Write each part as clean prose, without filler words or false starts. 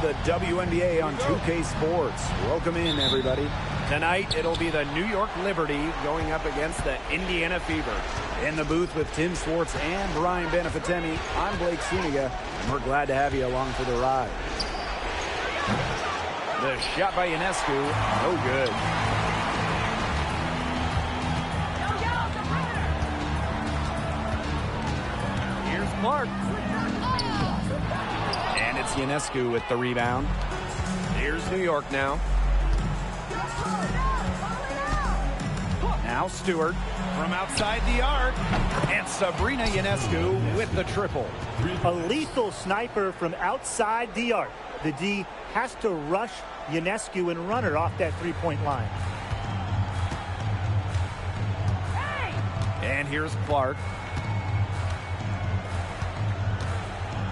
the WNBA on 2K Sports. Welcome in, everybody. Tonight, it'll be the New York Liberty going up against the Indiana Fever. In the booth with Tim Swartz and Brian Benefatemi, I'm Blake Suniga, and we're glad to have you along for the ride. The shot by Ionescu, no good. Here's Clark. And it's Ionescu with the rebound. Here's New York now. Now Stewart from outside the arc. And Sabrina Ionescu with the triple. A lethal sniper from outside the arc. The D has to rush Ionescu and run her off that three-point line. And here's Clark.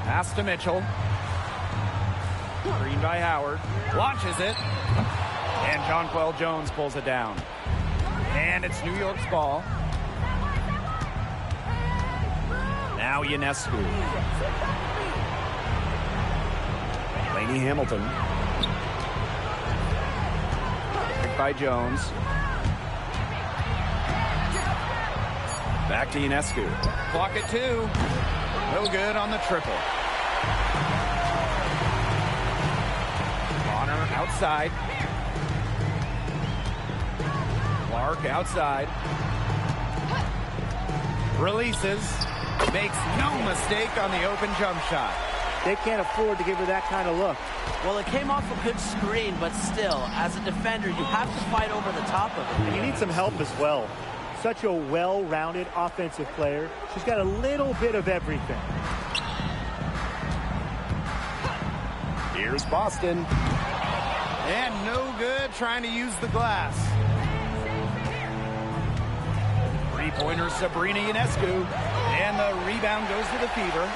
Pass to Mitchell. Screen by Howard. Launches it. And Jonquel Jones pulls it down. And it's New York's ball. Now Ionescu. Lainey Hamilton. Picked by Jones. Back to Ionescu. Clock at 2. No good on the triple. Bonner outside. Clark outside. Releases. Makes no mistake on the open jump shot. They can't afford to give her that kind of look. Well, it came off a good screen, but still, as a defender, you have to fight over the top of it. And you need some help as well. Such a well-rounded offensive player. She's got a little bit of everything. Here's Boston. And no good trying to use the glass. Three-pointer Sabrina Ionescu. And the rebound goes to the Fever.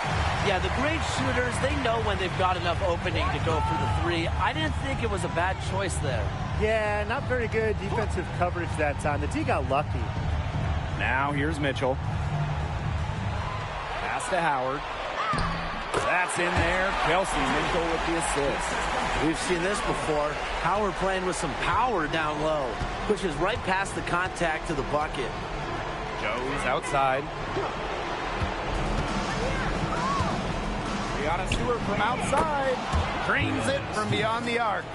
Yeah, the great shooters, they know when they've got enough opening to go for the three. I didn't think it was a bad choice there. Yeah, not very good defensive coverage that time. The D got lucky. Now here's Mitchell. Pass to Howard. That's in there. Kelsey Mitchell with the assist. We've seen this before. Howard playing with some power down low. Pushes right past the contact to the bucket. Jones outside. Brianna Stewart from outside. Drains it from beyond the arc.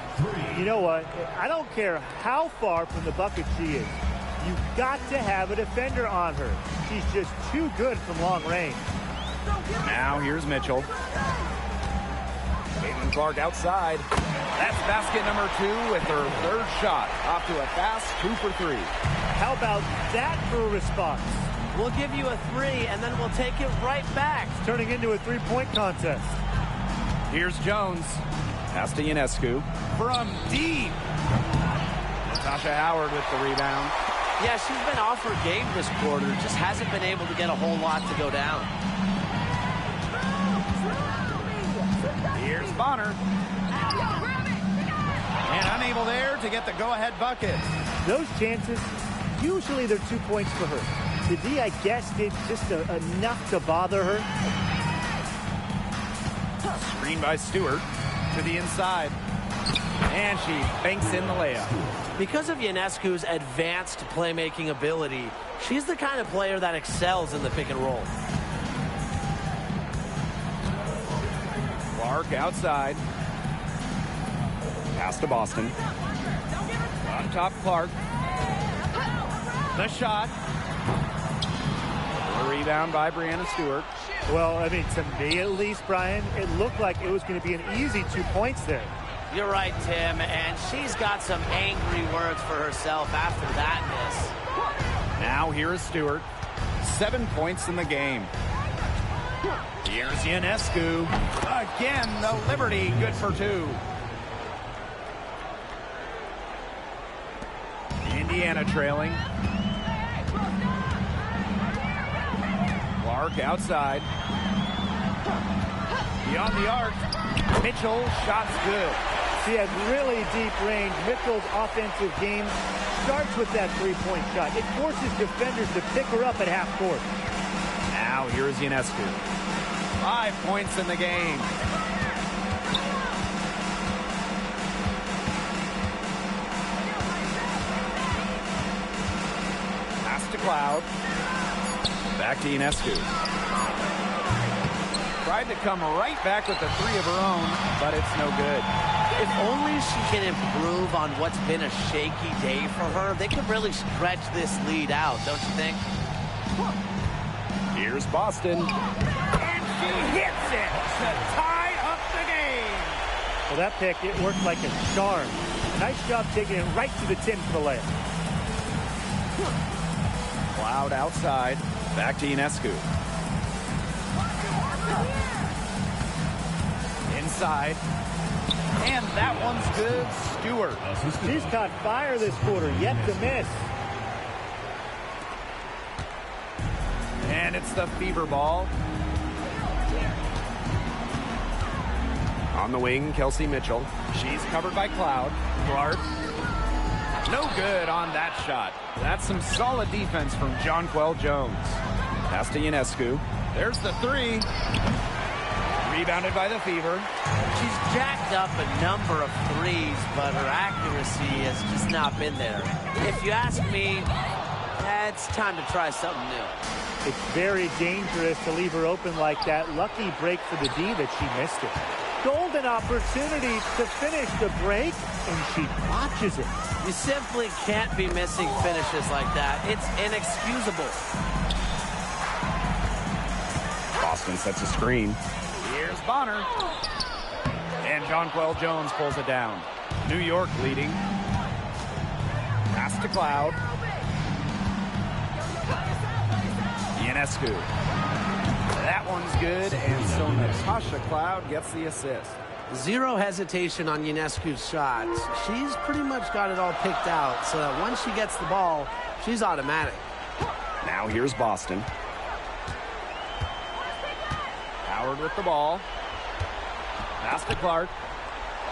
You know what? I don't care how far from the bucket she is. You've got to have a defender on her. She's just too good from long range. Now here's Mitchell. Caitlin Clark outside. That's basket number 2 with her third shot. Off to a fast 2 for 3. How about that for a response? We'll give you a 3, and then we'll take it right back. It's turning into a three-point contest. Here's Jones. Pass to Ionescu. From deep. Natasha Howard with the rebound. Yeah, she's been off her game this quarter. Just hasn't been able to get a whole lot to go down. Here's Bonner. And unable there to get the go-ahead bucket. Those chances, usually they're 2 points for her. The D, I guess, did just enough to bother her. Screen by Stewart to the inside. And she banks in the layup. Because of Ionescu's advanced playmaking ability, she's the kind of player that excels in the pick and roll. Clark outside. Pass to Boston. On top, Clark. The shot. The rebound by Brianna Stewart. Well, I mean, to me at least, Brian, it looked like it was going to be an easy 2 points there. You're right, Tim, and she's got some angry words for herself after that miss. Now here is Stewart. 7 points in the game. Here's Ionescu. Again, the Liberty good for 2. Indiana trailing. Clark outside. Beyond the arc. Mitchell, shots good. She has really deep range. Mitchell's offensive game starts with that three-point shot. It forces defenders to pick her up at half court. Now here's Ionescu. 5 points in the game. to Cloud. Back to Ionescu. Tried to come right back with the three of her own, but it's no good. If only she can improve on what's been a shaky day for her, they could really stretch this lead out, don't you think? Here's Boston. And she hits it to tie up the game. Well, that pick, it worked like a charm. Nice job taking it right to the tin for the layup. Cloud outside. Back to Ionescu. Inside. And that one's good. Stewart. She's caught fire this quarter, yet to miss. And it's the Fever ball. On the wing, Kelsey Mitchell. She's covered by Cloud. Clark. No good on that shot. That's some solid defense from Jonquel Jones. Pass to Ionescu. There's the three. Rebounded by the Fever. She's jacked up a number of threes, but her accuracy has just not been there. If you ask me, it's time to try something new. It's very dangerous to leave her open like that. Lucky break for the D that she missed it. Golden opportunity to finish the break, and she botches it. You simply can't be missing finishes like that. It's inexcusable. Boston sets a screen. Here's Bonner. And Jonquel Jones pulls it down. New York leading. Pass to Cloud. Ionescu. That one's good, and so Natasha Cloud gets the assist. Zero hesitation on Ionescu's shots. She's pretty much got it all picked out so that once she gets the ball, she's automatic. Now here's Boston. Howard with the ball. Pass to Clark.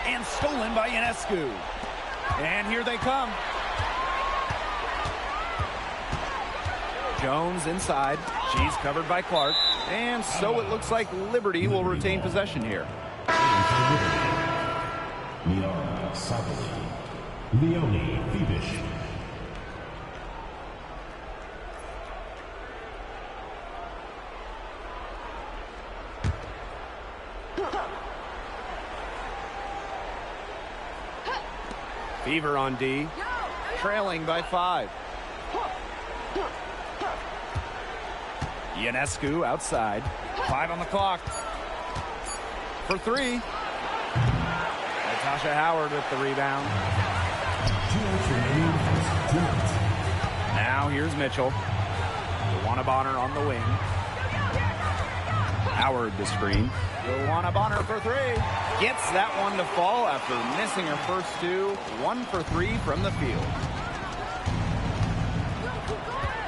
And stolen by Ionescu. And here they come. Jones inside. She's covered by Clark. And so it looks like Liberty will retain possession here. Miara Sabali, Leonie Fibish. Fever on D, trailing by 5. Ionescu outside. 5 on the clock. For 3. Natasha Howard with the rebound. Now here's Mitchell. Luana Bonner on the wing. Howard the screen. Luana Bonner for 3. Gets that one to fall after missing her first 2. 1 for 3 from the field.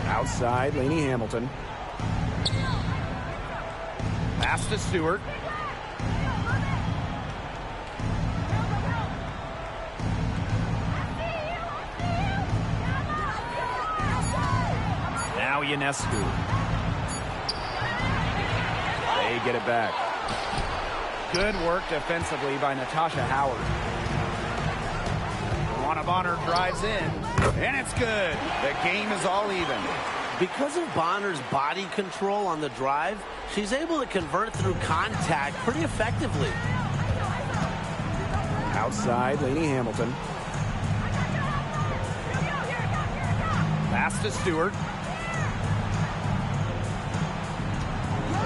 Outside, Lainey Hamilton. Pass to Stewart. Now Ionescu. They get it back. Good work defensively by Natasha Howard. Luana Bonner drives in, and it's good. The game is all even. Because of Bonner's body control on the drive, she's able to convert through contact pretty effectively. Outside, Lainey Hamilton. Pass to Stewart.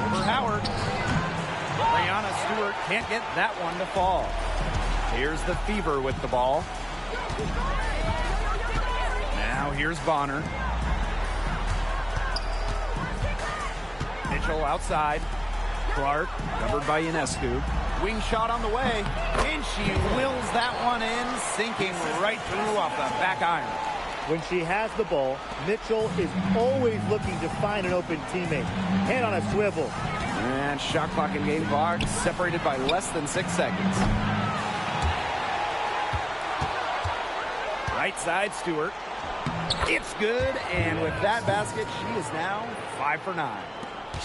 For Howard. Brianna Stewart can't get that one to fall. Here's the Fever with the ball. Now here's Bonner. Mitchell outside. Clark covered by Ionescu. Wing shot on the way. And she wills that one in, sinking right through off the back iron. When she has the ball, Mitchell is always looking to find an open teammate. Head on a swivel. And shot clock and game clock separated by less than 6 seconds. Right side, Stewart. It's good, and with that basket, she is now 5 for 9.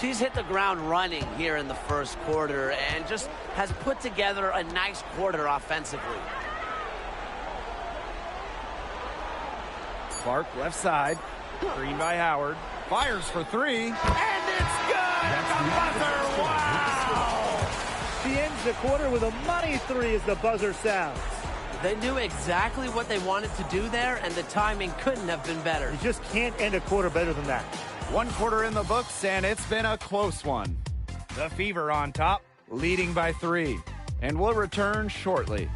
She's hit the ground running here in the first quarter and just has put together a nice quarter offensively. Clark left side. Screen by Howard. Fires for three. And it's good at the buzzer. Wow! She ends the quarter with a money three as the buzzer sounds. They knew exactly what they wanted to do there, and the timing couldn't have been better. You just can't end a quarter better than that. 1 quarter in the books, and it's been a close one. The Fever on top, leading by 3. And we'll return shortly.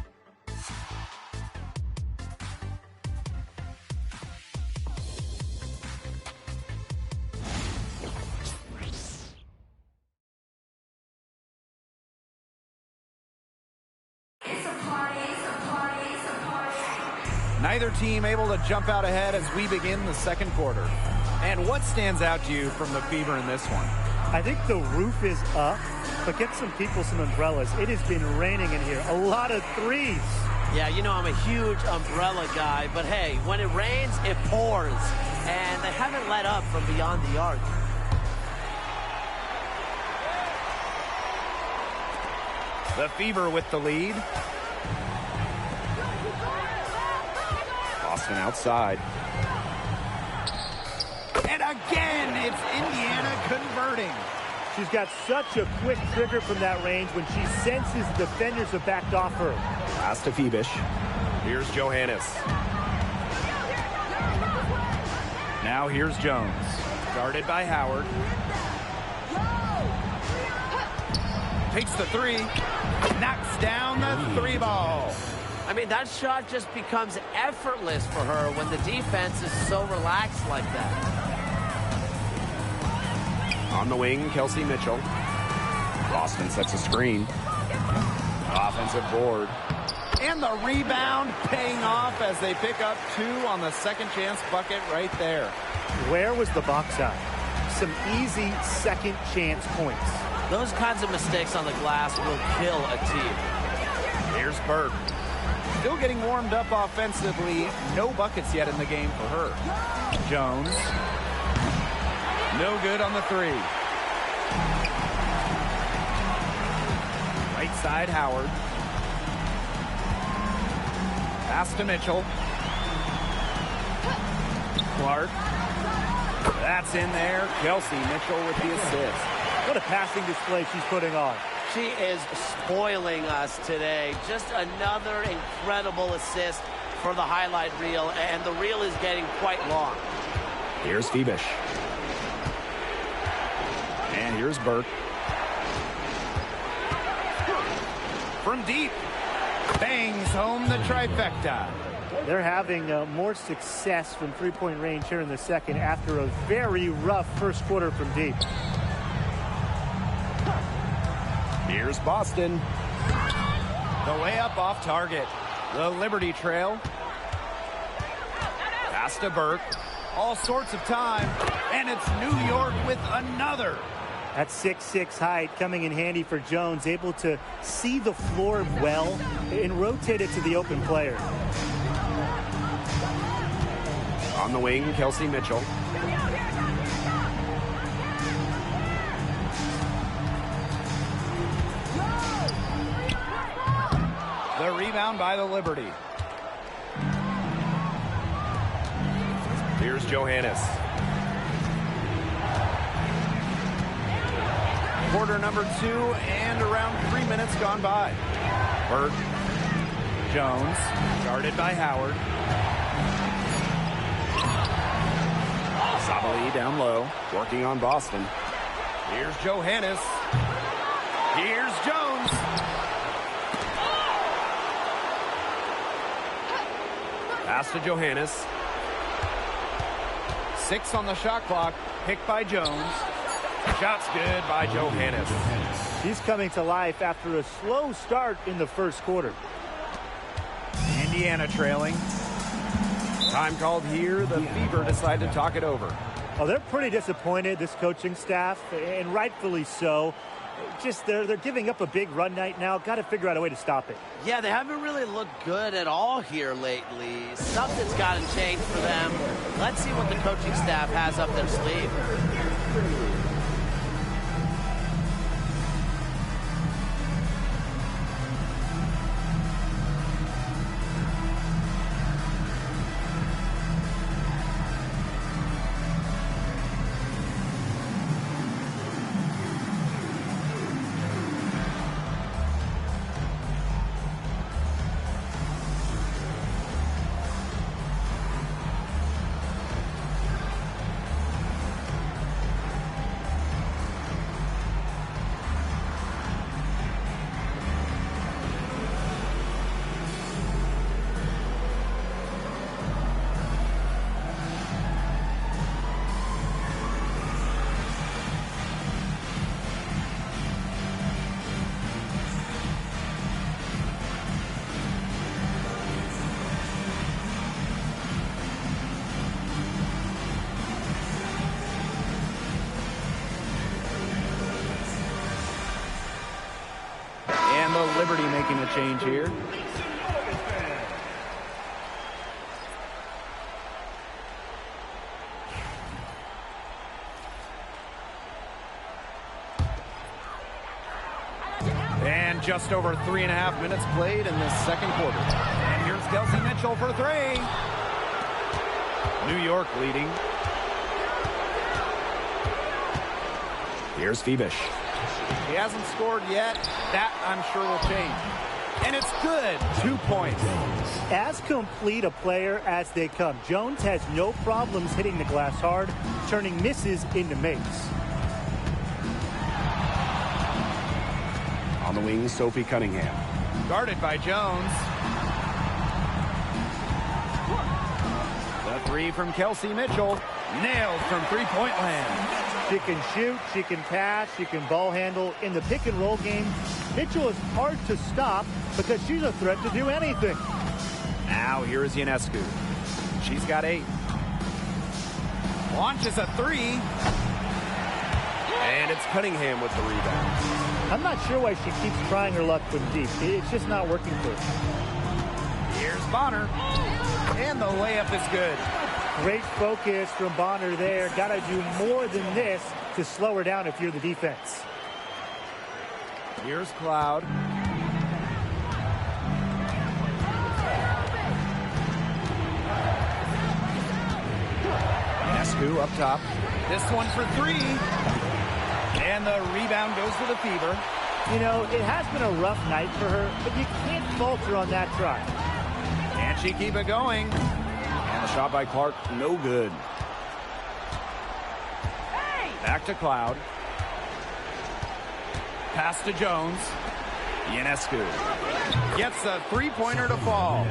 Neither team able to jump out ahead as we begin the second quarter. And what stands out to you from the Fever in this one? I think the roof is up, but get some people some umbrellas. It has been raining in here. A lot of threes. Yeah, you know I'm a huge umbrella guy, but hey, when it rains, it pours. And they haven't let up from beyond the arc. The Fever with the lead. Boston outside. And again, it's Indiana converting. She's got such a quick trigger from that range when she senses the defenders have backed off her. Pass to Phoebish. Here's Johannes. Now here's Jones. Guarded by Howard. Takes the three. Knocks down the three ball. I mean, that shot just becomes effortless for her when the defense is so relaxed like that. On the wing, Kelsey Mitchell. Boston sets a screen. Offensive board. And the rebound paying off as they pick up 2 on the second chance bucket right there. Where was the box out? Some easy second chance points. Those kinds of mistakes on the glass will kill a team. Here's Burke. Still getting warmed up offensively. No buckets yet in the game for her. Jones. No good on the three. Right side, Howard. Pass to Mitchell. Clark. That's in there. Kelsey Mitchell with the assist. What a passing display she's putting on. She is spoiling us today. Just another incredible assist for the highlight reel, and the reel is getting quite long. Here's Phoebish. And here's Burke. From deep. Bangs home the trifecta. They're having more success from three-point range here in the second after a very rough first quarter from deep. Here's Boston. The layup off target. The Liberty trail. Pass to Burke. All sorts of time. And it's New York with another. That 6'6" height coming in handy for Jones, able to see the floor well and rotate it to the open player. On the wing, Kelsey Mitchell. The rebound by the Liberty. Here's Johannes. Quarter number 2 and around 3 minutes gone by. Burke. Jones. Guarded by Howard. Sabali down low. Working on Boston. Here's Johannes. Here's Jones. Pass to Johannes. 6 on the shot clock. Picked by Jones. Shot's good by Johannes. He's coming to life after a slow start in the first quarter. Indiana trailing. Time called here. The Fever decide to talk it over. Oh, they're pretty disappointed, this coaching staff, and rightfully so. Just they're giving up a big run night now. Got to figure out a way to stop it. Yeah, they haven't really looked good at all here lately. Something's got to change for them. Let's see what the coaching staff has up their sleeve. And the Liberty making a change here. And just over 3.5 minutes played in this second quarter. And here's Kelsey Mitchell for three. New York leading. Here's Febish. He hasn't scored yet. That, I'm sure, will change. And it's good. 2 points. As complete a player as they come, Jones has no problems hitting the glass hard, turning misses into makes. On the wing, Sophie Cunningham. Guarded by Jones. The three from Kelsey Mitchell. Nailed from three-point land. She can shoot, she can pass, she can ball handle. In the pick and roll game, Mitchell is hard to stop because she's a threat to do anything. Now here is Ionescu. She's got 8. Launches a three. And it's Cunningham with the rebound. I'm not sure why she keeps trying her luck from deep. It's just not working for her. Here's Bonner. And the layup is good. Great focus from Bonner there. Got to do more than this to slow her down if you're the defense. Here's Cloud. Ionescu up top. This one for three. And the rebound goes to the Fever. You know, it has been a rough night for her, but you can't falter on that try. Can she keep it going? And the shot by Clark, no good. Back to Cloud. Pass to Jones. Ionescu gets a three-pointer to fall.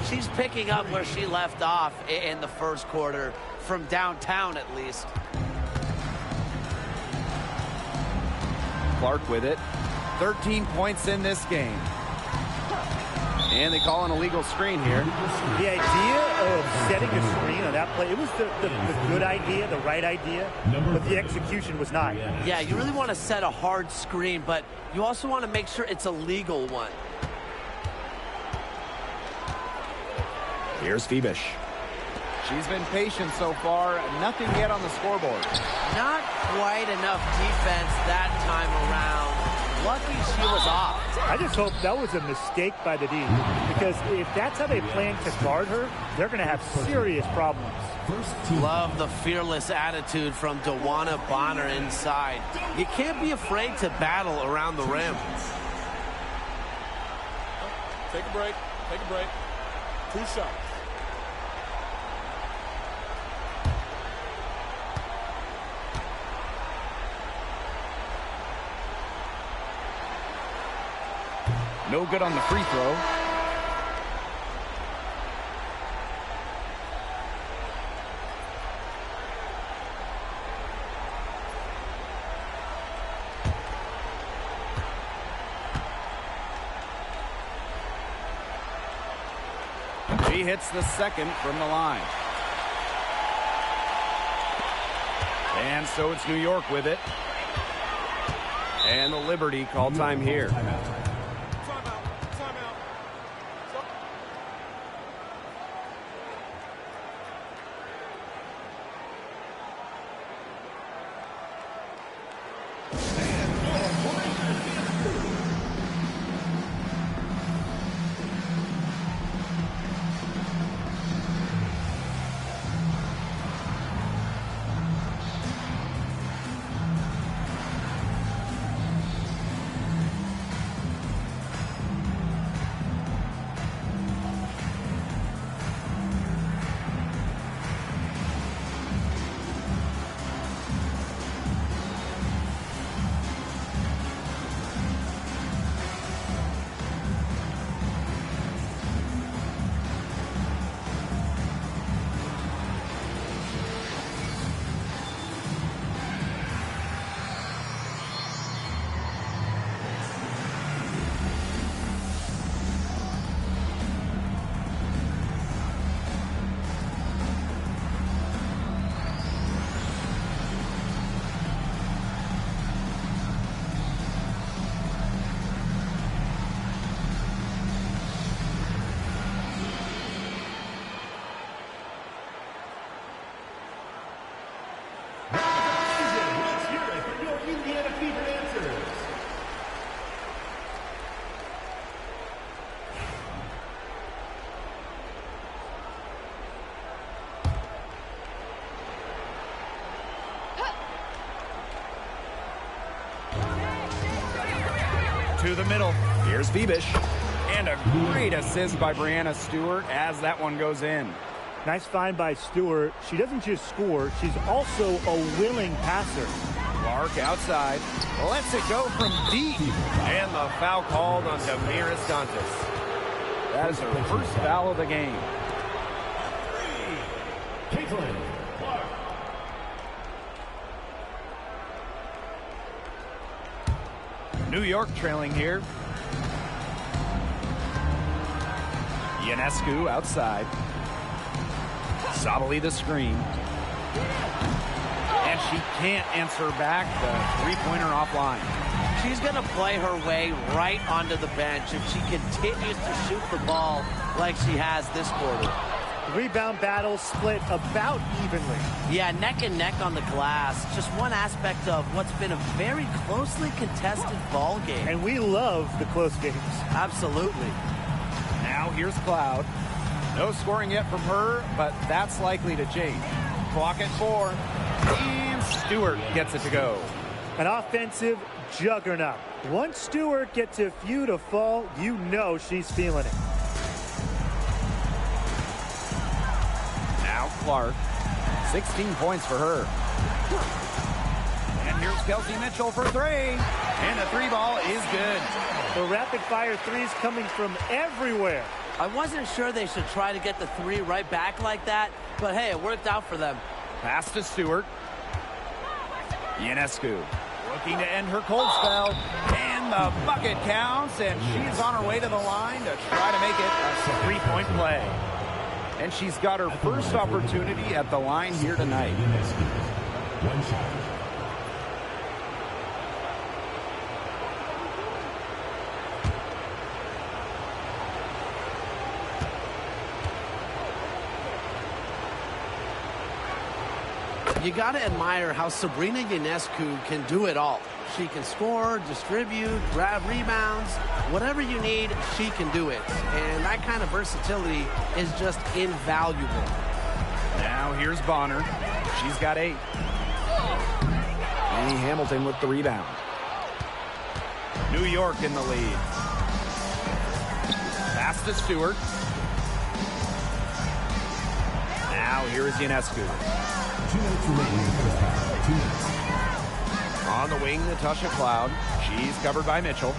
She's picking up where she left off in the first quarter, from downtown at least. Clark with it. 13 points in this game. And they call an illegal screen here. The idea of setting a screen on that play, it was the good idea, the right idea, but the execution was not. Yeah, you really want to set a hard screen, but you also want to make sure it's a legal one. Here's Febish. She's been patient so far. Nothing yet on the scoreboard. Not quite enough defense that time around. Lucky she was off. I just hope that was a mistake by the D, because if that's how they plan to guard her, they're going to have serious problems. Love the fearless attitude from DeWanna Bonner inside. You can't be afraid to battle around the rim. Take a break. Take a break. 2 shots. No good on the free throw. She hits the second from the line. And so it's New York with it. And the Liberty call time here. To the middle. Here's Fibish. And a great assist by Breanna Stewart as that one goes in. Nice find by Stewart. She doesn't just score, she's also a willing passer. Clark outside. Lets it go from deep. And the foul called on Damaris Dantas. That is her first foul of the game. Caitlin Clark. New York trailing here. Ionescu outside. Sabali the screen. And she can't answer back the three-pointer offline. She's going to play her way right onto the bench if she continues to shoot the ball like she has this quarter. The rebound battle split about evenly. Yeah, neck and neck on the glass. Just one aspect of what's been a very closely contested ball game. And we love the close games. Absolutely. Now here's Cloud. No scoring yet from her, but that's likely to change. Clock at 4. And Stewart gets it to go. An offensive juggernaut. Once Stewart gets a few to fall, you know she's feeling it. Now Clark. 16 points for her. And here's Kelsey Mitchell for 3. And the 3 ball is good. The rapid-fire threes coming from everywhere. I wasn't sure they should try to get the 3 right back like that, but hey, it worked out for them. Pass to Stewart. Ionescu looking to end her cold spell. And the bucket counts, and she's on her way to the line to try to make it a three-point play. And she's got her first opportunity at the line here tonight. One shot. You got to admire how Sabrina Ionescu can do it all. She can score, distribute, grab rebounds. Whatever you need, she can do it. And that kind of versatility is just invaluable. Now here's Bonner. She's got 8. Annie Hamilton with the rebound. New York in the lead. Pass to Stewart. Now here is Ionescu. 2 minutes remaining in the first half. 2 minutes. On the wing, Natasha Cloud. She's covered by Mitchell.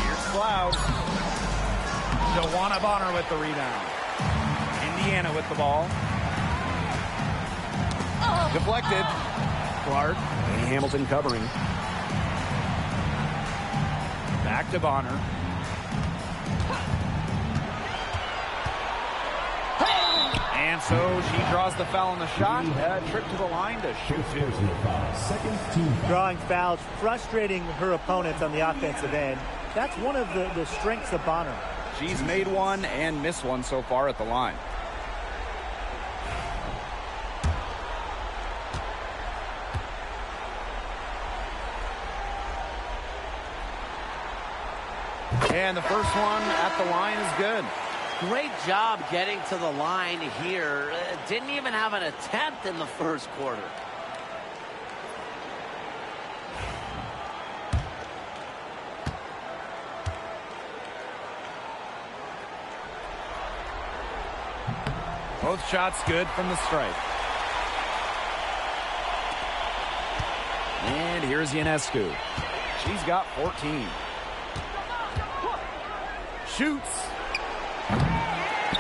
Here's Cloud. Joanna Bonner with the rebound. Indiana with the ball. Deflected. Clark. Annie Hamilton covering. Back to Bonner. And so she draws the foul on the shot. A trip to the line to shoot 2. Second team foul. Drawing fouls, frustrating her opponents on the offensive end. That's one of the strengths of Bonner. She's made one and missed one so far at the line. And the first one at the line is good. Great job getting to the line here. Didn't even have an attempt in the first quarter. Both shots good from the stripe. And here's Ionescu. She's got 14. Shoots.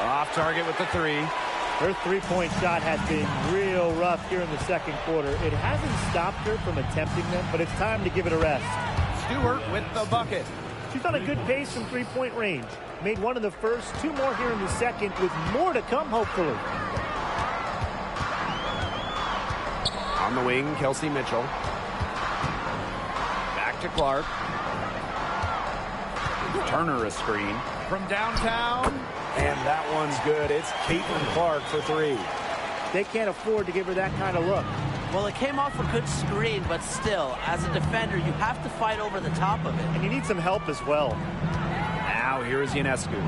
Off target with the 3. Her three-point shot has been real rough here in the second quarter. It hasn't stopped her from attempting them, but it's time to give it a rest. Stewart with the bucket. She's on a good pace from three-point range. Made one in the first, 2 more here in the second, with more to come, hopefully. On the wing, Kelsey Mitchell. Back to Clark. Turner a screen. From downtown. And that one's good. It's Caitlin Clark for 3. They can't afford to give her that kind of look. Well, it came off a good screen, but still, as a defender, you have to fight over the top of it. And you need some help as well. Now here is Ionescu.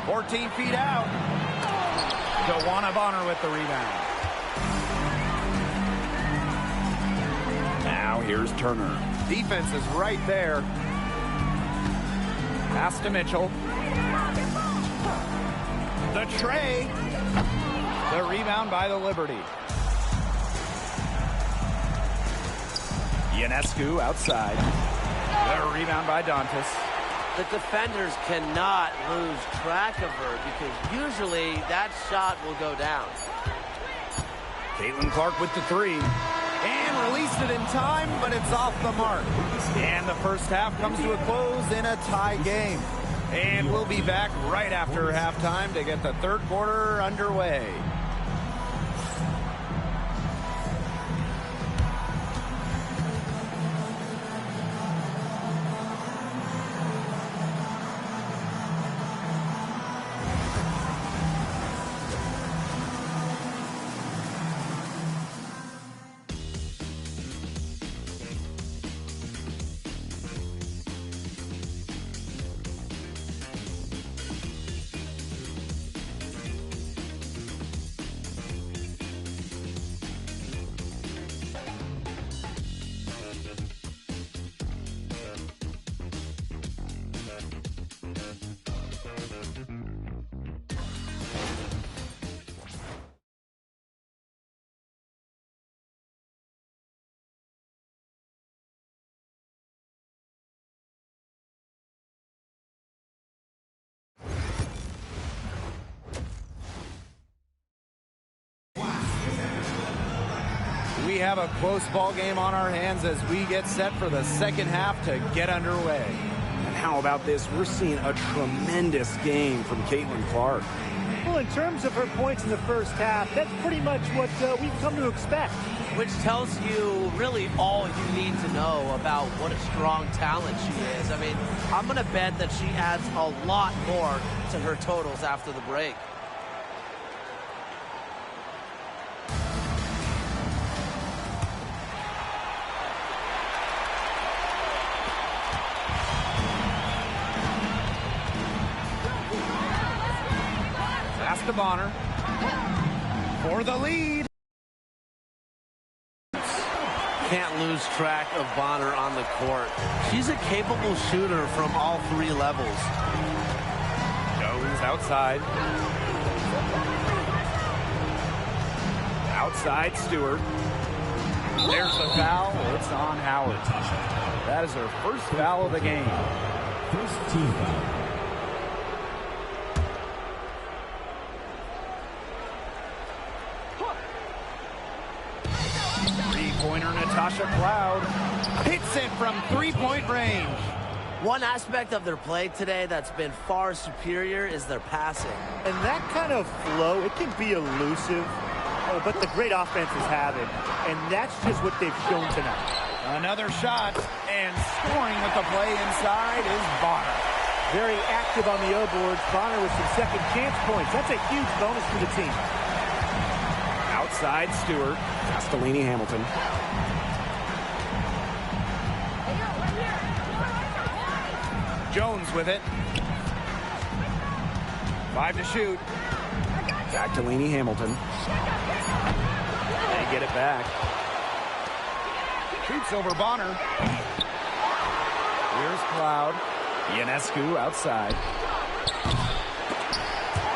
14 feet out. Joanna Bonner with the rebound. Now here Here's Turner. Defense is right there. Pass to Mitchell. The tray. The rebound by the Liberty. Ionescu outside. The rebound by Dantas. The defenders cannot lose track of her because usually that shot will go down. Caitlin Clark with the three. And released it in time, but it's off the mark. And the first half comes to a close in a tie game. And we'll be back right after halftime to get the third quarter underway. We have a close ball game on our hands as we get set for the second half to get underway. And how about this? We're seeing a tremendous game from Caitlin Clark. Well, in terms of her points in the first half, that's pretty much what we've come to expect. Which tells you really all you need to know about what a strong talent she is. I mean, I'm going to bet that she adds a lot more to her totals after the break. Pass to Bonner for the lead. Can't lose track of Bonner on the court. She's a capable shooter from all three levels. Jones outside. Outside Stewart. There's the foul. It's on Howard. That is her first foul of the game. First team foul. Three-pointer Natasha Cloud hits it from three-point range. One aspect of their play today that's been far superior is their passing. And that kind of flow, it can be elusive, but the great offenses have it. And that's just what they've shown tonight. Another shot, and scoring with the play inside is Bonner. Very active on the O boards. Bonner with some second chance points. That's a huge bonus for the team. Outside Stewart. Castellini Hamilton. Jones with it. 5 to shoot. Back to Laney Hamilton. They get it back. Shoots over Bonner. Here's Cloud. Ionescu outside.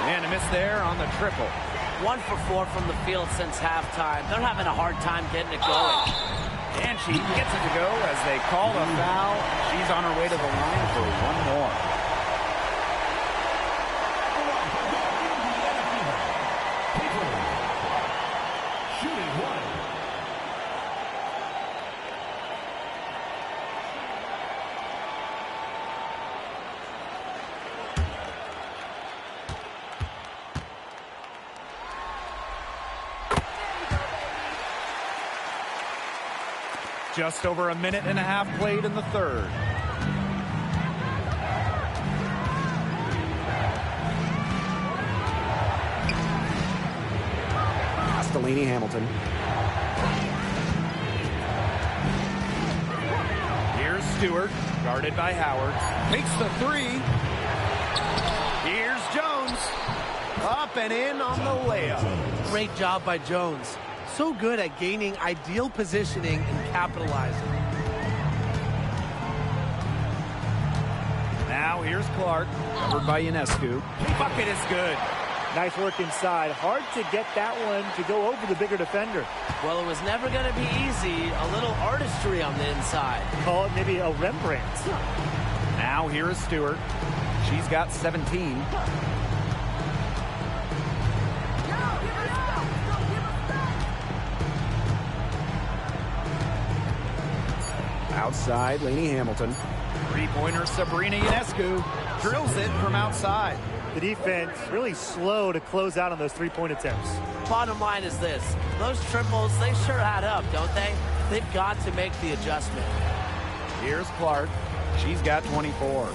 And a miss there on the triple. 1 for 4 from the field since halftime. They're having a hard time getting it going. And she gets it to go as they call a foul. She's on her way to the line for one more. Shooting one. Just over a minute and a half played in the third. Castellini Hamilton. Here's Stewart, guarded by Howard. Takes the three. Here's Jones. Up and in on the layup. Great job by Jones. So good at gaining ideal positioning and capitalizing. Now here's Clark, covered by Ionescu. Bucket is good. Nice work inside. Hard to get that one to go over the bigger defender. Well, it was never going to be easy. A little artistry on the inside. Call it maybe a Rembrandt. Now here is Stewart. She's got 17. Outside, Lainey Hamilton. Three-pointer Sabrina Ionescu drills it from outside. The defense really slow to close out on those three-point attempts. Bottom line is this. Those triples, they sure add up, don't they? They've got to make the adjustment. Here's Clark. She's got 24.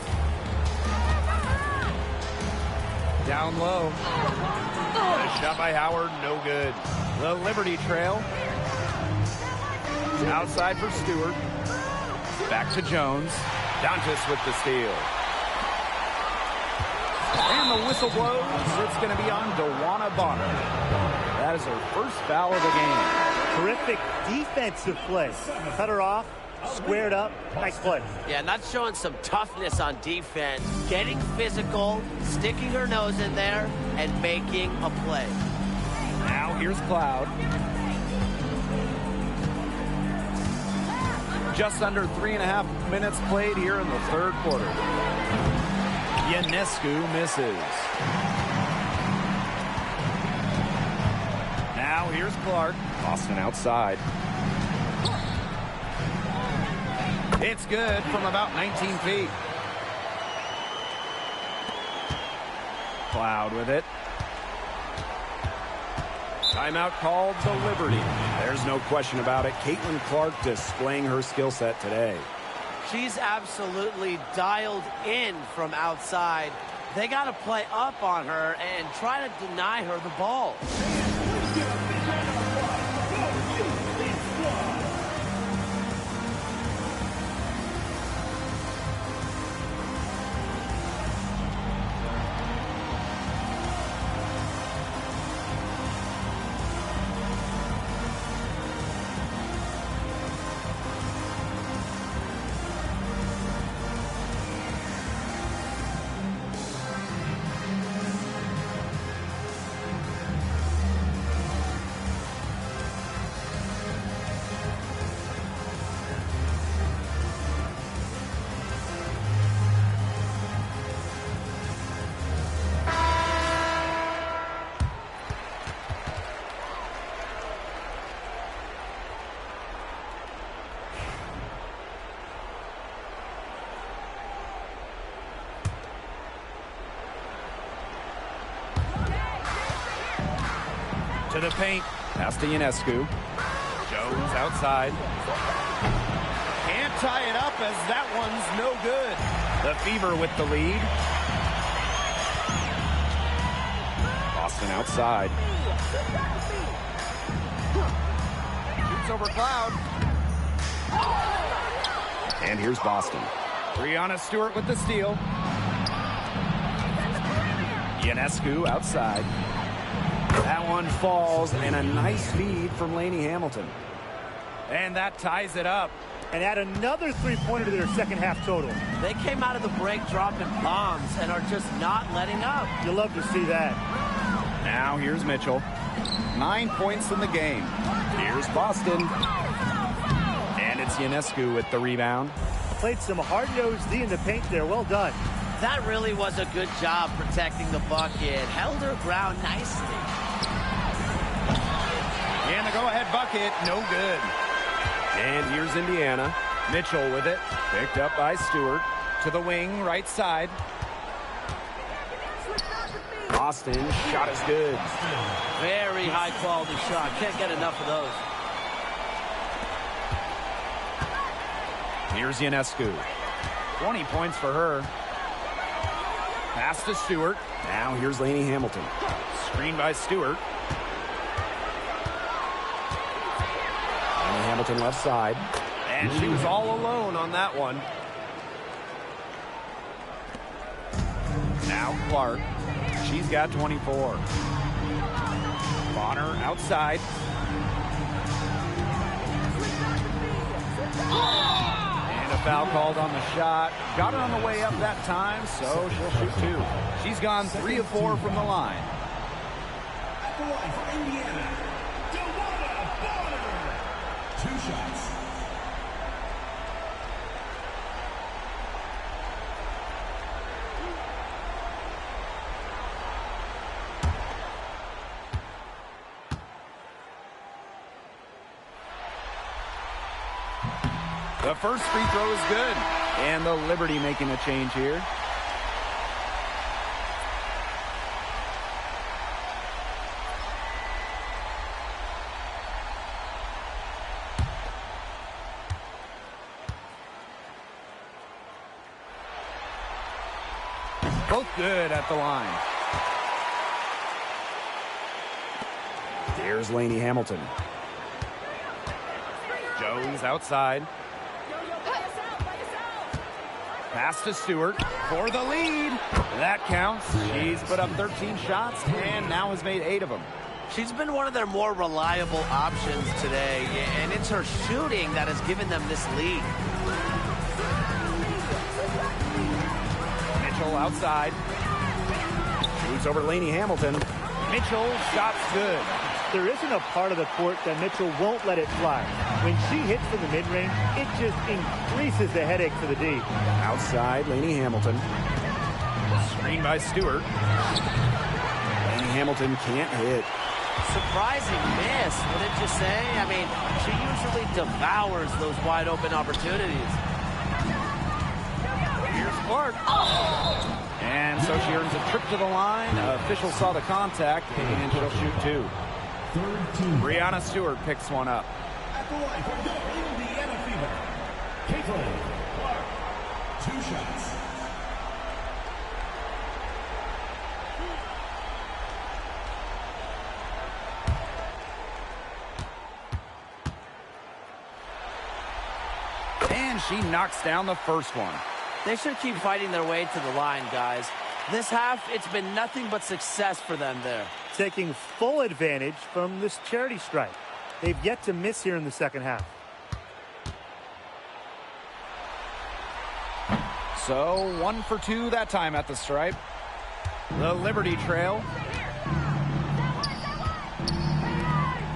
Down low. A shot by Howard, no good. The Liberty trail. Outside for Stewart. Back to Jones. Dantas with the steal. And the whistle blows. It's going to be on DeWanna Bonner. That is her first foul of the game. Terrific defensive play. Cut her off, squared up. Nice play. Yeah, not showing some toughness on defense. Getting physical, sticking her nose in there, and making a play. Now here's Cloud. Just under 3.5 minutes played here in the third quarter. Ionescu misses. Now here's Clark. Boston outside. It's good from about 19 feet. Cloud with it. Timeout called to Liberty. There's no question about it. Caitlin Clark displaying her skill set today. She's absolutely dialed in from outside. They got to play up on her and try to deny her the ball. To the paint. Pass to Ionescu. Jones outside. Can't tie it up as that one's no good. The Fever with the lead. Boston outside. Shoots over Cloud. And here's Boston. Breonna Stewart with the steal. Ionescu outside. That one falls, and a nice feed from Lainey Hamilton. And that ties it up. And add another three-pointer to their second half total. They came out of the break dropping bombs and are just not letting up. You'll love to see that. Now here's Mitchell. 9 points in the game. Here's Boston. And it's Ionescu with the rebound. Played some hard-nosed D in the paint there. Well done. That really was a good job protecting the bucket. Held her ground nicely. And the go-ahead bucket, no good. And here's Indiana. Mitchell with it. Picked up by Stewart. To the wing, right side. Boston, shot is good. Very high-quality shot. Can't get enough of those. Here's Ionescu. 20 points for her. Pass to Stewart. Now here's Lainey Hamilton. Screen by Stewart. Lainey Hamilton left side. And she was all alone on that one. Now Clark. She's got 24. Bonner outside. And a foul called on the shot. Got it on the way up that time, so she'll shoot 2. She's gone 3 of 4 from the line. At the line for Indiana, Bonner. 2 shots. The first free throw is good. And the Liberty making a change here. Both good at the line. Here's Lainey Hamilton. Jones outside. Pass to Stewart for the lead. That counts. She's put up 13 shots and now has made 8 of them. She's been one of their more reliable options today, and it's her shooting that has given them this lead. Mitchell outside. Shoots over Lainey Hamilton. Mitchell, shot's good. There isn't a part of the court that Mitchell won't let it fly. When she hits from the mid-range, it just increases the headache for the D. Outside, Lainey Hamilton. Screen by Stewart. Lainey Hamilton can't hit. Surprising miss, wouldn't you say? I mean, she usually devours those wide open opportunities. Here's Clark. And so she earns a trip to the line. Officials saw the contact, and she'll shoot 2. Third team. Brianna Stewart picks one up. At the line for the Indiana Fever, Caitlin Clark. 2 shots. And she knocks down the first one. They should keep fighting their way to the line, guys. This half, it's been nothing but success for them there. Taking full advantage from this charity strike. They've yet to miss here in the second half. So 1 for 2 that time at the stripe. The Liberty trail.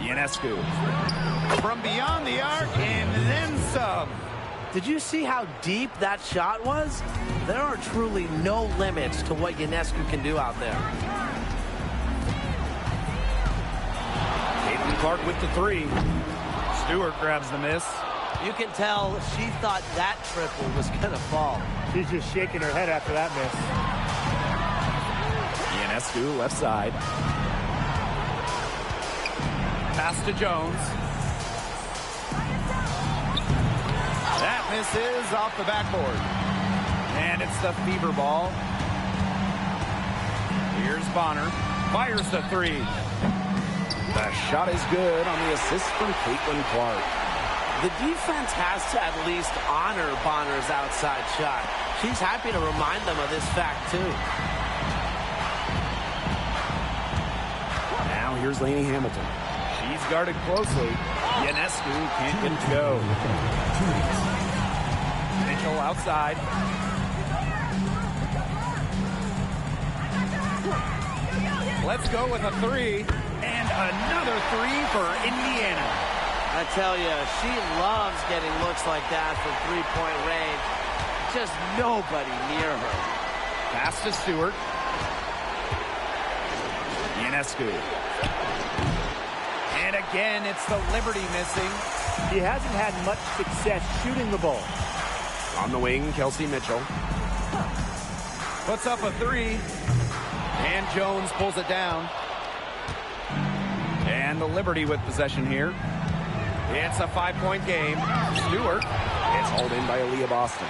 Ionescu from beyond the arc and then some. Did you see how deep that shot was? There are truly no limits to what Ionescu can do out there. Caitlin Clark with the 3. Stewart grabs the miss. You can tell she thought that triple was going to fall. She's just shaking her head after that miss. Ionescu left side. Pass to Jones. That misses off the backboard. And it's the Fever ball. Here's Bonner. Fires the 3. The shot is good on the assist from Caitlin Clark. The defense has to at least honor Bonner's outside shot. She's happy to remind them of this fact, too. Now here's Lainey Hamilton. She's guarded closely. Ionescu can't get it to go. Mitchell outside. Let's go with a 3. And another 3 for Indiana. I tell you, she loves getting looks like that from three-point range. Just nobody near her. Pass to Stewart. Ionescu. And again, it's the Liberty missing. He hasn't had much success shooting the ball. On the wing, Kelsey Mitchell. Puts up a 3. And Jones pulls it down. And the Liberty with possession here. It's a 5-point game. Stewart. It's hauled in by Aaliyah Boston.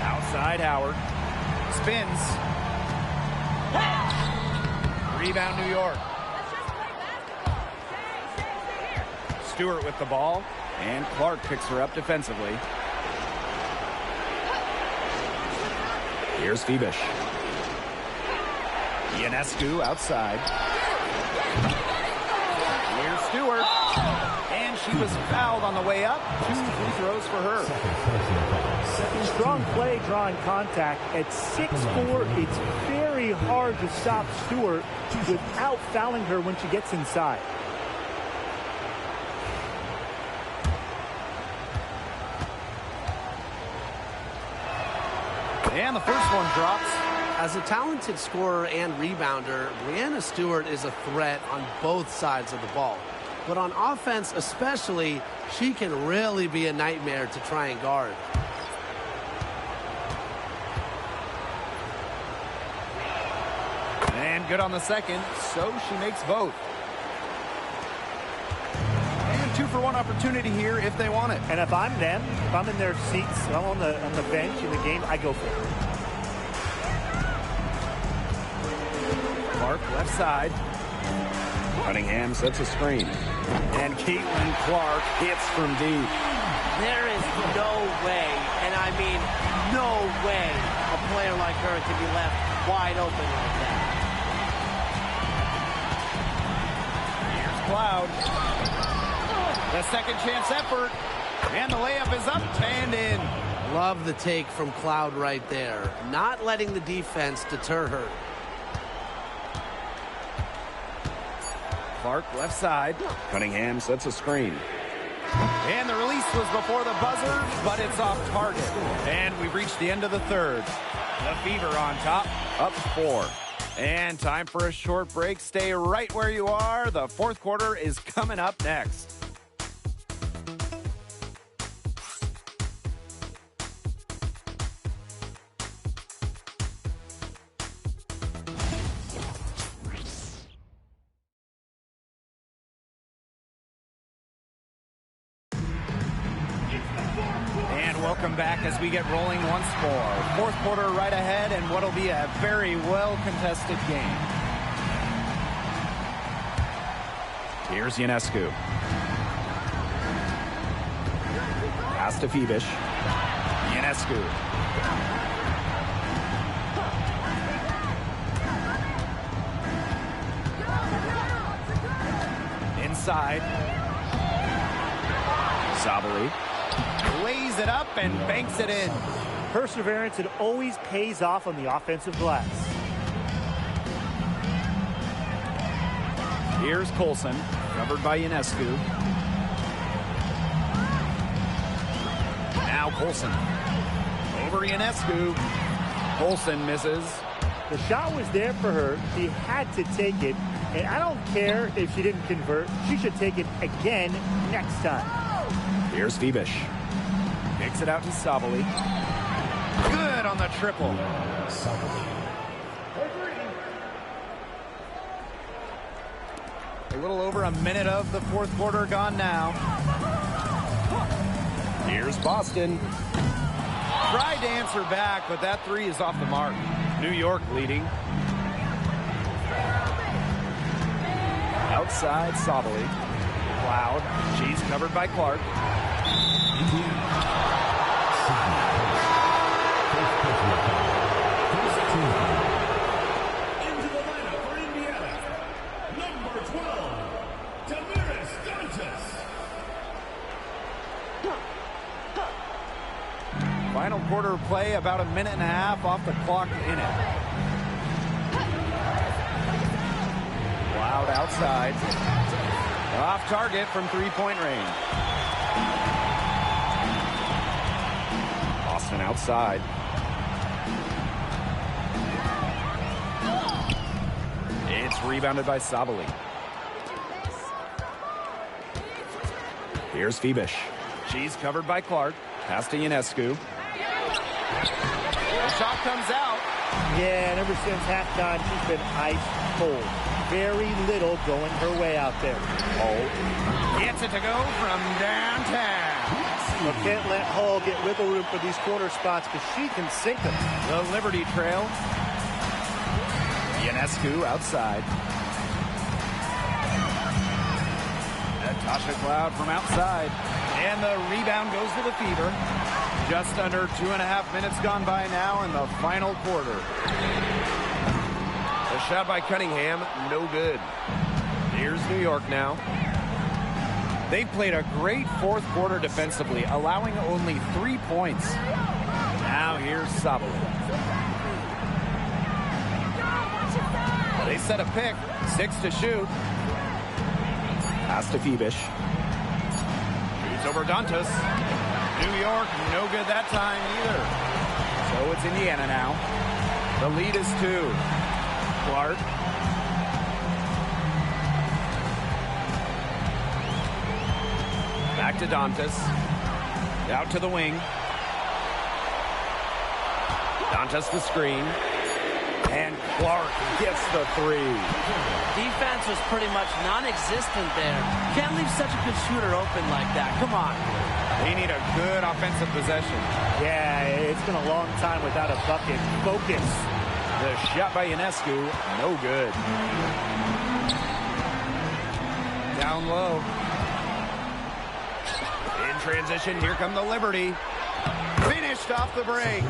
Outside Howard. Spins. Rebound New York. Stewart with the ball. And Clark picks her up defensively. Here's Febish. Ionescu outside. Here's Stewart. And she was fouled on the way up. 2 free throws for her. Strong play, drawing contact. At 6'4", it's very hard to stop Stewart without fouling her when she gets inside. And the first one drops. As a talented scorer and rebounder, Breanna Stewart is a threat on both sides of the ball. But on offense especially, she can really be a nightmare to try and guard. And good on the second, so she makes both. And 2-for-1 opportunity here if they want it. And if I'm them, if I'm in their seats, if I'm on the bench in the game, I go for it. Clark left side. Cunningham sets a screen. And Caitlin Clark hits from deep. There is no way, and I mean no way, a player like her can be left wide open like that. Here's Cloud. The second chance effort. And the layup is up and in. Love the take from Cloud right there. Not letting the defense deter her. Clark left side. Cunningham sets a screen. And the release was before the buzzer, but it's off target. And we've reached the end of the third. The Fever on top, up 4. And time for a short break. Stay right where you are. The fourth quarter is coming up next. Welcome back as we get rolling once more. Fourth quarter right ahead, and what'll be a very well-contested game. Here's Ionescu. Pass to Febish. Ionescu. Inside. Sabali. Lays it up and banks it in. Perseverance, it always pays off on the offensive glass. Here's Colson, covered by Ionescu. Now Colson. Over Ionescu. Colson misses. The shot was there for her. She had to take it. And I don't care if she didn't convert. She should take it again next time. Here's Febish. Kicks it out to Sabali. Good on the triple. A little over a minute of the fourth quarter gone now. Here's Boston. Tried to answer back, but that three is off the mark. New York leading. Outside Sabali. Cloud. She's covered by Clark. Into the lineup for Indiana, number 12, Damaris Dantas. Final quarter of play, about a minute and a half off the clock in it. Cloud outside. Off target from three-point range. Boston outside. It's rebounded by Sabali. Here's Febish. She's covered by Clark. Pass to Ionescu. The shot comes out. Yeah, and ever since halftime, she's been ice cold. Very little going her way out there. Hull gets it to go from downtown. You can't let Hull get wiggle room for these corner spots because she can sink them. The Liberty Trail. Ionescu outside. Natasha Cloud from outside. And the rebound goes to the Fever. Just under 2.5 minutes gone by now in the final quarter. The shot by Cunningham, no good. Here's New York now. They played a great fourth quarter defensively, allowing only 3 points. Now here's Sabali. They set a pick. 6 to shoot. Pass to Phoebish. Shoots over Dantas. New York, no good that time either. So it's Indiana now. The lead is 2. Clark. Back to Dantas. Out to the wing. Dantas the screen. And Clark gets the 3. Defense was pretty much non-existent there. Can't leave such a good shooter open like that. Come on. They need a good offensive possession. Yeah, it's been a long time without a bucket. Focus. The shot by Ionescu, no good. Down low. In transition, here come the Liberty. Finished off the break.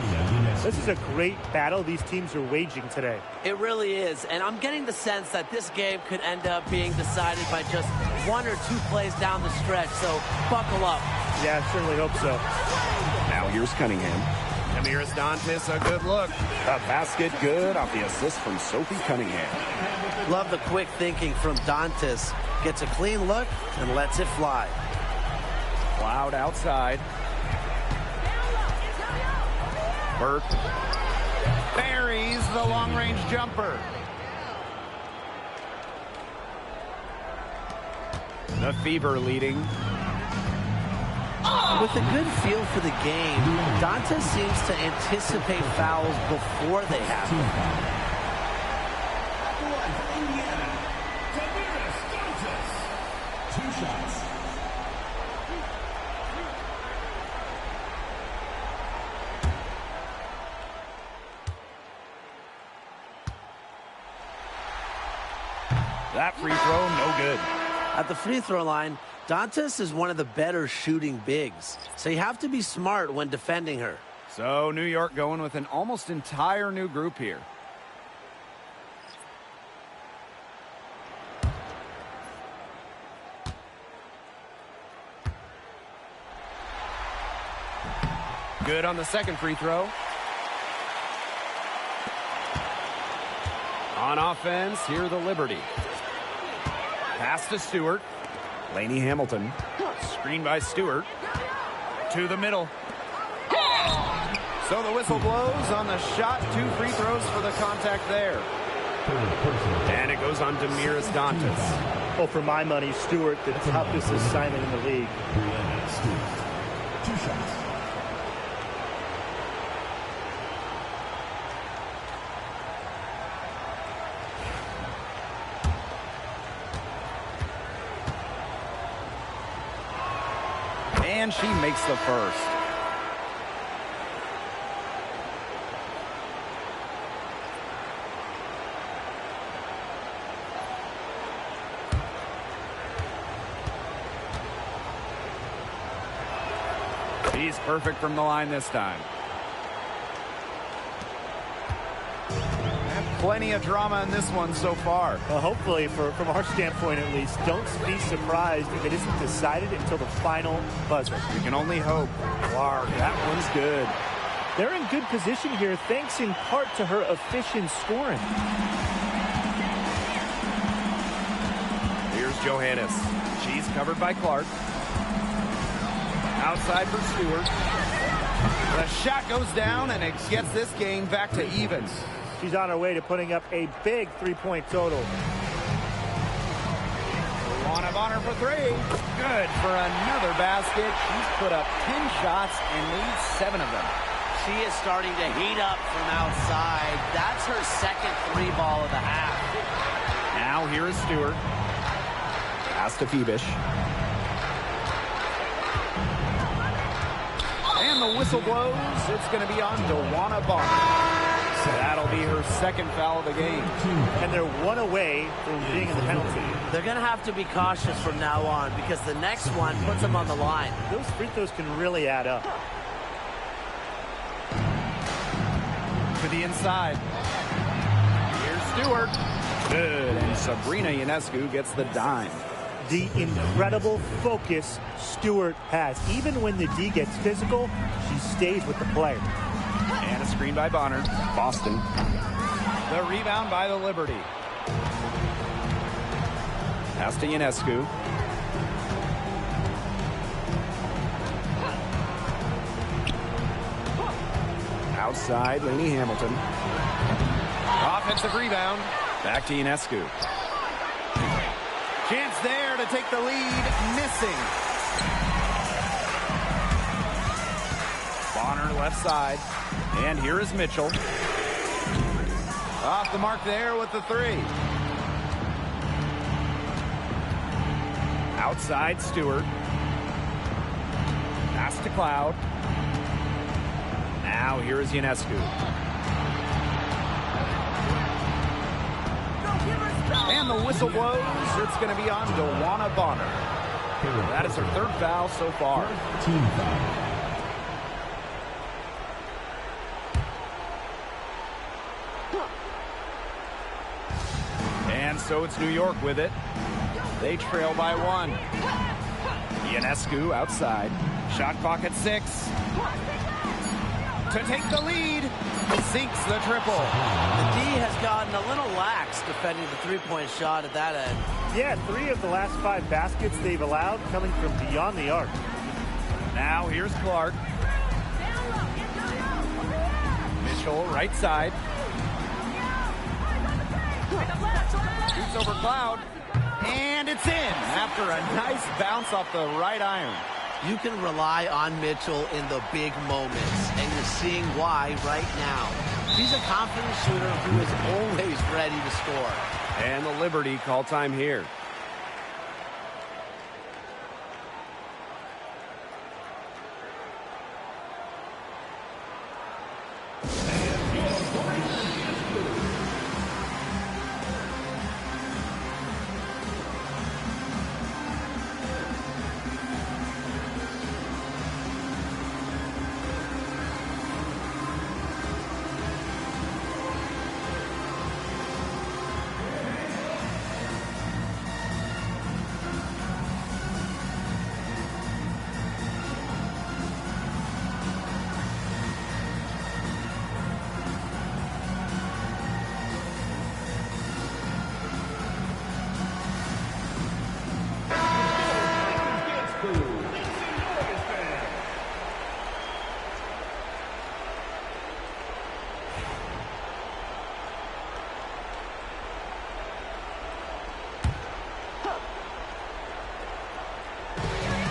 This is a great battle these teams are waging today. It really is, and I'm getting the sense that this game could end up being decided by just 1 or 2 plays down the stretch, so buckle up. Yeah, I certainly hope so. Now here's Cunningham. Damiris Dantas, a good look. A basket good off the assist from Sophie Cunningham. Love the quick thinking from Dantas. Gets a clean look and lets it fly. Cloud outside. Burke buries the long-range jumper. The Fever leading. With a good feel for the game, Dantas seems to anticipate fouls before they happen. Indiana, Damiris Dantas. 2 shots. That free throw, no good. At the free throw line, Dantas is one of the better shooting bigs, so you have to be smart when defending her. So New York going with an almost entire new group here. Good on the second free throw. On offense, here the Liberty. Pass to Stewart. Laney Hamilton. Screen by Stewart. To the middle. So the whistle blows on the shot. 2 free throws for the contact there. And it goes on Damiris Dantas. Oh, for my money, Stewart, the toughest assignment in the league. 2 shots. And she makes the first. She's perfect from the line this time. And plenty of drama in this one so far. Well, hopefully, from our standpoint at least, don't be surprised if it isn't decided until the final buzzer. We can only hope. Clark, that one's good. They're in good position here, thanks in part to her efficient scoring. Here's Johannes. She's covered by Clark. Outside for Stewart. The shot goes down, and it gets this game back to even. She's on her way to putting up a big 3-point total. Luana Bonner for 3. Good for another basket. She's put up 10 shots and made 7 of them. She is starting to heat up from outside. That's her second 3-ball of the half. Now here is Stewart. Pass to Phoebish. And the whistle blows. It's going to be on Luana Bonner. That'll be her second foul of the game. And they're 1 away from being in the penalty. They're going to have to be cautious from now on because the next one puts them on the line. Those free throws can really add up. To the inside. Here's Stewart. Good. And Sabrina Ionescu gets the dime. the incredible focus Stewart has. Even when the D gets physical, she stays with the player. And a screen by Bonner. Boston. The rebound by the Liberty. Pass to Ionescu. Outside, Lainey Hamilton. Offensive rebound. Back to Ionescu. Chance there to take the lead. Missing. Bonner left side. And here is Mitchell. Off the mark there with the three. Outside, Stewart. Pass to Cloud. Now here is Ionescu. And the whistle blows. It's going to be on DeWanna Bonner. That is her third foul so far. Team foul. And so it's New York with it. They trail by one. Ionescu outside. Shot clock at 6. To take the lead. Sinks the triple. The D has gotten a little lax defending the three-point shot at that end. Yeah, 3 of the last 5 baskets they've allowed coming from beyond the arc. Now here's Clark. Mitchell right side. Shoots over Cloud. And it's in after a nice bounce off the right iron. You can rely on Mitchell in the big moments, and you're seeing why right now. She's a confident shooter who is always ready to score. And the Liberty call time here.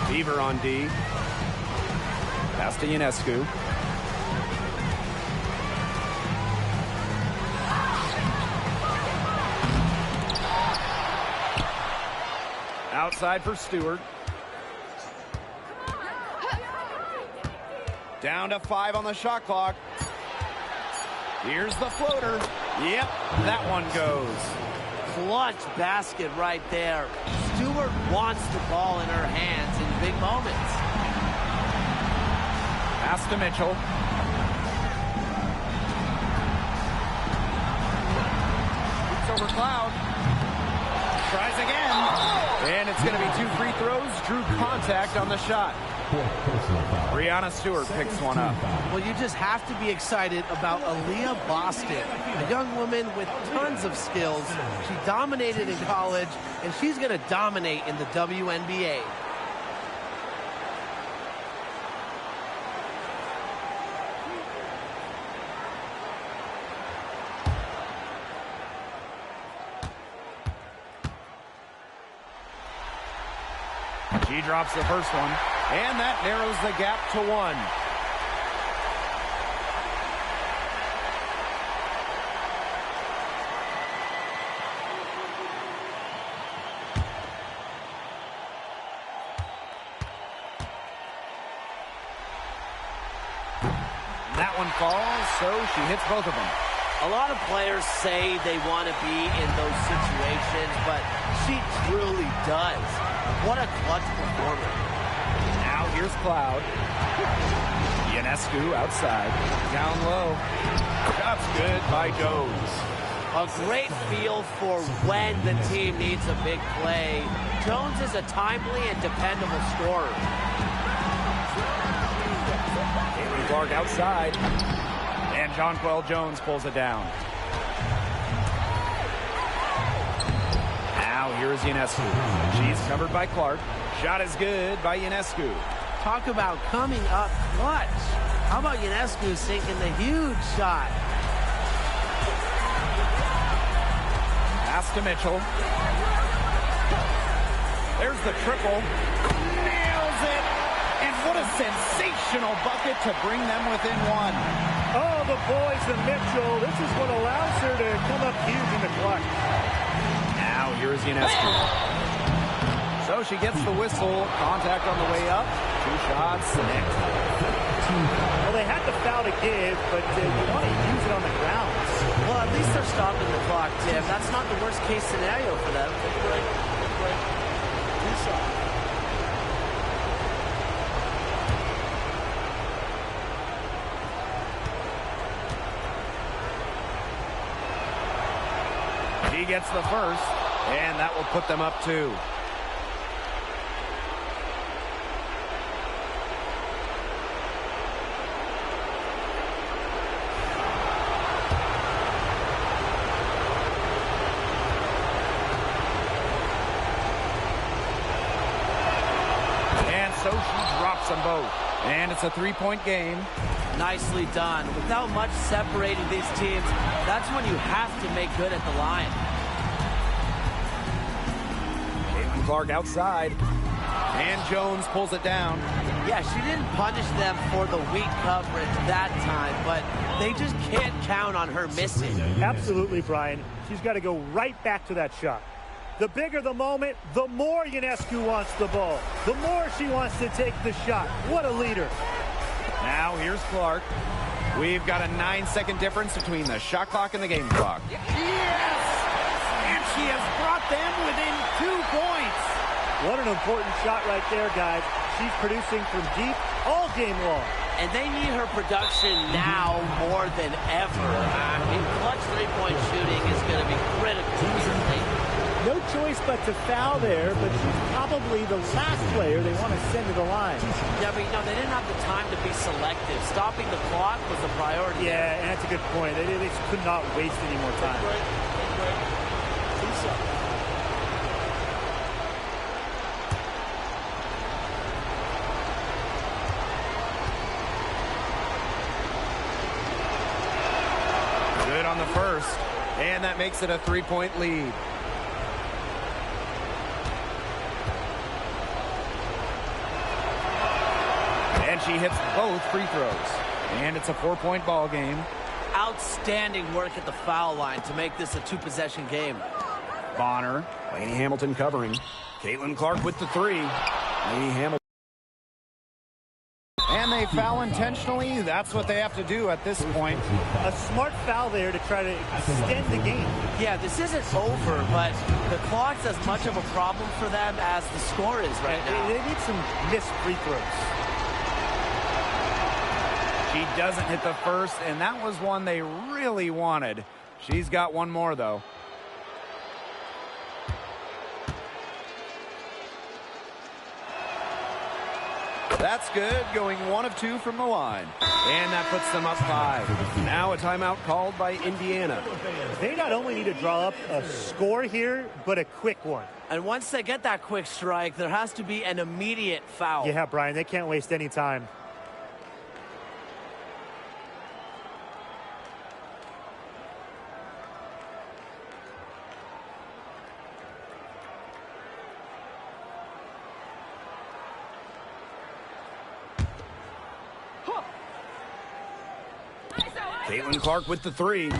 Beaver on D. Pass to Ionescu. Outside for Stewart. Down to 5 on the shot clock. Here's the floater. Yep, that one goes. Clutch basket right there. Stewart wants the ball in her hands in big moments. Pass to Mitchell. Shoots over Cloud. Tries again. And it's going to be 2 free throws. Drew contact on the shot. Brianna Stewart picks one up. Well, you just have to be excited about Aaliyah Boston, a young woman with tons of skills. She dominated in college, and she's going to dominate in the WNBA. She drops the first one, and that narrows the gap to 1. That one falls, so she hits both of them. A lot of players say they want to be in those situations, but she truly does. What a clutch performer. Now here's Cloud. Ionescu outside. Down low. Shot's good by Jones. A great feel for when the team needs a big play Jones is a timely and dependable scorer. Caitlin Clark outside. And Jonquel Jones pulls it down. Now here's Ionescu. She's covered by Clark. Shot is good by Ionescu. Talk about coming up clutch. How about Ionescu sinking the huge shot? Pass to Mitchell. There's the triple. Nails it. And what a sensational bucket to bring them within one. Oh, the boys and Mitchell. This is what allows her to come up huge in the clutch. Now here's Ionescu. So she gets the whistle. Contact on the way up. 2 shots. Next. Well, they had the foul to give, but you want to use it on the ground. Well, at least they're stopping the clock, Tim. That's not the worst case scenario for them. Take a break. Take a break. 2 shots. He gets the first, and that will put them up 2. And so she drops them both. And it's a 3-point game. Nicely done. Without much separating these teams, that's when you have to make good at the line. Caitlin Clark outside. And Jones pulls it down. Yeah, she didn't punish them for the weak coverage that time, but they just can't count on her missing. Absolutely, Brian. She's got to go right back to that shot. The bigger the moment, the more Ionescu wants the ball. The more she wants to take the shot. What a leader. Now here's Clark. We've got a 9-second difference between the shot clock and the game clock. Yes! And she has brought them within 2 points. What an important shot right there, guys. She's producing from deep all game long. And they need her production now more than ever. Clutch three-point shooting is going to be critical here lately. No choice but to foul there, but she's probably the last player they want to send to the line. Yeah, but they didn't have the time to be selective. Stopping the clock was a priority. Yeah, and that's a good point. They just could not waste any more time. Take a break. 2 shots. Good on the first, and that makes it a 3-point lead. And she hits both free throws. And it's a 4-point ball game. Outstanding work at the foul line to make this a 2-possession game. Bonner, Lainey Hamilton covering. Caitlin Clark with the 3. Lainey Hamilton. And they foul intentionally. That's what they have to do at this point. A smart foul there to try to extend the game. Yeah, this isn't over, but the clock's as much of a problem for them as the score is right now. They need some missed free throws. She doesn't hit the first, and that was one they really wanted. She's got one more, though. That's good, going 1 of 2 from the line. And that puts them up 5. Now a timeout called by Indiana. They not only need to draw up a score here, but a quick one. And once they get that quick strike, there has to be an immediate foul. Yeah, Brian, they can't waste any time. Caitlin Clark with the 3.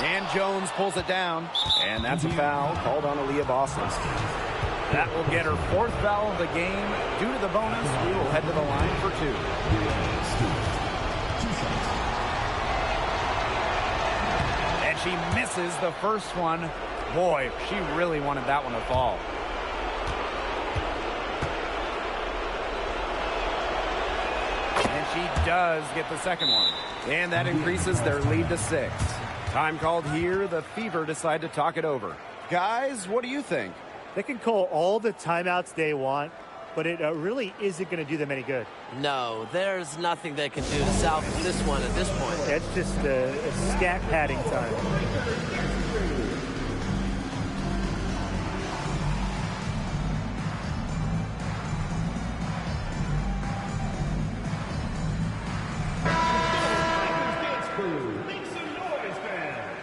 And Jones pulls it down. And that's a foul called on Aaliyah Boston. That will get her 4th foul of the game. Due to the bonus, we will head to the line for 2. And she misses the first one. Boy, she really wanted that one to fall. And she does get the second one. And that increases their lead to 6. Time called here. The Fever decide to talk it over. Guys, what do you think? They can call all the timeouts they want, but it really isn't going to do them any good. No, there's nothing they can do to salvage this one at this point. That's just a stat padding time. Make some noise, fans.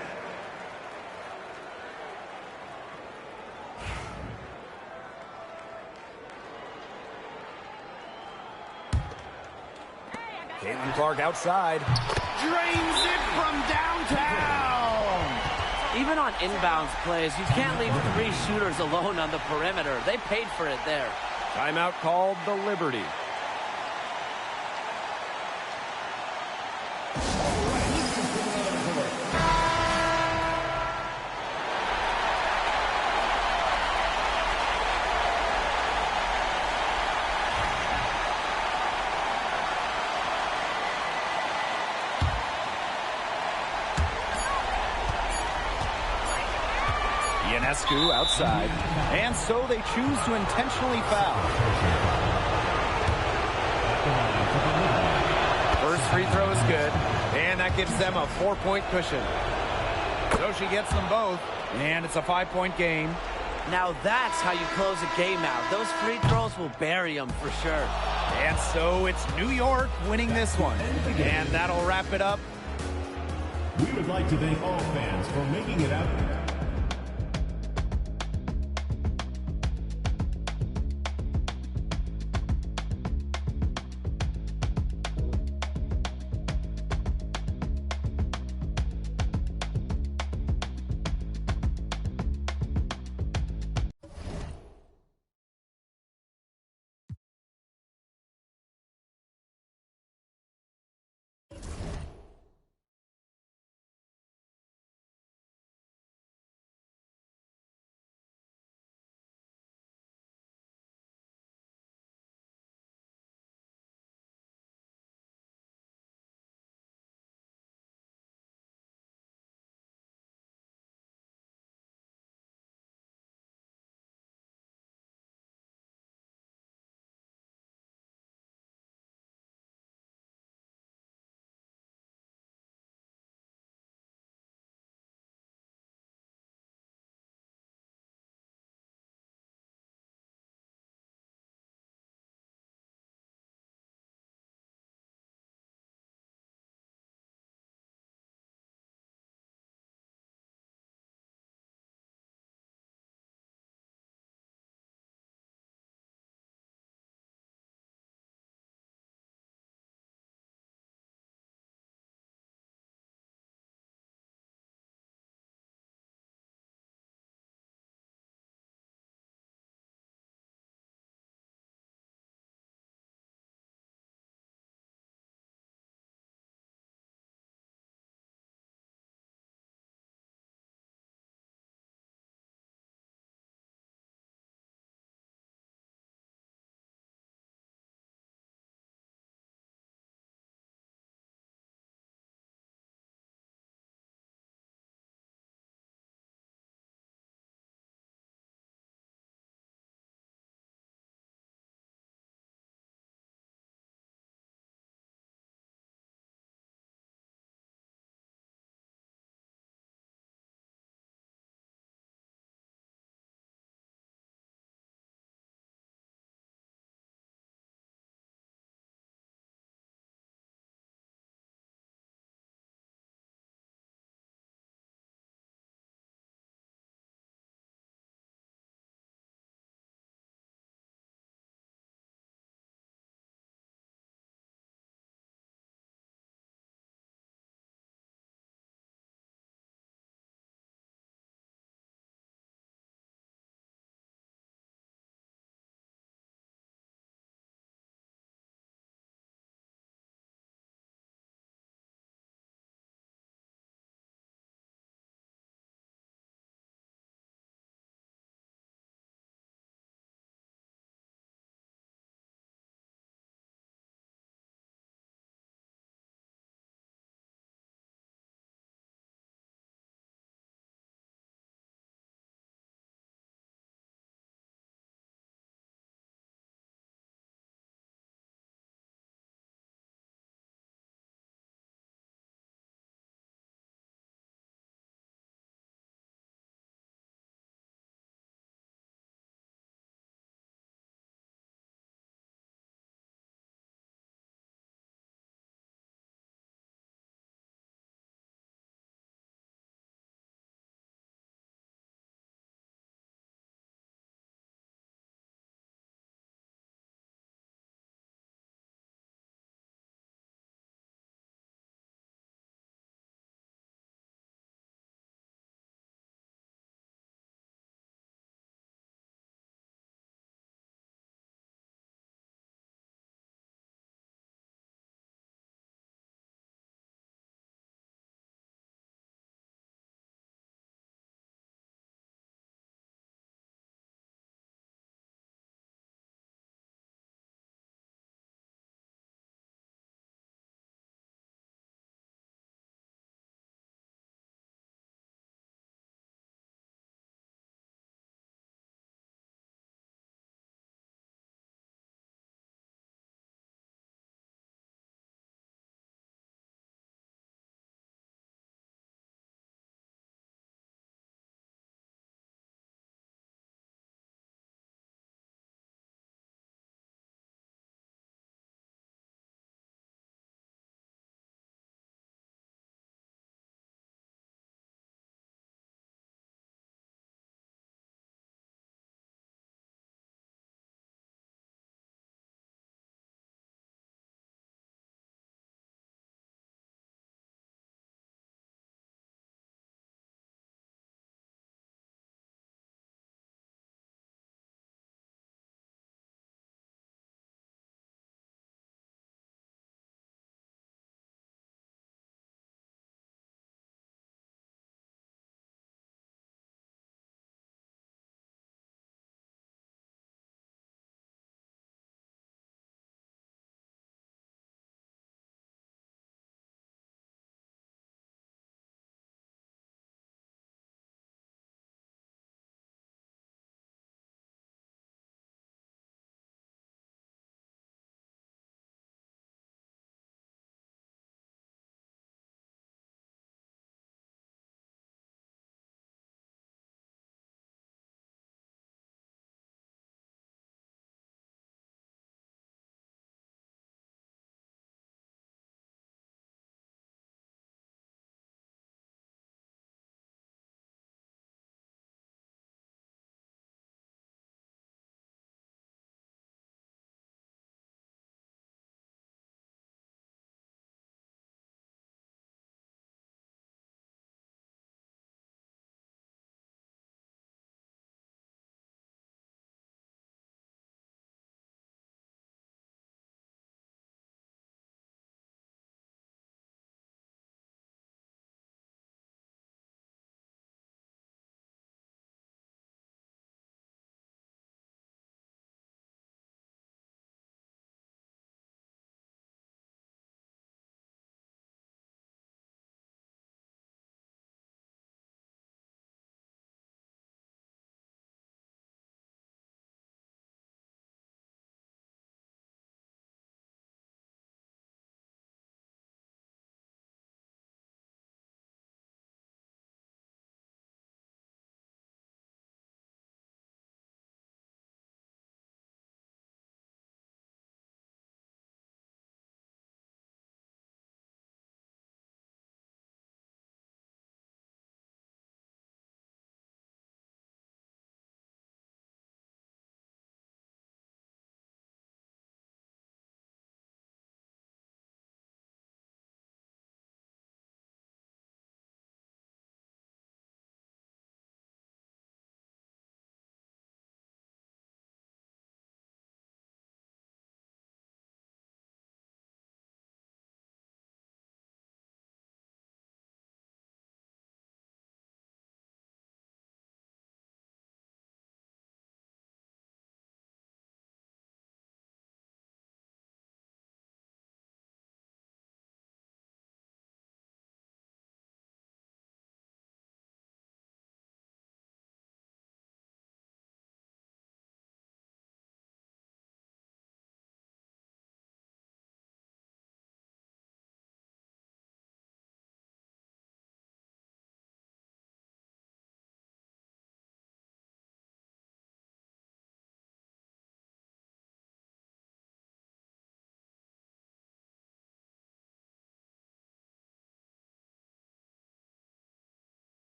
Caitlin Clark outside. Drains it from downtown. Even on inbounds plays, you can't leave 3 shooters alone on the perimeter. They paid for it there. Timeout called the Liberty. Ionescu outside. And so they choose to intentionally foul. First free throw is good. And that gives them a 4-point cushion. So she gets them both. And it's a 5-point game. Now that's how you close a game out. Those free throws will bury them for sure. And so it's New York winning this one. And that'll wrap it up. We would like to thank all fans for making it out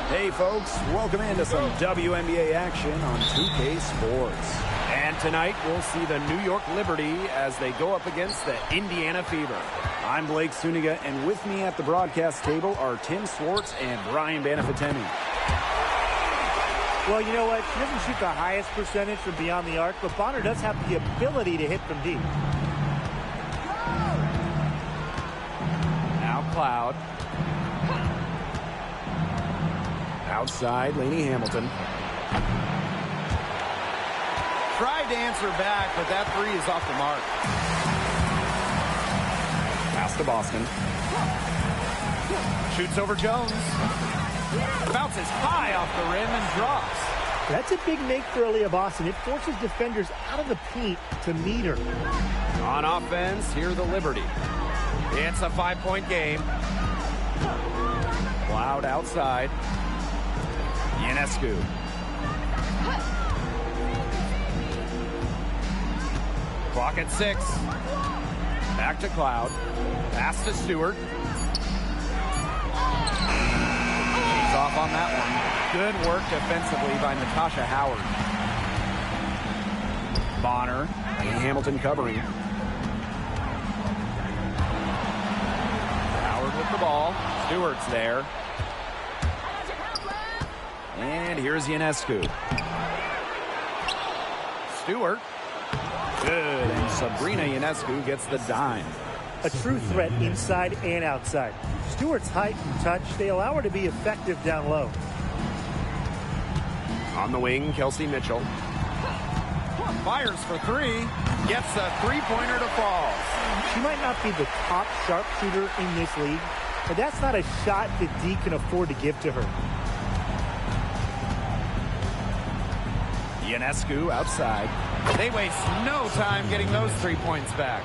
Hey folks, welcome into some WNBA action on 2K Sports. And tonight we'll see the New York Liberty as they go up against the Indiana Fever. I'm Blake Suniga, and with me at the broadcast table are Tim Swartz and Brian Banafitemi. Well, you know what? She doesn't shoot the highest percentage from beyond the arc, but Bonner does have the ability to hit from deep. Now Cloud. Outside, Lainey Hamilton. Tried to answer back, but that three is off the mark. Pass to Boston. Shoots over Jones. Bounces high off the rim and drops. That's a big make for Aaliyah Boston. It forces defenders out of the paint to meet her. On offense, here the Liberty. It's a 5-point game. Cloud outside. Ionescu. Clock at 6. Back to Cloud. Pass to Stewart. She's off on that one. Good work defensively by Natasha Howard. Bonner. Lainey Hamilton covering. Howard with the ball. Stewart's there. And here's Ionescu. Stewart. Good. And Sabrina Ionescu gets the dime. A true threat inside and outside. Stewart's height and touch, they allow her to be effective down low. On the wing, Kelsey Mitchell. Fires for three. Gets a three-pointer to fall. She might not be the top sharpshooter in this league, but that's not a shot that D can afford to give to her. Ionescu outside. They waste no time getting those 3 points back.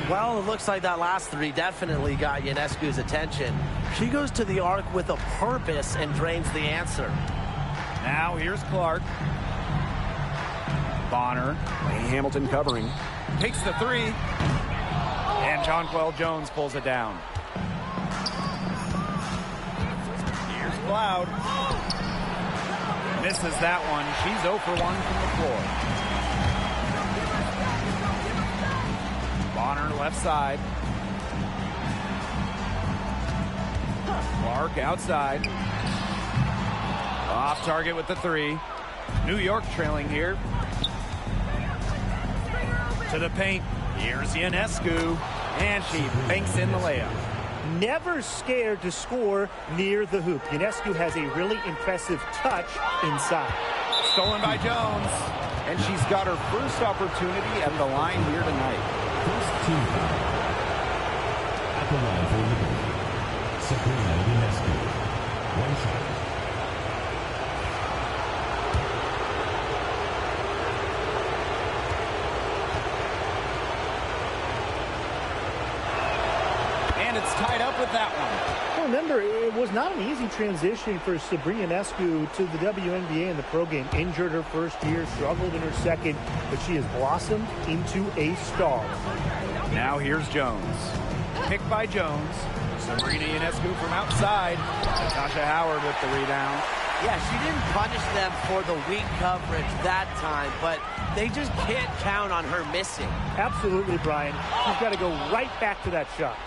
Well, it looks like that last three definitely got Ionescu's attention. She goes to the arc with a purpose and drains the answer. Now here's Clark. Bonner. Lainey Hamilton covering. Takes the three. And Jonquel Jones pulls it down. Here's Cloud. Misses that one. She's 0 for 1 from the floor. Bonner left side. Clark outside. Off target with the three. New York trailing here. To the paint. Here's Ionescu. And she banks in the layup. Never scared to score near the hoop. Ionescu has a really impressive touch inside. Stolen by Jones. And she's got her first opportunity at the line here tonight. First team foul. At the line for Liberty, Sabrina Ionescu. One shot. It's tied up with that one. Well, remember, it was not an easy transition for Sabrina Ionescu to the WNBA in the pro game. Injured her first year, struggled in her second, but she has blossomed into a star. Now here's Jones. Picked by Jones. Sabrina Ionescu from outside. Natasha Howard with the rebound. Yeah, she didn't punish them for the weak coverage that time, but they just can't count on her missing. Absolutely, Brian. She's got to go right back to that shot.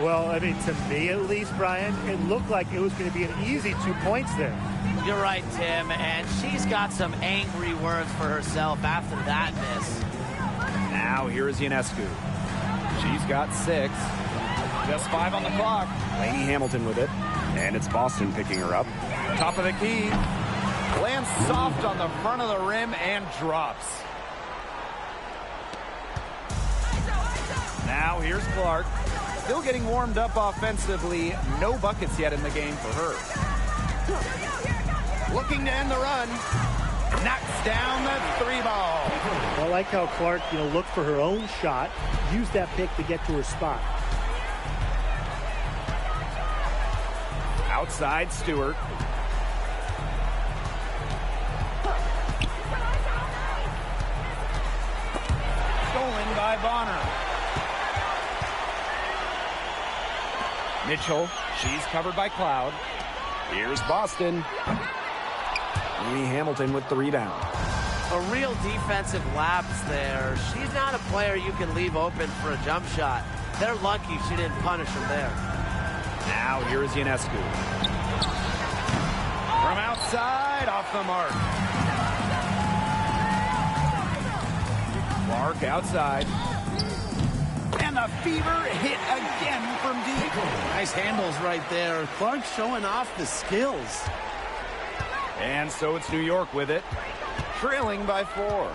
Well, I mean, to me at least, Brian, it looked like it was going to be an easy 2 points there. You're right, Tim, and she's got some angry words for herself after that miss. Now here's Ionescu. She's got 6. Just 5 on the clock. Lainey Hamilton with it. And it's Boston picking her up. Top of the key. Lands soft on the front of the rim and drops. Now here's Clark. Still getting warmed up offensively. No buckets yet in the game for her. Looking to end the run. Knocks down the three ball. I like how Clark, looked for her own shot, used that pick to get to her spot. Outside Stewart. Stolen by Bonner. Mitchell, she's covered by Cloud. Here's Boston. Amy Hamilton with the rebound. A real defensive lapse there. She's not a player you can leave open for a jump shot. They're lucky she didn't punish him there. Now here's Ionescu. From outside, off the mark. Clark outside. And the fever hit again from deep. Nice handles right there. Clark showing off the skills. And so it's New York with it, trailing by 4.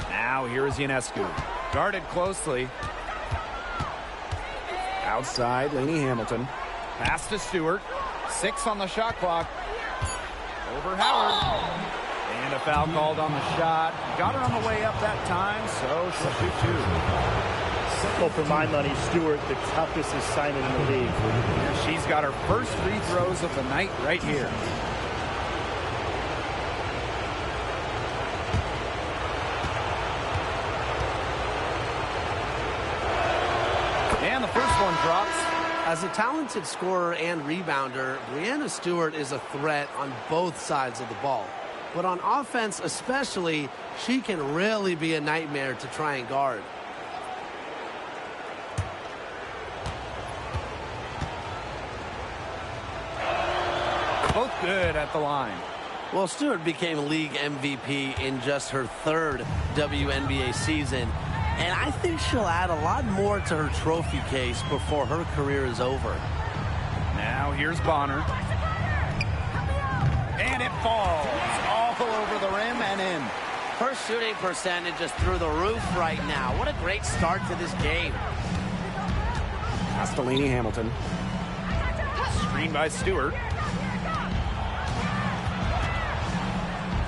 Now here's Ionescu. Guarded closely. Outside, Lainey Hamilton. Pass to Stewart. 6 on the shot clock. Over Howard. And a foul called on the shot. Got her on the way up that time, so she'll shoot 2. Well, for my money, Stewart, the toughest assignment in the league. She's got her first free throws of the night right here. And the first one drops. As a talented scorer and rebounder, Breanna Stewart is a threat on both sides of the ball. But on offense especially, she can really be a nightmare to try and guard. Both good at the line. Well, Stewart became league MVP in just her 3rd WNBA season. And I think she'll add a lot more to her trophy case before her career is over. Now here's Bonner. And it falls all over the rim and in. Her shooting percentage is through the roof right now. What a great start to this game. Pass to Lainey Hamilton. Screen by Stewart.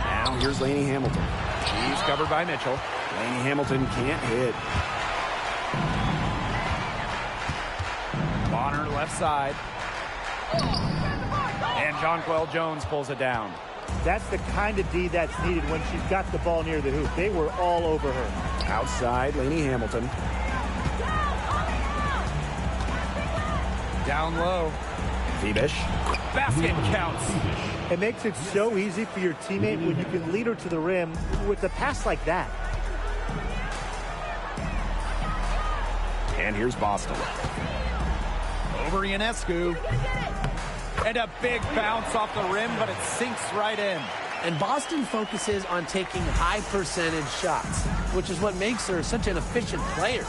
Now here's Lainey Hamilton. She's covered by Mitchell. Lainey Hamilton can't hit. Bonner left side. And Jonquel Jones pulls it down. That's the kind of D that's needed when she's got the ball near the hoop. They were all over her. Outside, Lainey Hamilton. Down low. Phoebish. Basket counts. It makes it so easy for your teammate when you can lead her to the rim with a pass like that. And here's Boston. Over Ionescu. And a big bounce off the rim, but it sinks right in. And Boston focuses on taking high percentage shots, which is what makes her such an efficient player.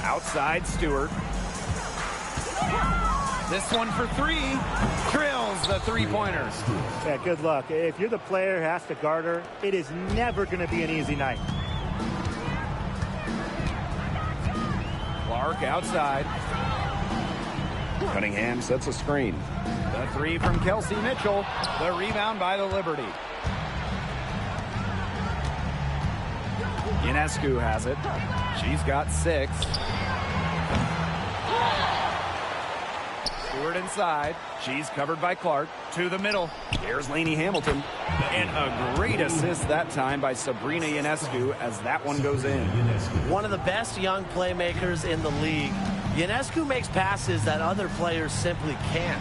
Outside Stewart. This one for 3. Drills the three-pointer. Yeah, good luck. If you're the player who has to guard her, it is never going to be an easy night. Clark outside. Cunningham sets a screen. The 3 from Kelsey Mitchell. The rebound by the Liberty. Ionescu has it. She's got 6. Stewart inside. She's covered by Clark. To the middle. Here's Lainey Hamilton. And a great assist that time by Sabrina Ionescu as that one goes in. One of the best young playmakers in the league. Ionescu makes passes that other players simply can't.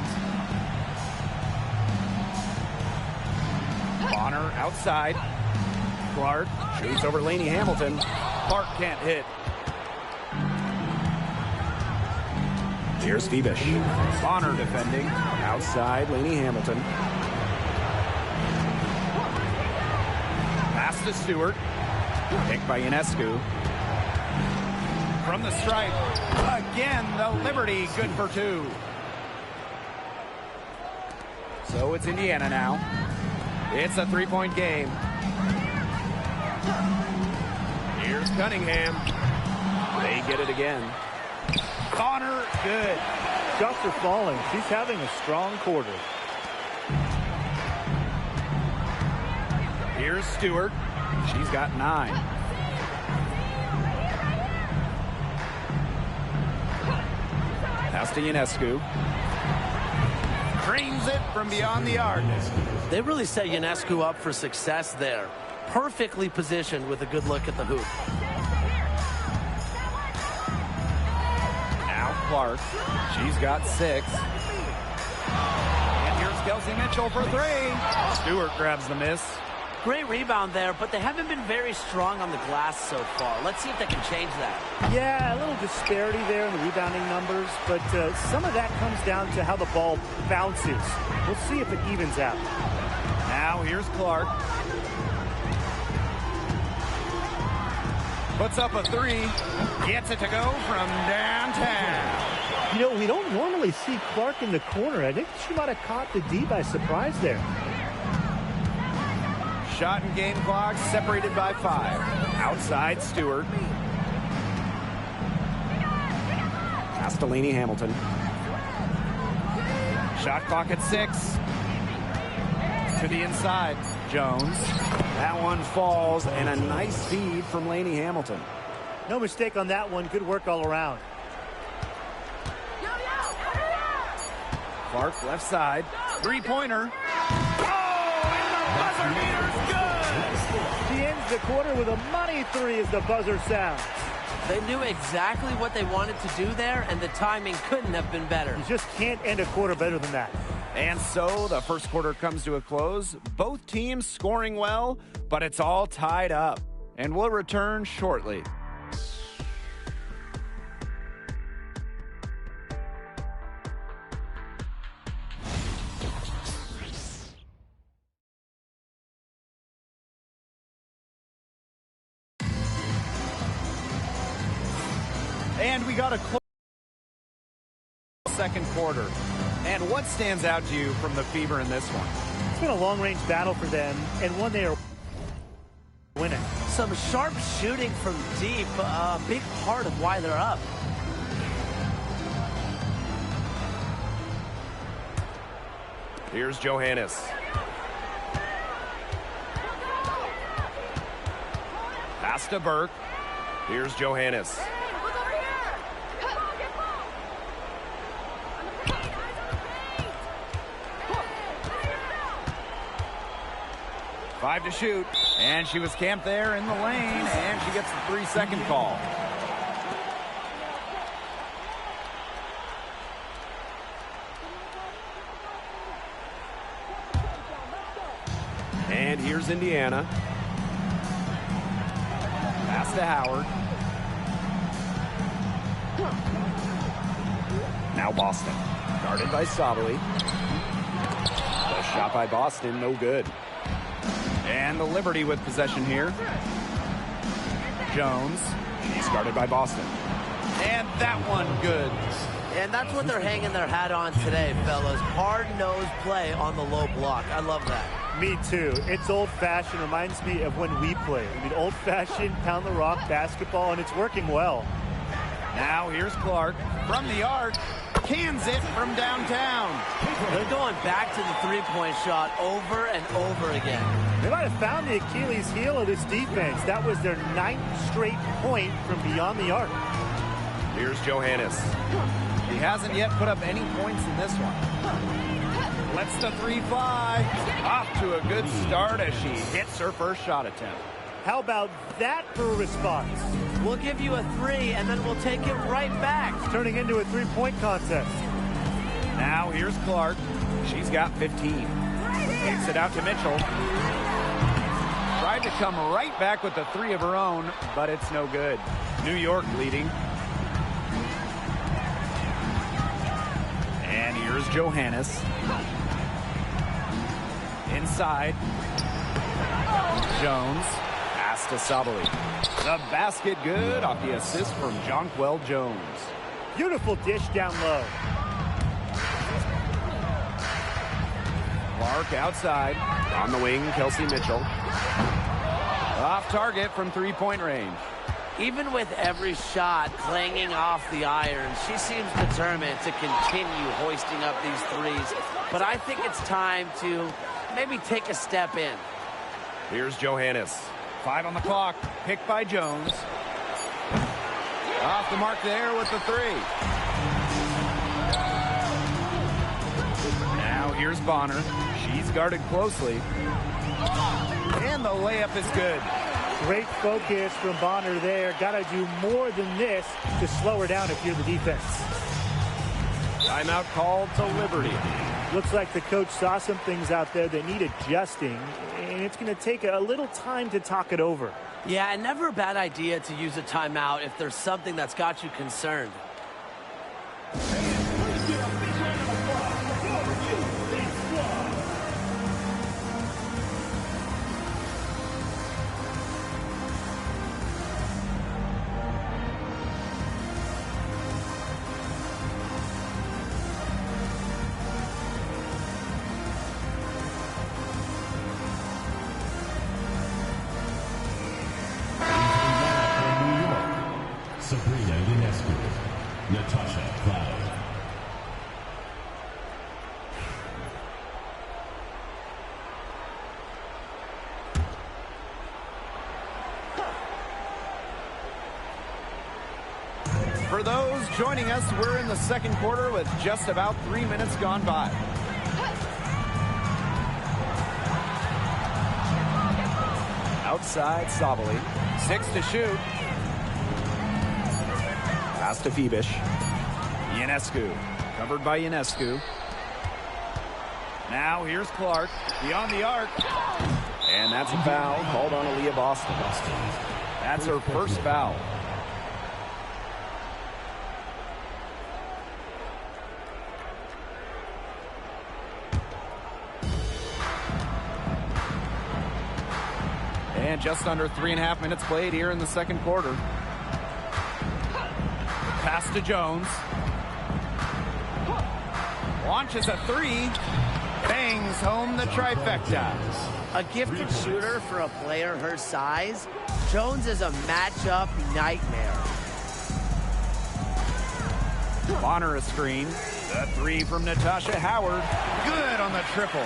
Bonner outside. Clark shoots over Lainey Hamilton. Clark can't hit. Here's Phoebish. Bonner defending. Outside, Lainey Hamilton. Pass to Stewart. Picked by Ionescu. From the stripe. Again, the Liberty good for 2. So it's Indiana now. It's a 3-point game. Here's Cunningham. They get it again. Connor, good. Shots are falling. She's having a strong quarter. Here's Stewart. She's got 9. Pass to Ionescu. Cranes it from beyond the arc. They really set Ionescu up for success there. Perfectly positioned with a good look at the hoop. Now Clark. She's got 6. And here's Kelsey Mitchell for 3. Stewart grabs the miss. Great rebound there, but they haven't been very strong on the glass so far. Let's see if they can change that. Yeah, a little disparity there in the rebounding numbers, but some of that comes down to how the ball bounces. We'll see if it evens out. Now here's Clark. Puts up a 3. Gets it to go from downtown. You know, we don't normally see Clark in the corner. I think she might have caught the D by surprise there. Shot and game clock separated by 5. Outside Stewart. Pass to Lainey Hamilton. Shot clock at 6. To the inside. Jones. That one falls, and a nice feed from Lainey Hamilton. No mistake on that one. Good work all around. Clark left side. 3-pointer. Buzzer beater's good! She ends the quarter with a money 3 as the buzzer sounds. They knew exactly what they wanted to do there, and the timing couldn't have been better. You just can't end a quarter better than that. And so the first quarter comes to a close. Both teams scoring well, but it's all tied up. And we'll return shortly. And we got a close second quarter. And what stands out to you from the Fever in this one? It's been a long-range battle for them, and one they are winning. Some sharp shooting from deep, a big part of why they're up. Here's Johannes. Pass to Burke. Here's Johannes. 5 to shoot, and she was camped there in the lane, and she gets the 3-second call. And here's Indiana. Pass to Howard. Now Boston. Guarded by Sabali. The shot by Boston, no good. And the Liberty with possession here. Jones. She's guarded by Boston. And that one good. And that's what they're hanging their hat on today, fellas. Hard-nosed play on the low block. I love that. Me too. It's old-fashioned. Reminds me of when we played. I mean, old-fashioned, pound-the-rock basketball, and it's working well. Now here's Clark from the arc. Cans it from downtown. They're going back to the three-point shot over and over again. They might have found the Achilles heel of this defense. That was their 9th straight point from beyond the arc. Here's Johannes. He hasn't yet put up any points in this one. Lets the 3 fly. Off to a good start as she hits her first shot attempt. How about that for a response? We'll give you a 3, and then we'll take it right back. It's turning into a 3-point contest. Now here's Clark. She's got 15. Takes it out to Mitchell. Tried to come right back with the 3 of her own, but it's no good. New York leading. And here's Johannes. Inside. Jones. Pass to Sabali. The basket good off the assist from Jonquel Jones. Beautiful dish down low. Clark outside. On the wing, Kelsey Mitchell. Off target from 3-point range. Even with every shot clanging off the iron, she seems determined to continue hoisting up these threes. But I think it's time to maybe take a step in. Here's Johannes. 5 on the clock. Picked by Jones. Off the mark there with the 3. Now here's Bonner. She's guarded closely. And the layup is good. Great focus from Bonner there. Got to do more than this to slow her down if you're the defense. Timeout called to Liberty. Looks like the coach saw some things out there that need adjusting, and it's going to take a little time to talk it over. Yeah, and never a bad idea to use a timeout if there's something that's got you concerned. For those joining us, we're in the second quarter with just about 3 minutes gone by. Outside Sabali. 6 to shoot. Pass to Phoebish. Ionescu. Covered by Ionescu. Now here's Clark. Beyond the arc. And that's a foul called on Aaliyah Boston. That's her first foul. And just under 3.5 minutes played here in the second quarter. Pass to Jones. Launches a 3. Bangs home the trifecta. A gifted shooter for a player her size, Jones is a matchup nightmare. Bonner a screen. The 3 from Natasha Howard. Good on the triple.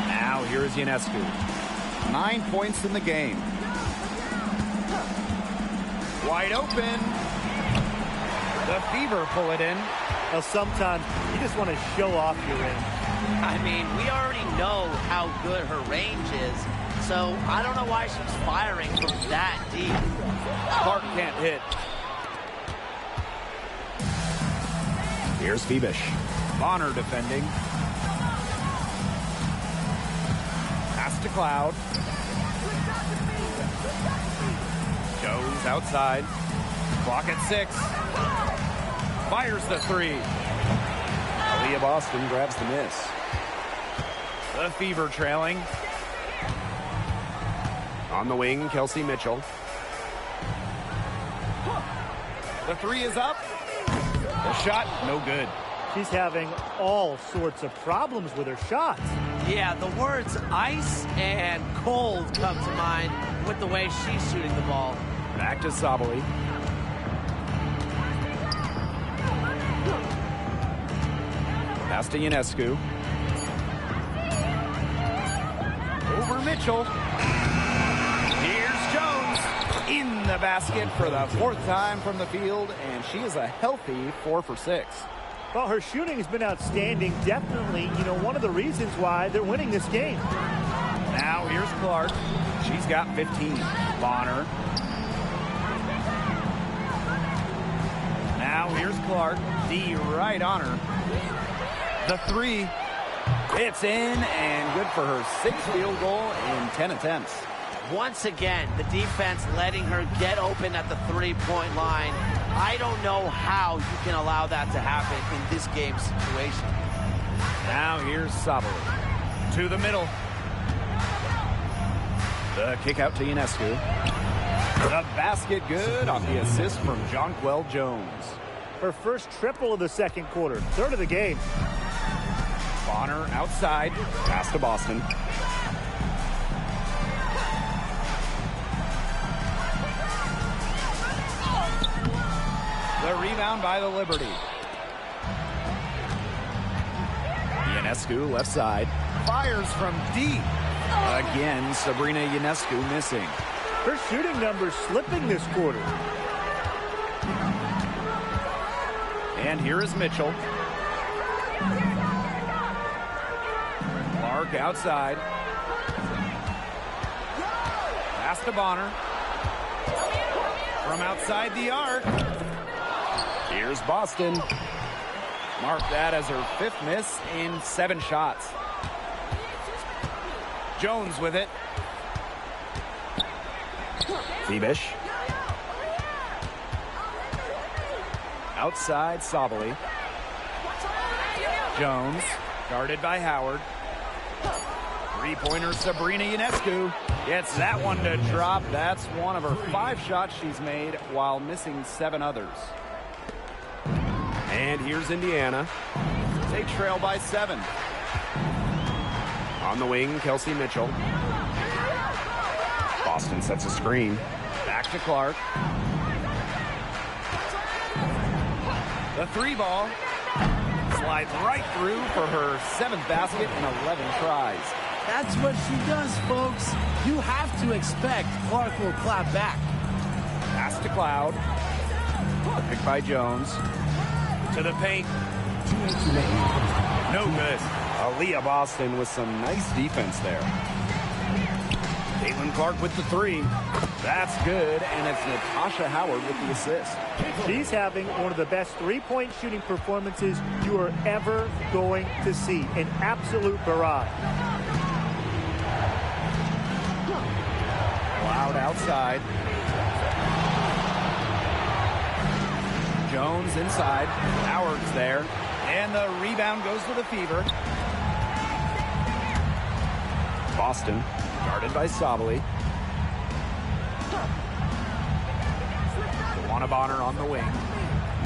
Now here's Ionescu. 9 points in the game. Wide open. The Fever pull it in. Well, sometimes you just want to show off your range. I mean, we already know how good her range is, so I don't know why she's firing from that deep. Clark can't hit. Here's Phoebish. Bonner defending. Pass to Cloud. Goes outside. Clock at 6. Fires the 3. Aaliyah Boston grabs the miss. The Fever trailing. On the wing, Kelsey Mitchell. The 3 is up. The shot, no good. She's having all sorts of problems with her shots. Yeah, the words ice and cold come to mind with the way she's shooting the ball. Back to Sabali. Pass to Ionescu. Over Mitchell. Here's Jones in the basket for the 4th time from the field, and she is a healthy 4 for 6. Well, her shooting has been outstanding. Definitely, one of the reasons why they're winning this game. Now here's Clark. She's got 15. Bonner. Now here's Clark. D right on her. The 3. It's in and good for her 6th field goal in 10 attempts. Once again, the defense letting her get open at the 3-point line. I don't know how you can allow that to happen in this game situation. Now here's Sabali. To the middle. The kick out to Ionescu. The basket good off the assist from Jonquel Jones. Her first triple of the second quarter. 3rd of the game. Bonner outside. Pass to Boston. rebound by the Liberty. Ionescu left side. Fires from deep. Again, Sabrina Ionescu missing. Her shooting numbers slipping this quarter. And here is Mitchell. Clark outside. Pass to Bonner. From outside the arc. Here's Boston. Mark that as her 5th miss in 7 shots. Jones with it. Thiebish. Outside Sabali. Jones guarded by Howard. 3-pointer Sabrina Ionescu gets that one to drop. That's one of her 5 shots she's made while missing 7 others. And here's Indiana. They trail by 7. On the wing, Kelsey Mitchell. Boston sets a screen. Back to Clark. The 3 ball slides right through for her 7th basket in 11 tries. That's what she does, folks. You have to expect Clark will clap back. Pass to Cloud. Picked by Jones. To the paint. No good. Aaliyah Boston with some nice defense there. Caitlin Clark with the 3. That's good, and it's Natasha Howard with the assist. She's having one of the best three-point shooting performances you are ever going to see. An absolute barrage. Cloud outside. Jones inside. Howard's there. And the rebound goes to the Fever. Boston guarded by Sabali. Luana Bonner on the wing.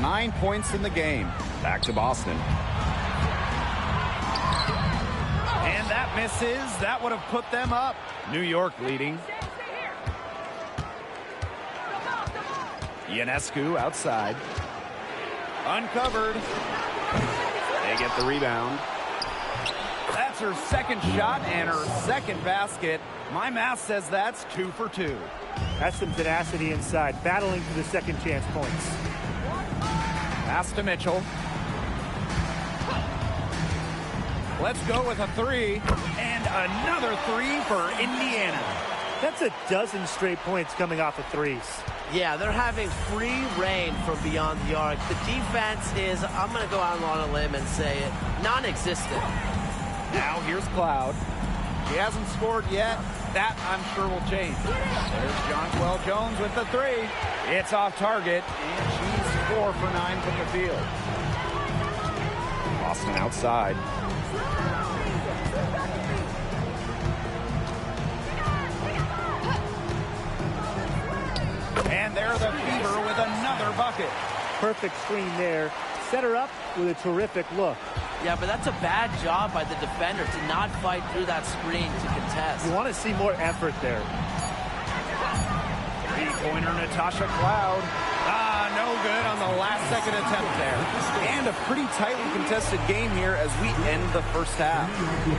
9 points in the game. Back to Boston. And that misses. That would have put them up. New York leading. Ionescu outside. Uncovered. They get the rebound. That's her 2nd shot and her 2nd basket. My math says that's 2 for 2. That's some tenacity inside, battling for the second chance points. Pass to Mitchell. Let's go with a 3. And another 3 for Indiana. That's a dozen straight points coming off of threes. Yeah, they're having free reign from beyond the arc. The defense is, I'm going to go out on a limb and say it, non-existent. Now here's Cloud. She hasn't scored yet. That, I'm sure, will change. There's Jonquel Jones with the 3. It's off target, and she's 4 for 9 from the field. Boston outside. And there the Fever with another bucket. Perfect screen there. Set her up with a terrific look. Yeah, but that's a bad job by the defender to not fight through that screen to contest. You want to see more effort there. 3-pointer Natasha Cloud. No good on the last-second attempt there. And a pretty tightly contested game here as we end the first half.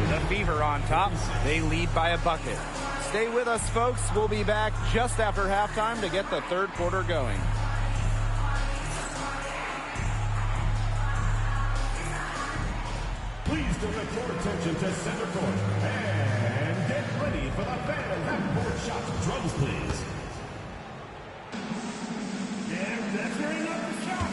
The Fever on top. They lead by a bucket. Stay with us, folks. We'll be back just after halftime to get the 3rd quarter going. Please direct your attention to center court and get ready for the fan half-court shot. Drums, please. And that's another shot.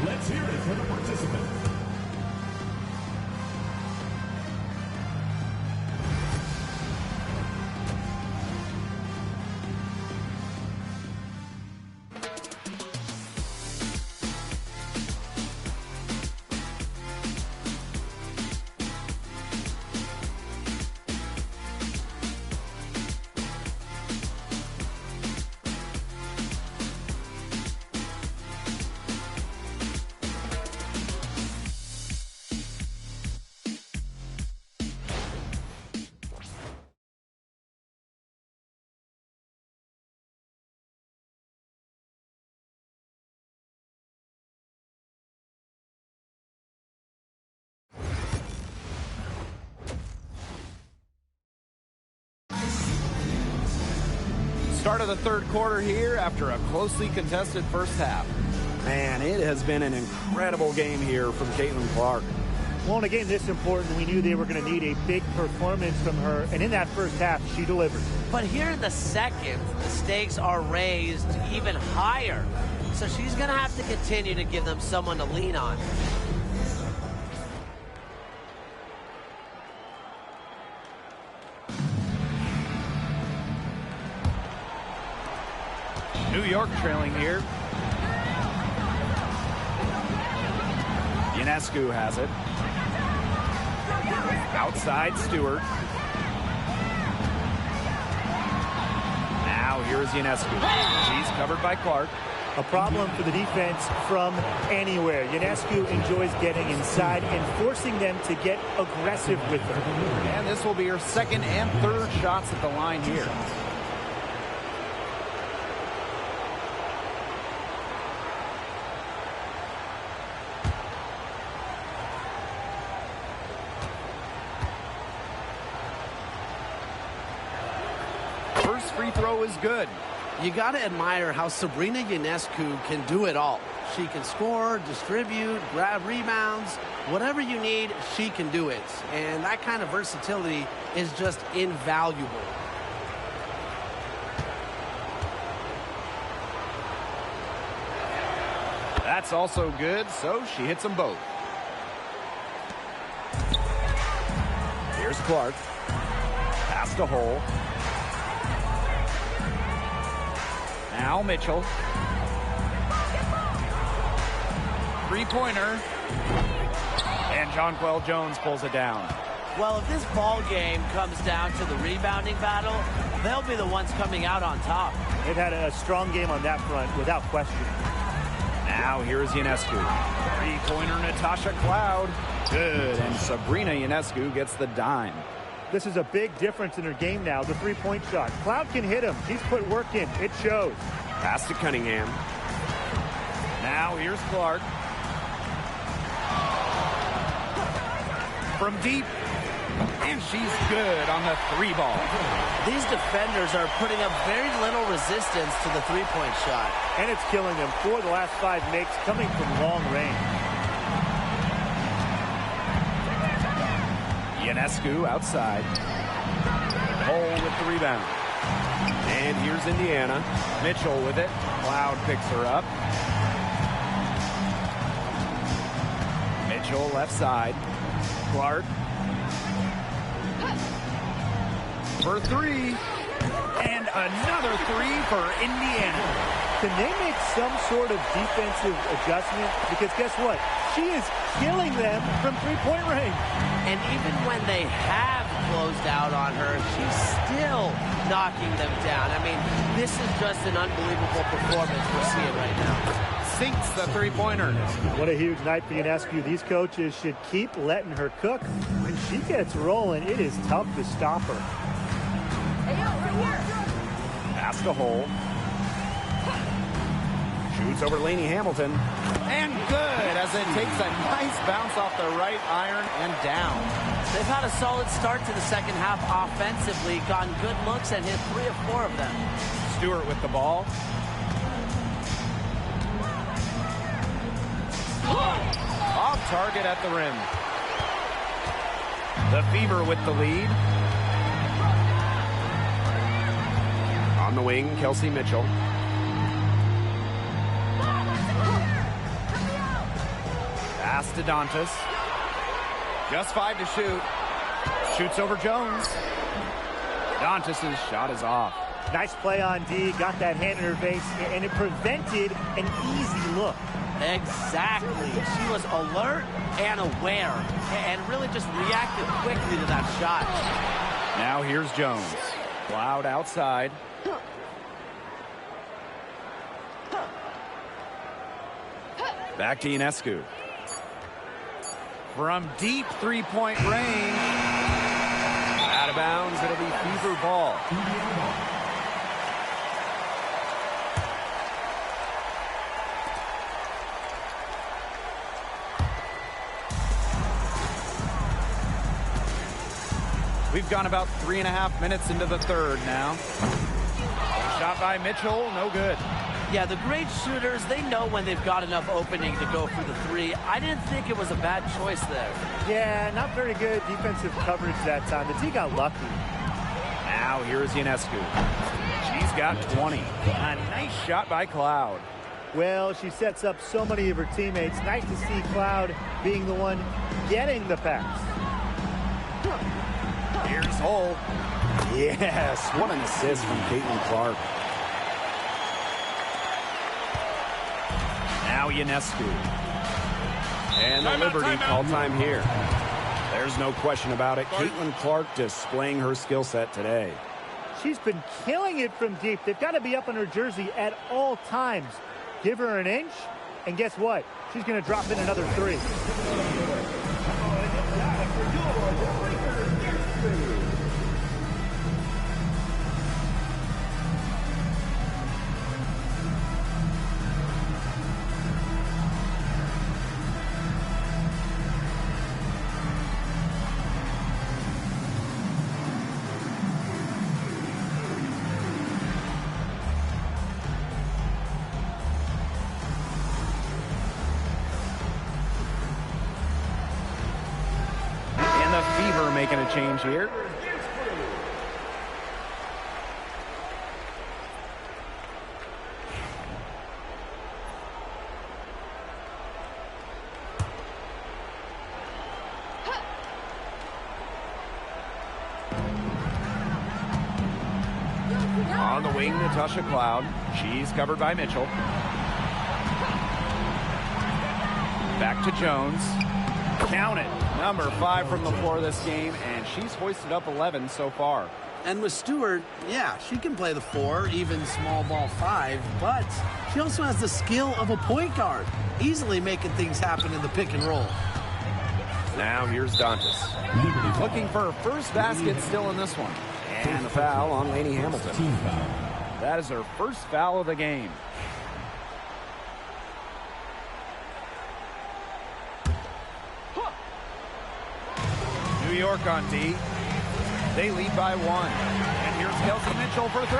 Let's hear it for the participant. Start of the third quarter here after a closely contested first half. Man, it has been an incredible game here from Caitlin Clark. Well, in a game this important, we knew they were going to need a big performance from her, and in that first half, she delivered. But here in the second, the stakes are raised even higher. So she's going to have to continue to give them someone to lean on. New York trailing here. Ionescu has it. Outside Stewart. Now here's Ionescu. She's covered by Clark. A problem for the defense from anywhere. Ionescu enjoys getting inside and forcing them to get aggressive with her. And this will be her second and third shots at the line here. First free throw is good. You got to admire how Sabrina Ionescu can do it all. She can score, distribute, grab rebounds. Whatever you need, she can do it. And that kind of versatility is just invaluable. That's also good, so she hits them both. Here's Clark. Pass to Hole. Now Mitchell. Three-pointer. And Jonquel Jones pulls it down. Well, if this ball game comes down to the rebounding battle, they'll be the ones coming out on top. They've had a strong game on that front, without question. Now here's Ionescu. Three-pointer Natasha Cloud. Good, and Sabrina Ionescu gets the dime. This is a big difference in her game now, the three-point shot. Cloud can hit him. She's put work in. It shows. Pass to Cunningham. Now here's Clark. From deep. And she's good on the three ball. These defenders are putting up very little resistance to the three-point shot. And it's killing them. 4 of the last 5 makes coming from long range. Ionescu outside. Hole with the rebound. And here's Indiana. Mitchell with it. Cloud picks her up. Mitchell left side. Clark. For three. And another three for Indiana. Can they make some sort of defensive adjustment? Because guess what? She is killing them from three-point range. And even when they have closed out on her, she's still knocking them down. I mean, this is just an unbelievable performance we're seeing right now. Sinks the three-pointer. What a huge night for Ionescu. These coaches should keep letting her cook. When she gets rolling, it is tough to stop her. Pass to Hole. Shoots over Lainey Hamilton. And good as it takes a nice bounce off the right iron and down. They've had a solid start to the second half offensively, gotten good looks and hit 3 of 4 of them. Stewart with the ball. Off target at the rim. The Fever with the lead. On the wing, Kelsey Mitchell. Pass to Dantas. Just 5 to shoot. Shoots over Jones. Dantas' shot is off. Nice play on D. Got that hand in her face, and it prevented an easy look. Exactly. She was alert and aware and really just reacted quickly to that shot. Now here's Jones. Cloud outside. Back to Ionescu. From deep three-point range. Out of bounds. It'll be Fever ball. We've gone about 3.5 minutes into the third now. Shot by Mitchell, no good. Yeah, the great shooters, they know when they've got enough opening to go for the three. I didn't think it was a bad choice there. Yeah, not very good defensive coverage that time. The D got lucky. Now here's Ionescu. She's got 20. A nice shot by Cloud. Well, she sets up so many of her teammates. Nice to see Cloud being the one getting the pass. Here's Hull. Yes, what an assist from Caitlin Clark. Now Ionescu. And the Liberty call time here. There's no question about it. Caitlin Clark displaying her skill set today. She's been killing it from deep. They've got to be up on her jersey at all times. Give her an inch, and guess what? She's going to drop in another three. Making a change here. On the wing, Natasha Cloud. She's covered by Mitchell. Back to Jones. Count it. Number 5 from the floor this game, and she's hoisted up 11 so far. And with Stewart, yeah, she can play the 4, even small ball 5, but she also has the skill of a point guard, easily making things happen in the pick and roll. Now here's Dantas. Looking for her first basket still in this one. And a foul on Lainey Hamilton. Team foul. That is her first foul of the game. New York on D. They lead by 1. And here's Kelsey Mitchell for 3.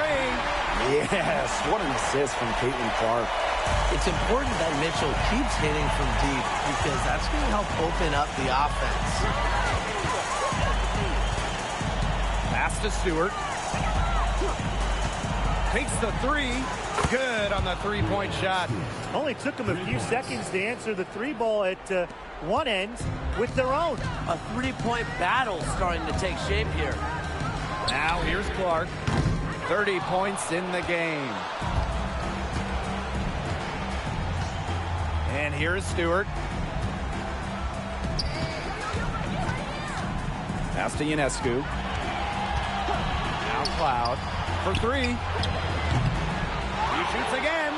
Yes, what an assist from Caitlin Clark. It's important that Mitchell keeps hitting from deep because that's going to help open up the offense. Pass to Stewart. Takes the 3. Good on the three-point shot. Only took them a few seconds to answer the 3 ball at one end with their own. A three-point battle starting to take shape here. Now here's Clark. 30 points in the game. And here's Stewart. Pass to Ionescu. Now Cloud for 3. He shoots again.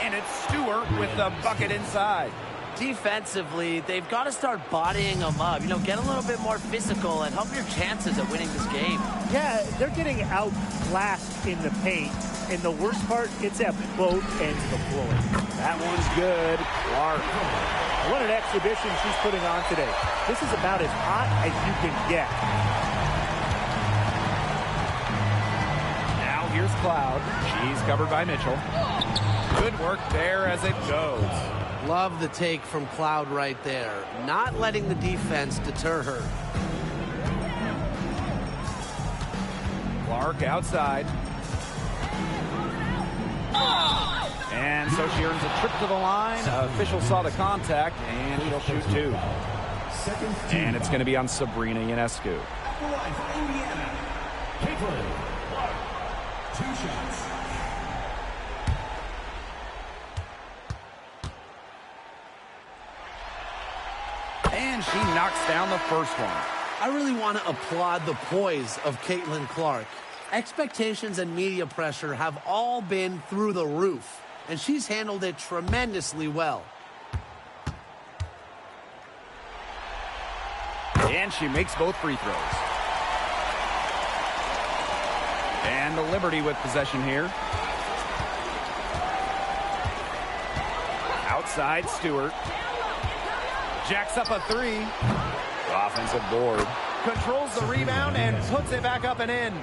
And it's Stewart with the bucket inside. Defensively, they've got to start bodying them up. You know, get a little bit more physical and help your chances at winning this game. Yeah, they're getting outclassed in the paint. And the worst part, it's at both ends of the floor. That one's good. Clark. What an exhibition she's putting on today. This is about as hot as you can get. Now here's Cloud. She's covered by Mitchell. Good work there as it goes. Love the take from Cloud right there. Not letting the defense deter her. Clark outside. And so she earns a trip to the line. Official saw the contact, and she'll shoot 2. And it's going to be on Sabrina Ionescu. Caitlin Clark. 2 shots. And she knocks down the first one. I really want to applaud the poise of Caitlin Clark. Expectations and media pressure have all been through the roof, and she's handled it tremendously well. And she makes both free throws. And the Liberty with possession here. Outside Stewart. Jacks up a 3. Offensive board. Controls the rebound and puts it back up and in.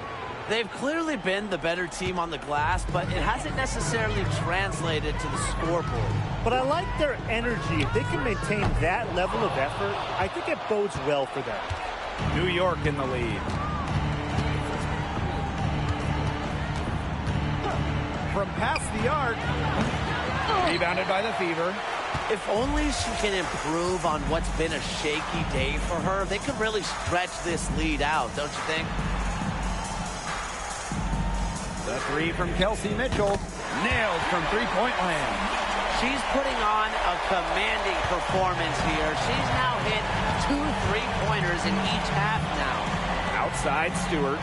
They've clearly been the better team on the glass, but it hasn't necessarily translated to the scoreboard. But I like their energy. If they can maintain that level of effort, I think it bodes well for them. New York in the lead. From past the arc. Rebounded by the Fever. If only she can improve on what's been a shaky day for her, they could really stretch this lead out, don't you think? The three from Kelsey Mitchell. Nailed from three-point land. She's putting on a commanding performance here. She's now hit 2 3-pointers in each half now. Outside Stewart.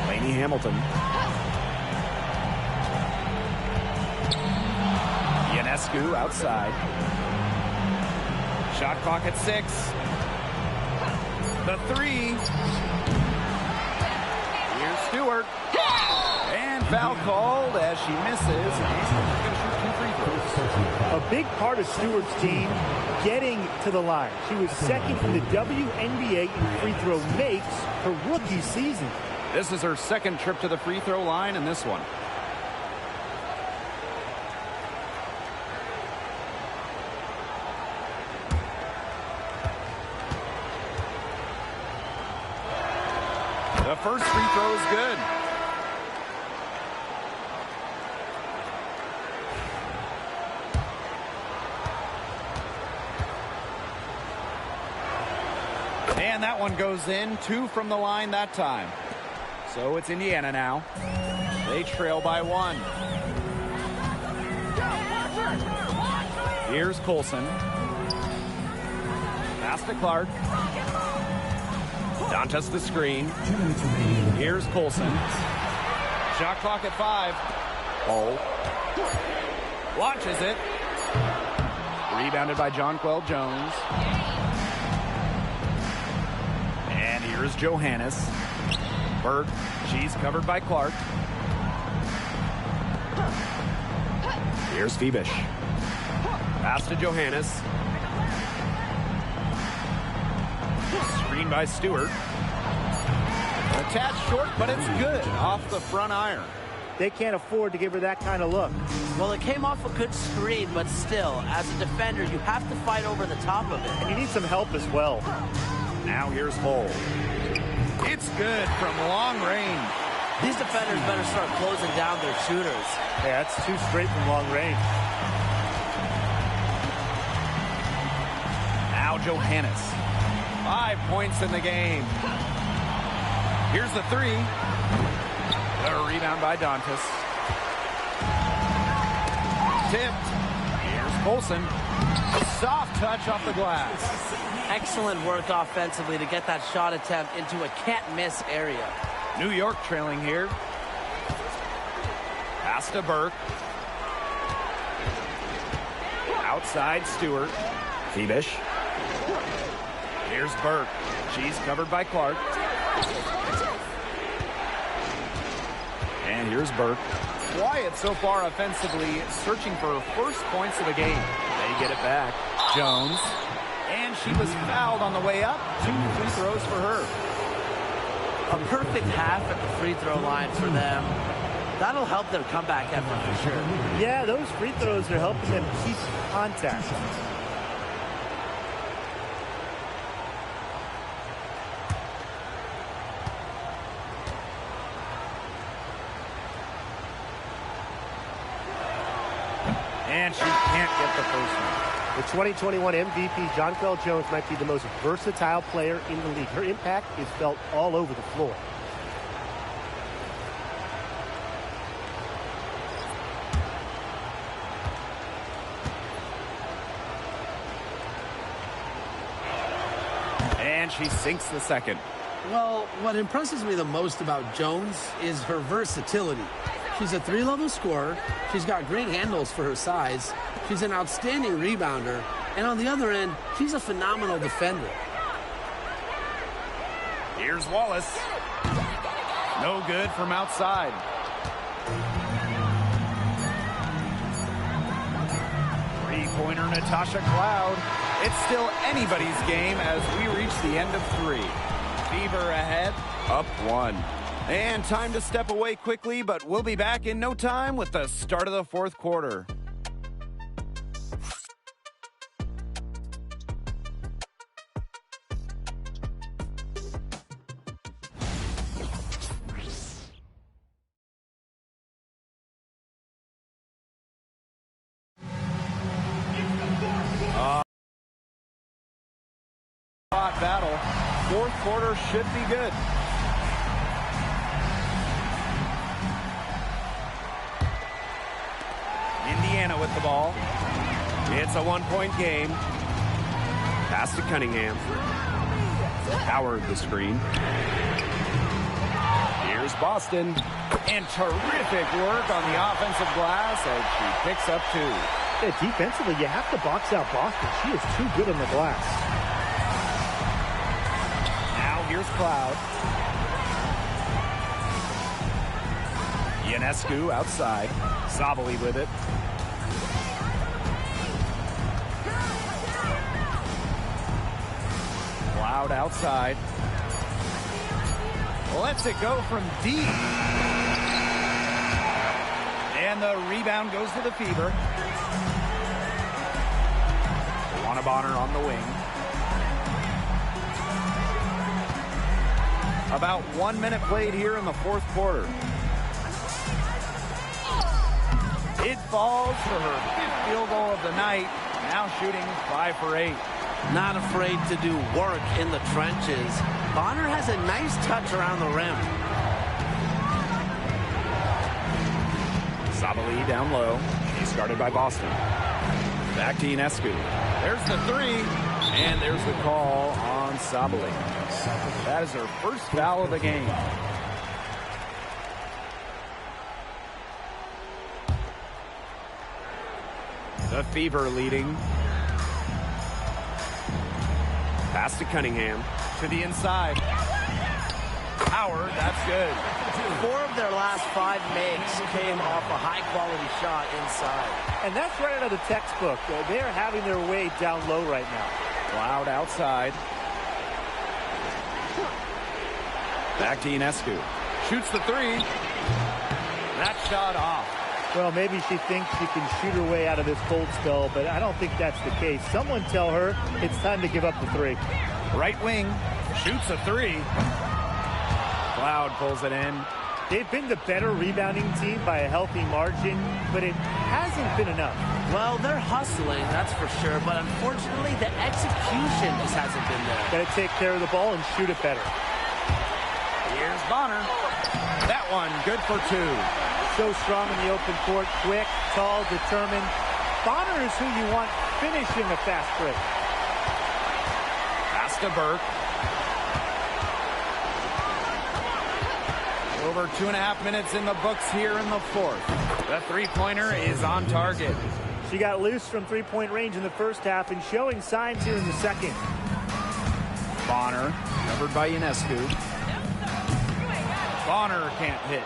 Lainey Hamilton. Ionescu outside. Shot clock at 6. The three. Here's Stewart. And foul called as she misses. And she's going to shoot 2 free throws. A big part of Stewart's game, getting to the line. She was second in the WNBA in free throw makes her rookie season. This is her second trip to the free throw line in this one. The first free throw is good. And that one goes in. 2 from the line that time. So it's Indiana now. They trail by 1. Here's Colson. Pass to Clark. Dantas the screen. Here's Colson. Shot clock at 5. Oh. Launches it. Rebounded by Jonquel Jones. And here's Johannes. Burke. She's covered by Clark. Here's Febish. Pass to Johannes. Screen by Stewart. Attached short, but it's good off the front iron. They can't afford to give her that kind of look. Well, it came off a good screen, but still, as a defender, you have to fight over the top of it. And you need some help as well. Now here's Hull. It's good from long range. These defenders better start closing down their shooters. Yeah, that's 2 straight from long range. Now Johannes. 5 points in the game. Here's the 3. The rebound by Dantas. Tipped. Here's Colson. Soft touch off the glass. Excellent work offensively to get that shot attempt into a can't-miss area. New York trailing here. Pass to Burke. Outside Stewart. Febish. Here's Burke. She's covered by Clark. And here's Burke. Quiet so far offensively, searching for her first points of the game. They get it back. Jones. And she was fouled on the way up. 2 free throws for her. A perfect half at the free throw line for them. That'll help their comeback effort for sure. Yeah, those free throws are helping them keep contact. And she can't get the first one. The 2021 MVP, Jonquel Jones, might be the most versatile player in the league. Her impact is felt all over the floor. And she sinks the second. Well, what impresses me the most about Jones is her versatility. She's a 3-level scorer. She's got great handles for her size. She's an outstanding rebounder. And on the other end, she's a phenomenal defender. Here's Wallace. No good from outside. Three-pointer Natasha Cloud. It's still anybody's game as we reach the end of 3. Fever ahead, up 1. And time to step away quickly, but we'll be back in no time with the start of the fourth quarter. Battle. Fourth quarter should be good. Indiana with the ball. It's a one-point game. Pass to Cunningham. Howard the screen. Here's Boston. And terrific work on the offensive glass as she picks up 2. Yeah, defensively, you have to box out Boston. She is too good on the glass. Here's Cloud. Ionescu outside. Zabali with it. Cloud outside. Lets it go from deep. And the rebound goes to the Fever. Bonner on the wing. About 1 minute played here in the fourth quarter. It falls for her 5th field goal of the night. Now shooting 5 for 8. Not afraid to do work in the trenches. Bonner has a nice touch around the rim. Zabali down low. She's guarded by Boston. Back to Ionescu. There's the 3. And there's the call on Zabali. That is her first foul of the game. The Fever leading. Pass to Cunningham. To the inside. Howard, that's good. 4 of their last 5 makes came off a high-quality shot inside. And that's right out of the textbook. They're having their way down low right now. Cloud outside. Back to Ionescu. Shoots the 3. That shot off. Well, maybe she thinks she can shoot her way out of this cold spell, but I don't think that's the case. Someone tell her it's time to give up the 3. Right wing. Shoots a 3. Cloud pulls it in. They've been the better rebounding team by a healthy margin, but it hasn't been enough. Well, they're hustling, that's for sure, but unfortunately the execution just hasn't been there. Got to take care of the ball and shoot it better. Here's Bonner. That one good for 2. So strong in the open court, quick, tall, determined. Bonner is who you want finishing a fast break. Pass to Burke. Over 2.5 minutes in the books here in the fourth. The three-pointer is on target. She got loose from three-point range in the first half and showing signs here in the second. Bonner, covered by Ionescu. Bonner can't hit.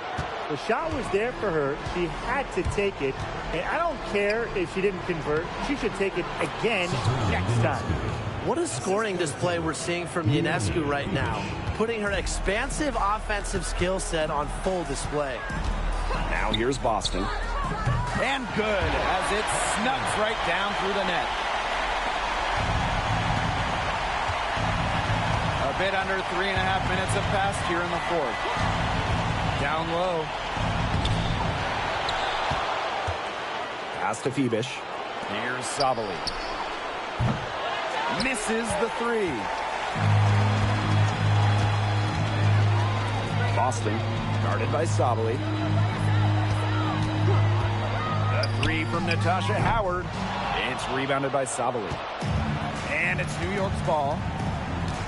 The shot was there for her. She had to take it. And I don't care if she didn't convert. She should take it again next time. What a scoring display we're seeing from Ionescu right now, putting her expansive offensive skill set on full display. Now here's Boston. And good as it snugs right down through the net. A bit under 3.5 minutes have passed here in the fourth. Down low. Pass to Phoebish. Here's Zabali. Misses the 3. Boston guarded by Zabali. The 3 from Natasha Howard. It's rebounded by Zabali. And it's New York's ball.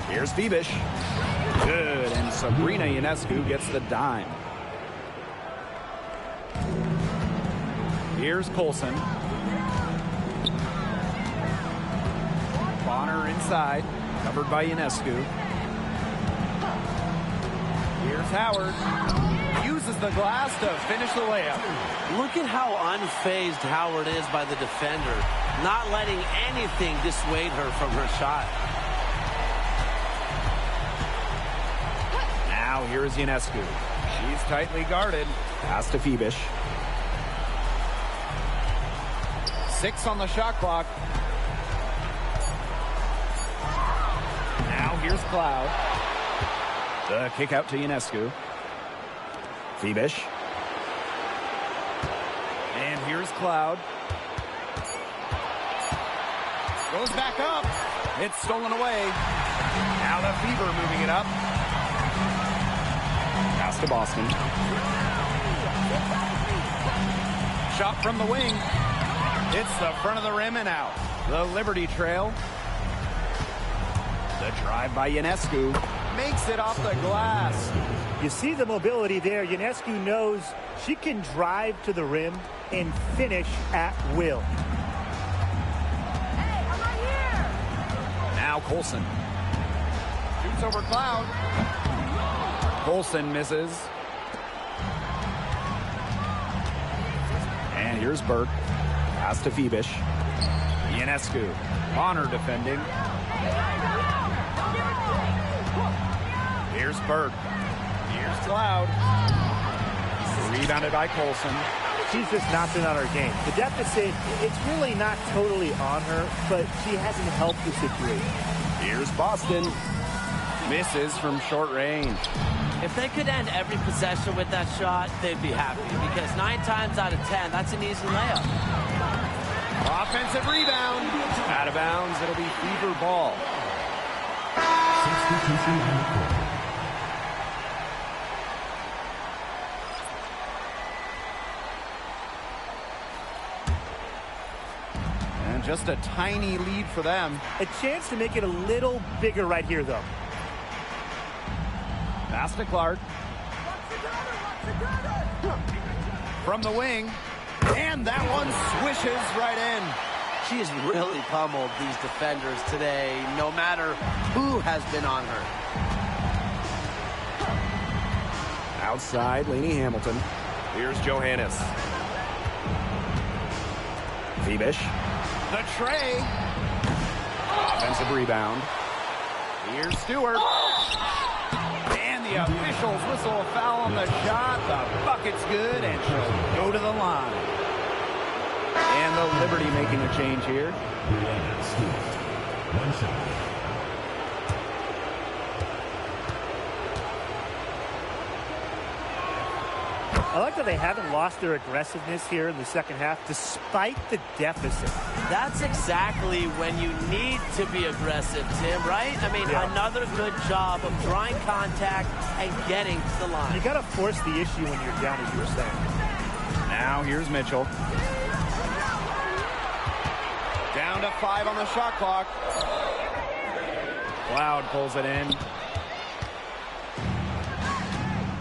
Here's Phoebish. Good, and Sabrina Ionescu gets the dime. Here's Colson. Bonner inside, covered by Ionescu. Here's Howard. Uses the glass to finish the layup. Look at how unfazed Howard is by the defender, not letting anything dissuade her from her shot. Now here's Ionescu. She's tightly guarded. Pass to Phoebish. 6 on the shot clock. Now here's Cloud. The kick out to Ionescu. Phoebish. And here's Cloud. Goes back up. It's stolen away. Now the Fever moving it up. Pass to Boston. Shot from the wing. It's the front of the rim and out. The Liberty trail. The drive by Ionescu makes it off the glass. You see the mobility there. Ionescu knows she can drive to the rim and finish at will. Hey, I'm right here. Now Colson. Shoots over Cloud. Colson misses. And here's Burke. Pass to Phoebish. Ionescu on her defending. Here's Burke. Here's Cloud. Rebounded by Colson. She's just not been on her game. The deficit, it's really not totally on her, but she hasn't helped the situation. Here's Boston. Misses from short range. If they could end every possession with that shot, they'd be happy, because 9 times out of 10, that's an easy layup. Offensive rebound. Out of bounds. It'll be Fever ball. Substitution on the court. And just a tiny lead for them. A chance to make it a little bigger right here, though. Pass to Clark. From the wing. And that one swishes right in. She has really pummeled these defenders today, no matter who has been on her. Outside, Lainey Hamilton. Here's Johannes. Phoebish. The tray. Offensive rebound. Here's Stewart. And the officials whistle a foul on the shot. The bucket's good, and she'll go to the line. And the Liberty making a change here. Brianna Stewart. One shot. I like that they haven't lost their aggressiveness here in the second half, despite the deficit. That's exactly when you need to be aggressive, Tim, right? I mean, another good job of drawing contact and getting to the line. You got to force the issue when you're down, as you were saying. Now here's Mitchell. Down to 5 on the shot clock. Cloud pulls it in.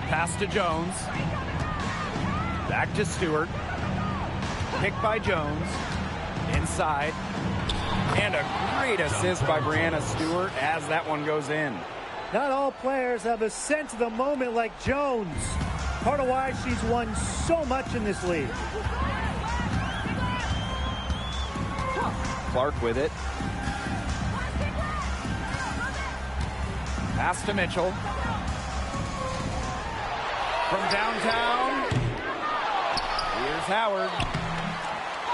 Pass to Jones. Back to Stewart. Picked by Jones. Inside. And a great assist by Brianna Stewart as that one goes in. Not all players have a sense of the moment like Jones. Part of why she's won so much in this league. Clark with it. Pass to Mitchell. From downtown. Here's Howard.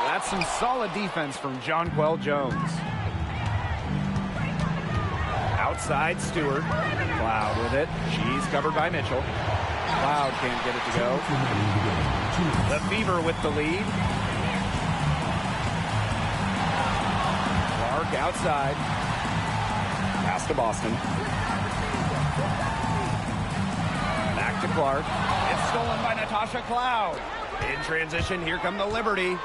That's some solid defense from Jonquel Jones. Outside Stewart. Cloud with it. She's covered by Mitchell. Cloud can't get it to go. The Fever with the lead. Clark outside. Pass to Boston. Back to Clark. It's stolen by Natasha Cloud. In transition, here come the Liberty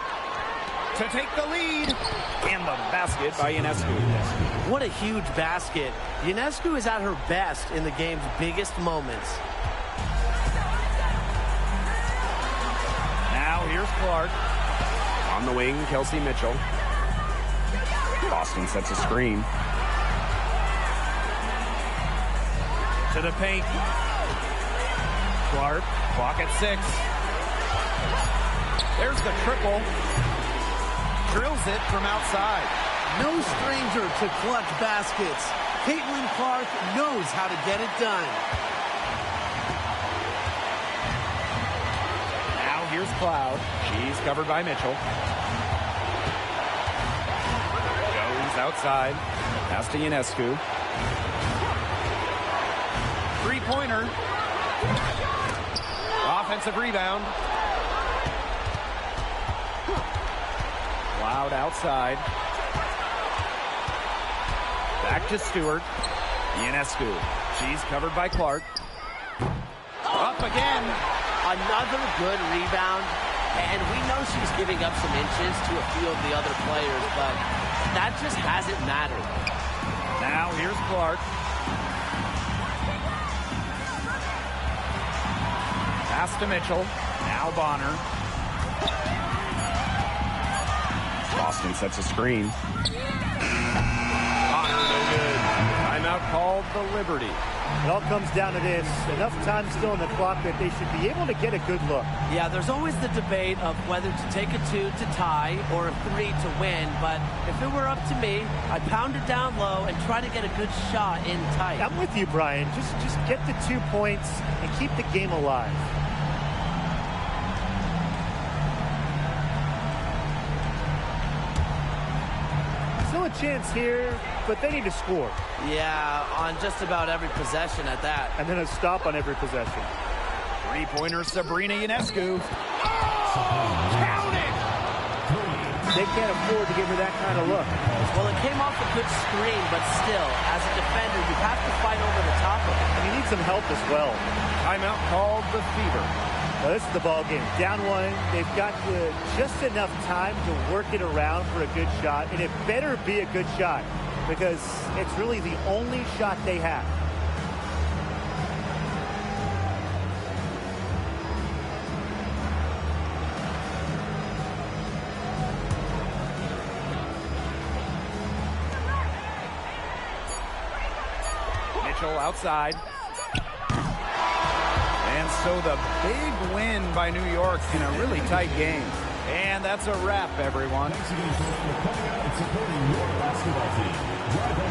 to take the lead. And the basket by Ionescu. What a huge basket. Ionescu is at her best in the game's biggest moments. Now here's Clark. On the wing, Kelsey Mitchell. Boston sets a screen. To the paint. Clark, clock at 6. There's the triple. Drills it from outside. No stranger to clutch baskets. Caitlin Clark knows how to get it done. Cloud. She's covered by Mitchell. Goes outside. Pass to Ionescu. Three-pointer. Offensive rebound. Cloud outside. Back to Stewart. Ionescu. She's covered by Clark. Up again. Another good rebound. And we know she's giving up some inches to a few of the other players, but that just hasn't mattered. Now here's Clark. Pass to Mitchell. Now Bonner. Boston sets a screen. Bonner, no good. Timeout called the Liberty. It all comes down to this. Enough time still in the clock that they should be able to get a good look. Yeah, there's always the debate of whether to take a 2 to tie or a 3 to win, but if it were up to me, I'd pound it down low and try to get a good shot in tight. I'm with you, Brian. Just get the 2 points and keep the game alive. Still a chance here, but they need to score. Yeah, on just about every possession at that. And then a stop on every possession. Three-pointer Sabrina Ionescu. Count it! They can't afford to give her that kind of look. Well, it came off a good screen, but still, as a defender, you have to fight over the top of it. And you need some help as well. Timeout called the Fever. Now, this is the ball game. Down 1, they've got just enough time to work it around for a good shot, and it better be a good shot because it's really the only shot they have. Mitchell outside. And so the big win by New York in a really tight game. And that's a wrap, everyone. Thanks again for coming out and supporting your basketball team. Drive on.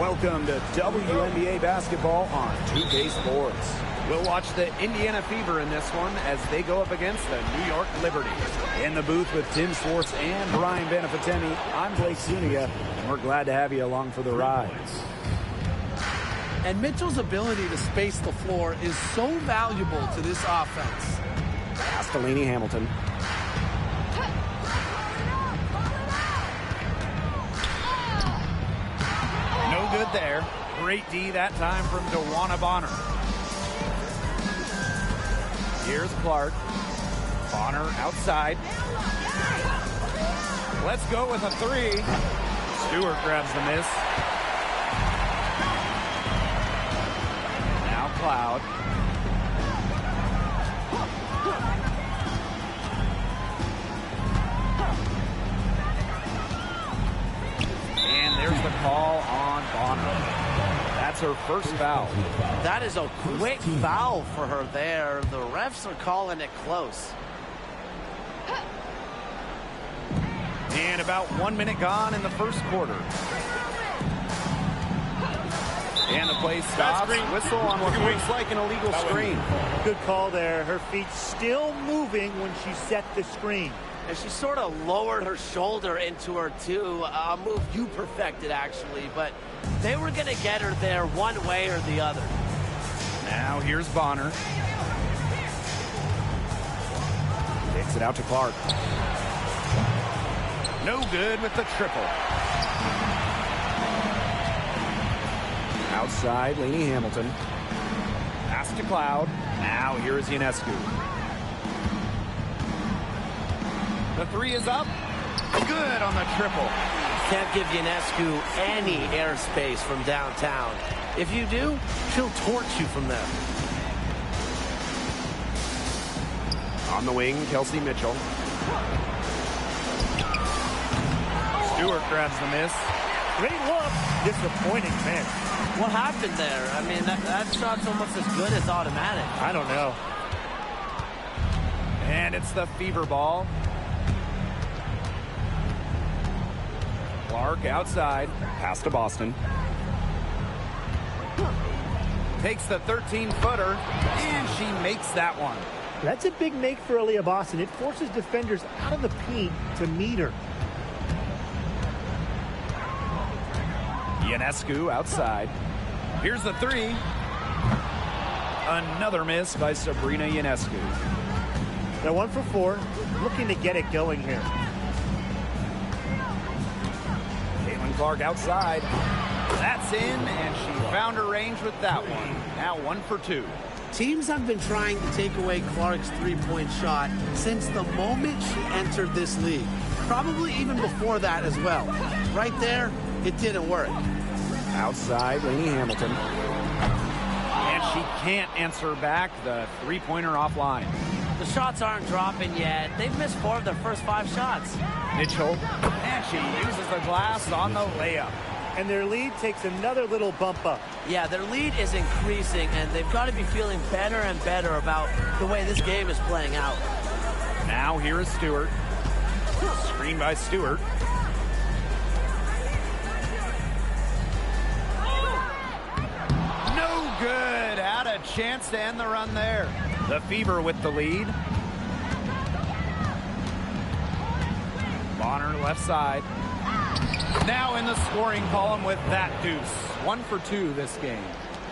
Welcome to WNBA basketball on 2K Sports. We'll watch the Indiana Fever in this one as they go up against the New York Liberty. In the booth with Tim Schwartz and Brian Benefitemi, I'm Blake Zuniga, and we're glad to have you along for the ride. And Mitchell's ability to space the floor is so valuable to this offense. Pass to Lainey Hamilton. No good there. Great D that time from DeWanna Bonner. Here's Clark. Bonner outside. Let's go with a three. Stewart grabs the miss. Now Cloud. And there's the call on Bonner. That's her first foul. That is a quick foul for her there. The refs are calling it close. And about 1 minute gone in the first quarter. And the play stops. Whistle on what looks like an illegal screen. Good call there. Her feet still moving when she set the screen. And she sort of lowered her shoulder into her, too. A move you perfected, actually. But they were going to get her there one way or the other. Now here's Bonner. Takes it out to Clark. No good with the triple. Outside, Lainey Hamilton. Pass to Cloud. Now here is Ionescu. The three is up. Good on the triple. Can't give Ionescu any airspace from downtown. If you do, she'll torch you from there. On the wing, Kelsey Mitchell. Stewart grabs the miss. Great look. Disappointing miss. What happened there? I mean, that shot's almost as good as automatic. I don't know. And it's the Fever ball. Clark outside. Pass to Boston. Takes the 13-footer, and she makes that one. That's a big make for Aaliyah Boston. It forces defenders out of the paint to meet her. Ionescu outside. Here's the three. Another miss by Sabrina Ionescu. They're 1 for 4, looking to get it going here. Caitlin Clark outside. That's in, and she found her range with that one. Now 1 for 2. Teams have been trying to take away Clark's three-point shot since the moment she entered this league. Probably even before that as well. Right there, it didn't work. Outside, Lainey Hamilton. And she can't answer back the three-pointer offline. The shots aren't dropping yet. They've missed 4 of their first 5 shots. Mitchell, and she uses the glass on the layup. And their lead takes another little bump up. Yeah, their lead is increasing, and they've got to be feeling better and better about the way this game is playing out. Now here is Stewart. Screen by Stewart. No good. Had a chance to end the run there. The Fever with the lead. Bonner left side. Now in the scoring column with that deuce. 1 for 2 this game.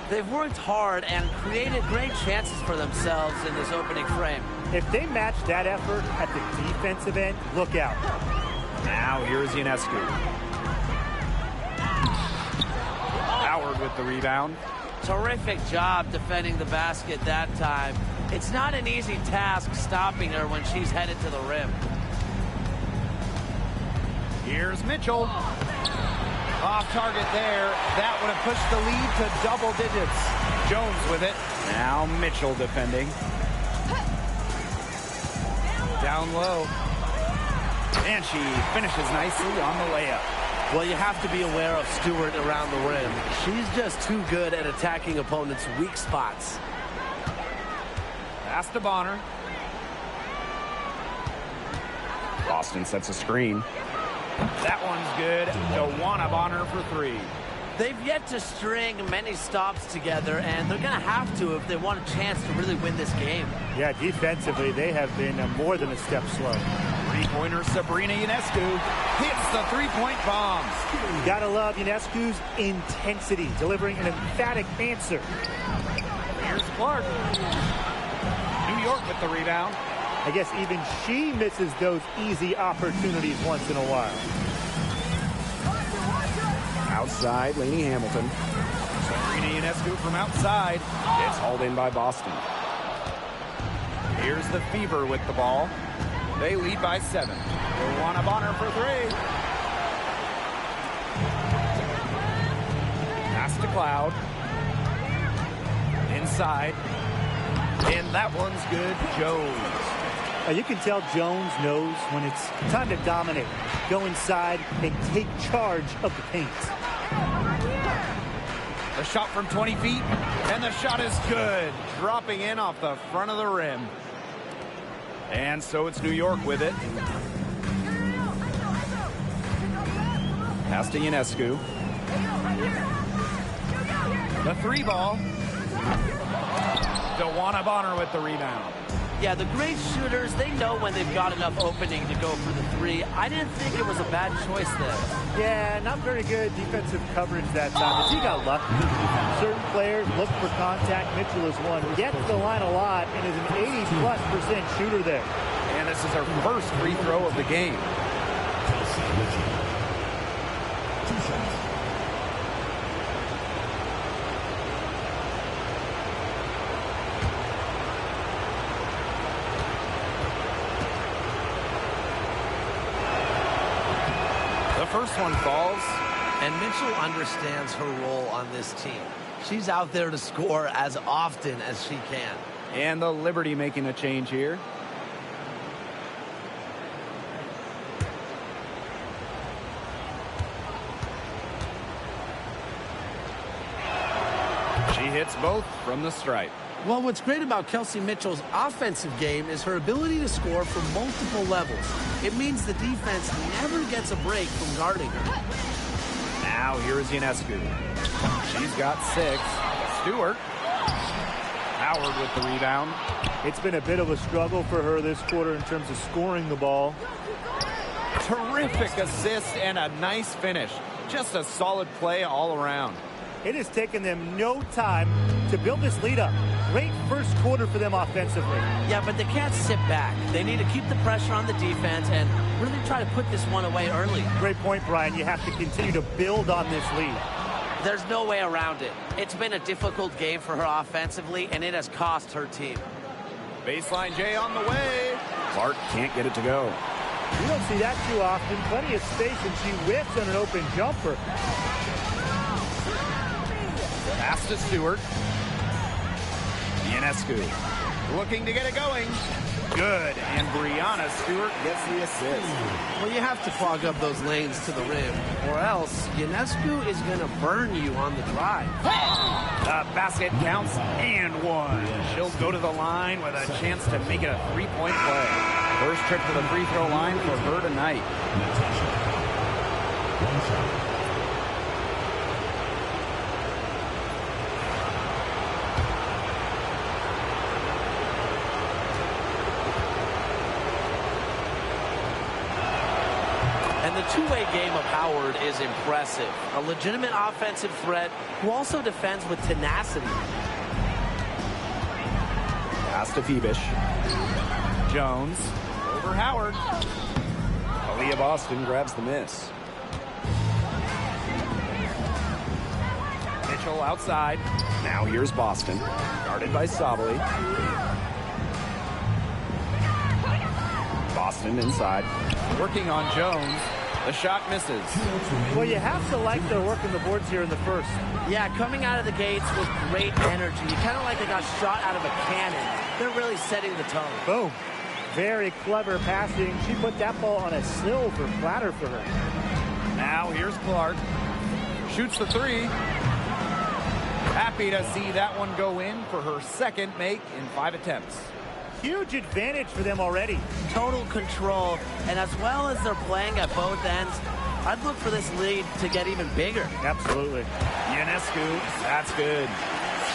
They've worked hard and created great chances for themselves in this opening frame. If they match that effort at the defensive end, look out. Now here's Ionescu. Howard with the rebound. Terrific job defending the basket that time. It's not an easy task stopping her when she's headed to the rim. Here's Mitchell. Off target there. That would have pushed the lead to double digits. Jones with it. Now Mitchell defending. Down low. And she finishes nicely on the layup. Well, you have to be aware of Stewart around the rim. She's just too good at attacking opponents' weak spots. Pass to Bonner. Boston sets a screen. That one's good. DeWanna Bonner for 3. They've yet to string many stops together, and they're going to have to if they want a chance to really win this game. Yeah, defensively, they have been more than a step slow. Three-pointer Sabrina Ionescu hits the three-point bombs. You gotta love Ionescu's intensity, delivering an emphatic answer. Here's Clark. New York with the rebound. I guess even she misses those easy opportunities once in a while. Outside, Lainey Hamilton. Sabrina Ionescu from outside. It's hauled in by Boston. Here's the Fever with the ball. They lead by 7. Joanna Bonner for 3. Pass to Cloud. Inside. And that one's good. Jones. You can tell Jones knows when it's time to dominate, go inside, and take charge of the paint. The shot from 20 feet, and the shot is good. Dropping in off the front of the rim. And so it's New York with it. Pass to Ionescu. The 3 ball. Joanna Bonner with the rebound. Yeah, the great shooters, they know when they've got enough opening to go for the 3. I didn't think it was a bad choice there. Yeah, not very good defensive coverage that time, but she got lucky. Certain players look for contact. Mitchell is one. Gets the line a lot and is an 80+% shooter there. And this is her first free throw of the game. First one falls. And Mitchell understands her role on this team. She's out there to score as often as she can. And the Liberty making a change here. She hits both from the stripe. Well, what's great about Kelsey Mitchell's offensive game is her ability to score from multiple levels. It means the defense never gets a break from guarding her. Now here's Ionescu. She's got 6. Stewart. Howard with the rebound. It's been a bit of a struggle for her this quarter in terms of scoring the ball. Terrific assist and a nice finish. Just a solid play all around. It has taken them no time to build this lead up. Great first quarter for them offensively. Yeah, but they can't sit back. They need to keep the pressure on the defense and really try to put this one away early. Great point, Brian. You have to continue to build on this lead. There's no way around it. It's been a difficult game for her offensively, and it has cost her team. Baseline J on the way. Clark can't get it to go. You don't see that too often. Plenty of space, and she whiffs on an open jumper. Pass to Stewart. Ionescu looking to get it going. Good, and Brianna Stewart gets the assist. Well, you have to clog up those lanes to the rim, or else Ionescu is going to burn you on the drive. The basket counts and 1. She'll go to the line with a chance to make it a 3-point play. First trip to the free throw line for her tonight. And the two-way game of Howard is impressive. A legitimate offensive threat who also defends with tenacity. Pass to Phoebish. Jones over Howard. Aaliyah Boston grabs the miss. Mitchell outside. Now here's Boston. Guarded by Sabali. Boston inside. Working on Jones. The shot misses. Well, you have to like their work on the boards here in the first. Yeah, coming out of the gates with great energy. Kind of like they got shot out of a cannon. They're really setting the tone. Boom. Very clever passing. She put that ball on a silver platter for her. Now here's Clark. Shoots the 3. Happy to see that one go in for her second make in 5 attempts. Huge advantage for them already. Total control, and as well as they're playing at both ends, I'd look for this lead to get even bigger. Absolutely. Ionescu, that's good.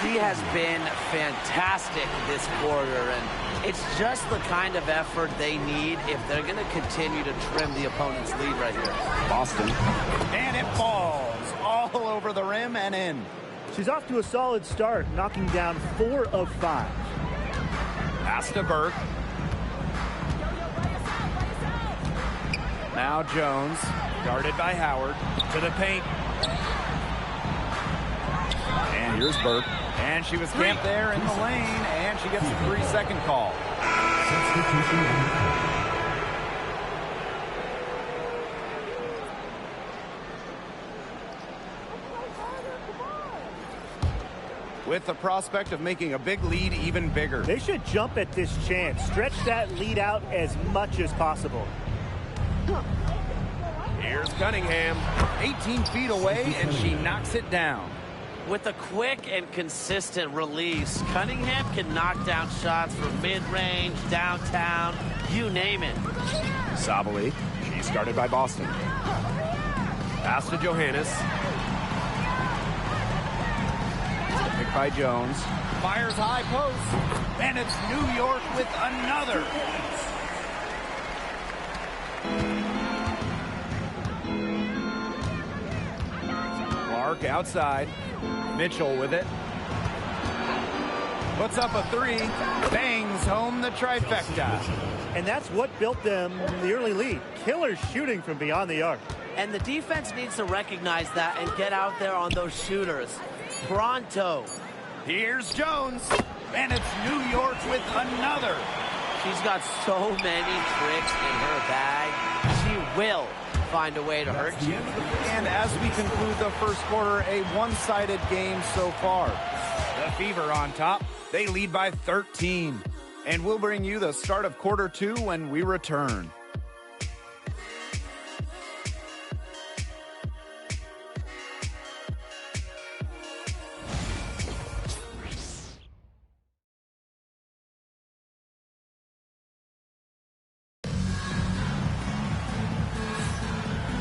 She has been fantastic this quarter, and it's just the kind of effort they need if they're going to continue to trim the opponent's lead right here. Boston. And it falls all over the rim and in. She's off to a solid start, knocking down 4 of 5. Pass to Burke. Now Jones, guarded by Howard, to the paint. And here's Burke. And she was camped there in the lane, and she gets a 3-second call. With the prospect of making a big lead even bigger. They should jump at this chance. Stretch that lead out as much as possible. Here's Cunningham, 18 feet away, and she knocks it down. With a quick and consistent release, Cunningham can knock down shots from mid-range, downtown, you name it. Sabali, she's guarded by Boston. Pass to Johannes. Picked by Jones. Fires high post. And it's New York with another. Clark outside. Mitchell with it. Puts up a 3. Bangs home the trifecta. And that's what built them the early lead. Killer shooting from beyond the arc. And the defense needs to recognize that and get out there on those shooters. Pronto. Here's Jones. And it's New York with another. She's got so many tricks in her bag. She will find a way to hurt you. And as we conclude the first quarter, a one-sided game so far. The Fever on top. They lead by 13. And we'll bring you the start of quarter 2 when we return.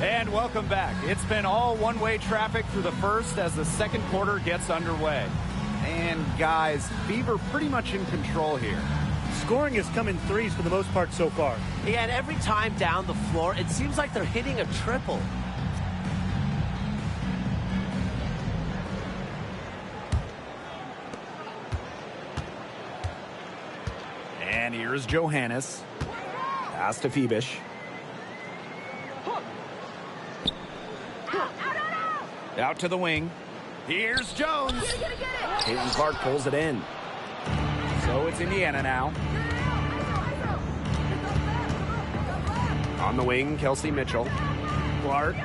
And welcome back. It's been all one-way traffic through the first as the second quarter gets underway. And guys, Fever pretty much in control here. Scoring has come in threes for the most part so far. Yeah, and every time down the floor, it seems like they're hitting a triple. And here's Johannes. Pass to Phoebish. Out to the wing. Here's Jones. Caitlin Clark pulls it in. So it's Indiana now. On the wing, Kelsey Mitchell. Clark.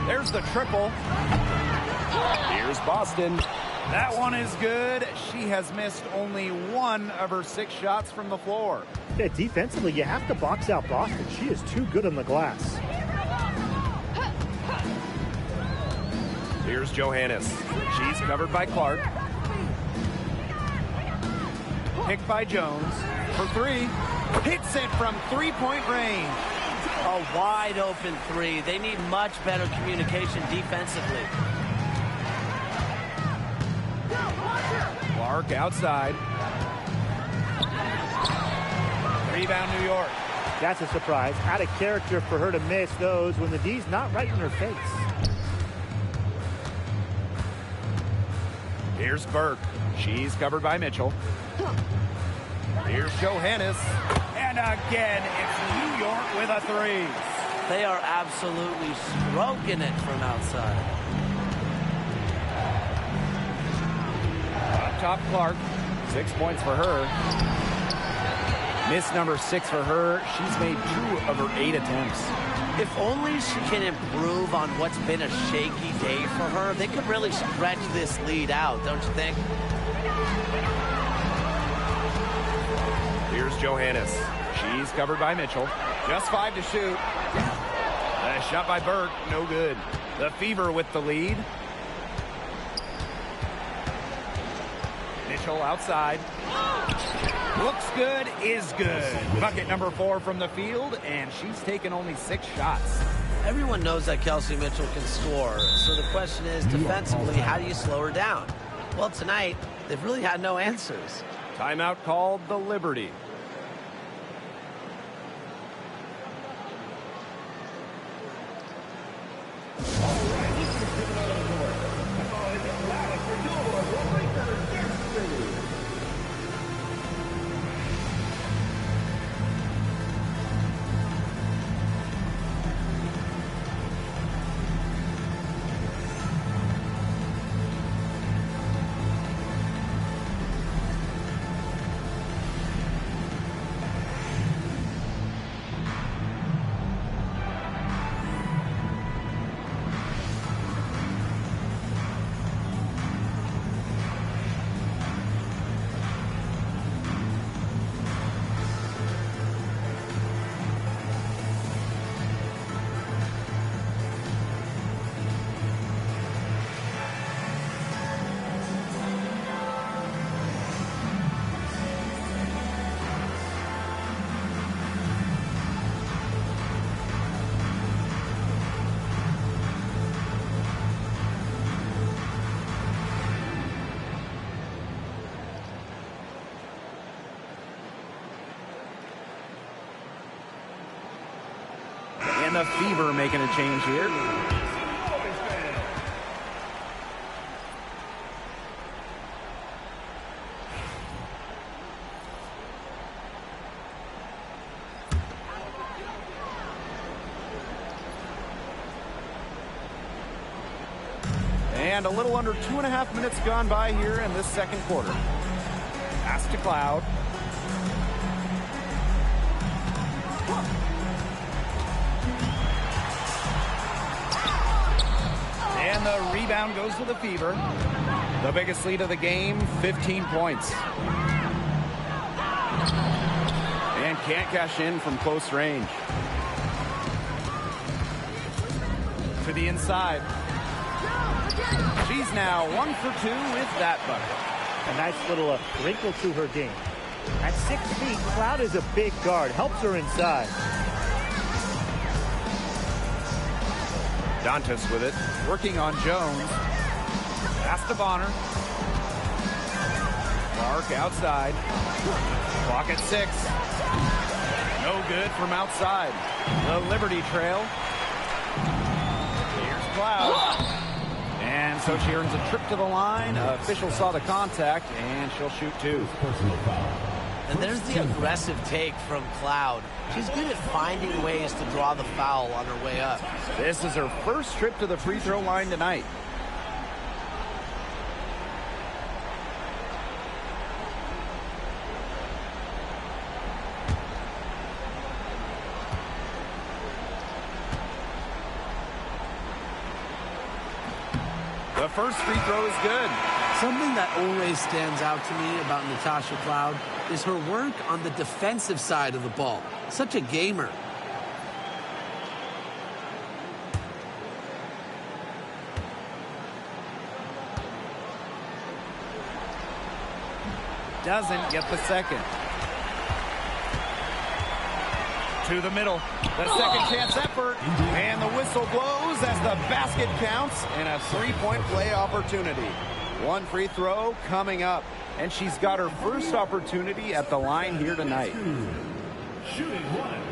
There's the triple. Here's Boston. That one is good. She has missed only 1 of her 6 shots from the floor. Yeah, defensively, you have to box out Boston. She is too good on the glass. Here's Johannes. She's covered by Clark. Picked by Jones for 3. Hits it from 3-point range. A wide open 3. They need much better communication defensively. Clark outside. Rebound New York. That's a surprise. Out of character for her to miss those when the D's not right in her face. Here's Burke. She's covered by Mitchell. Here's Johannes. And again, it's New York with a 3. They are absolutely stroking it from outside. Up top, Clark. 6 points for her. Miss number 6 for her. She's made 2 of her 8 attempts. If only she can improve on what's been a shaky day for her, they could really stretch this lead out, don't you think? Here's Johannes. She's covered by Mitchell. Just 5 to shoot. A shot by Burke, no good. The Fever with the lead. Mitchell outside. Looks good, is good. Bucket number 4 from the field, and she's taken only 6 shots. Everyone knows that Kelsey Mitchell can score, so the question is, defensively, how do you slow her down? Well, tonight, they've really had no answers. Timeout called the Liberty. And the Fever making a change here. And a little under 2.5 minutes gone by here in this second quarter. Pass to Cloud. And the rebound goes to the Fever. The biggest lead of the game, 15 points. And can't cash in from close range. To the inside. She's now 1 for 2 with that bucket. A nice little wrinkle to her game. At 6 feet, Cloud is a big guard. Helps her inside. Dantas with it, working on Jones. Pass to Bonner. Clark outside. Clock at 6. No good from outside. The Liberty trail. Here's Cloud. And so she earns a trip to the line. Official saw the contact, and she'll shoot 2. Personal foul. And there's the aggressive take from Cloud. She's good at finding ways to draw the foul on her way up. This is her first trip to the free throw line tonight. The first free throw is good. Something that always stands out to me about Natasha Cloud is her work on the defensive side of the ball. Such a gamer. Doesn't get the second. To the middle. The second chance effort. And the whistle blows as the basket counts and a three-point play opportunity. One free throw coming up. And she's got her first opportunity at the line here tonight. Shooting 1.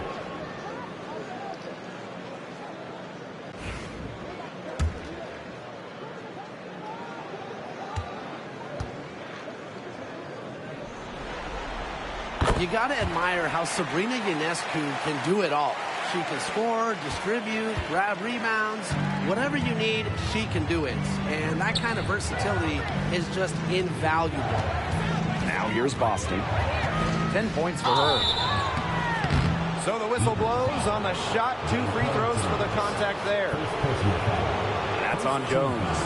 You got to admire how Sabrina Ionescu can do it all. She can score, distribute, grab rebounds. Whatever you need, she can do it. And that kind of versatility is just invaluable. Now here's Boston. 10 points for her. So the whistle blows on the shot. 2 free throws for the contact there. That's on Jones.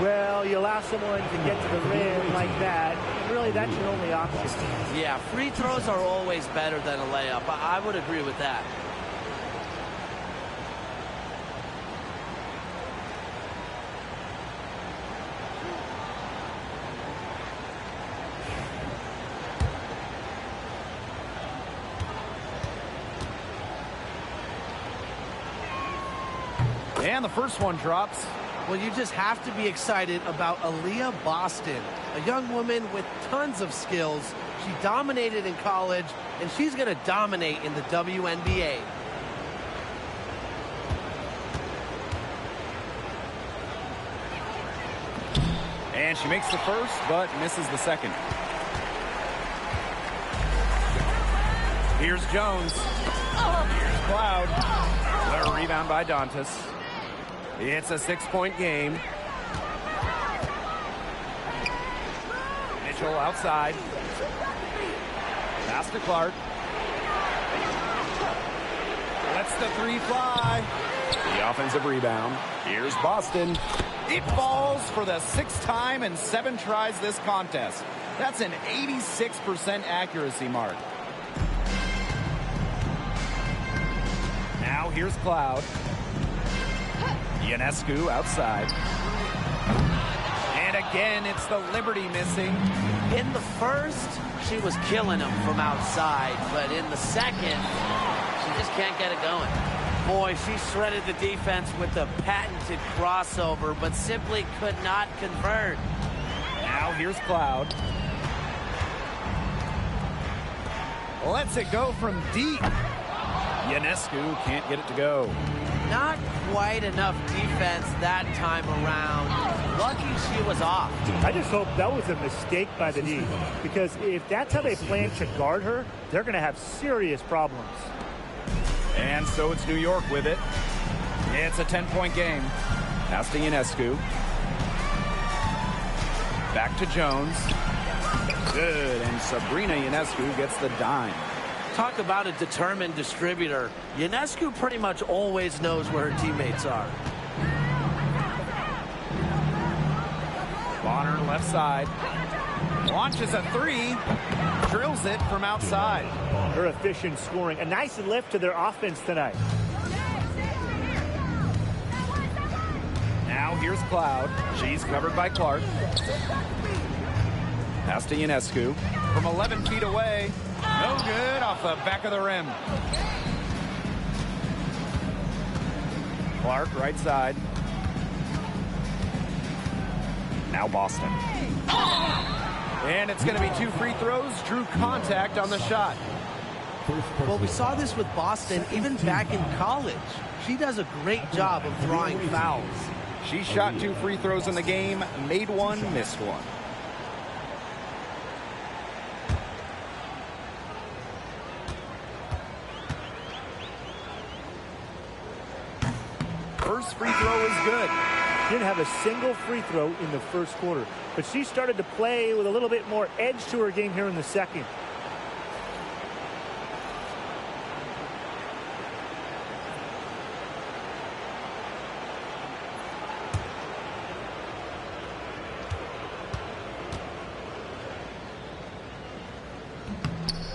Well, you allow someone to get to the rim like that, really that's your only option. Yeah, free throws are always better than a layup. I would agree with that. And the first one drops. Well, you just have to be excited about Aaliyah Boston, a young woman with tons of skills. She dominated in college, and she's going to dominate in the WNBA. And she makes the first, but misses the second. Here's Jones. Here's Cloud. The rebound by Dantas. It's a 6-point game. Mitchell outside. Pass to Clark. Lets the three fly. The offensive rebound. Here's Boston. It falls for the 6th time in 7 tries this contest. That's an 86% accuracy mark. Now here's Cloud. Ionescu outside. And again, it's the Liberty missing. In the first, she was killing him from outside, but in the second, she just can't get it going. Boy, she shredded the defense with the patented crossover, but simply could not convert. Now here's Cloud. Lets it go from deep. Ionescu can't get it to go. Not quite enough defense that time around. Lucky she was off. I just hope that was a mistake by the D, because if that's how they plan to guard her, they're going to have serious problems. And so it's New York with it. It's a 10-point game. Pass to Ionescu. Back to Jones. Good, and Sabrina Ionescu gets the dime. Talk about a determined distributor. Ionescu pretty much always knows where her teammates are. Bonner left side. Launches a three. Drills it from outside. Her efficient scoring. A nice lift to their offense tonight. Now here's Cloud. She's covered by Clark. Pass to Ionescu. From 11 feet away. No good off the back of the rim. Clark right side. Now Boston. And it's going to be 2 free throws. Drew contact on the shot. Well, we saw this with Boston even back in college. She does a great job of drawing fouls. She shot 2 free throws in the game, made one, missed one. First free throw is good. Didn't have a single free throw in the first quarter, but she started to play with a little bit more edge to her game here in the second.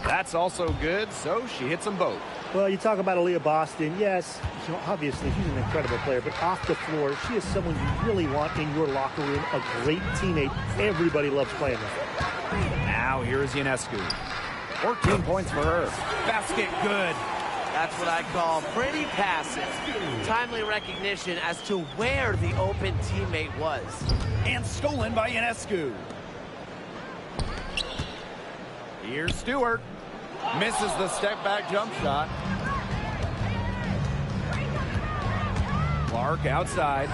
That's also good, so she hits them both. Well, you talk about Aaliyah Boston. Yes, obviously she's an incredible player, but off the floor, she is someone you really want in your locker room, a great teammate. Everybody loves playing with her. Now here's Ionescu. 14 points for her. Basket good. That's what I call pretty passive. Timely recognition as to where the open teammate was. And stolen by Ionescu. Here's Stewart. Misses the step-back jump shot. Clark outside.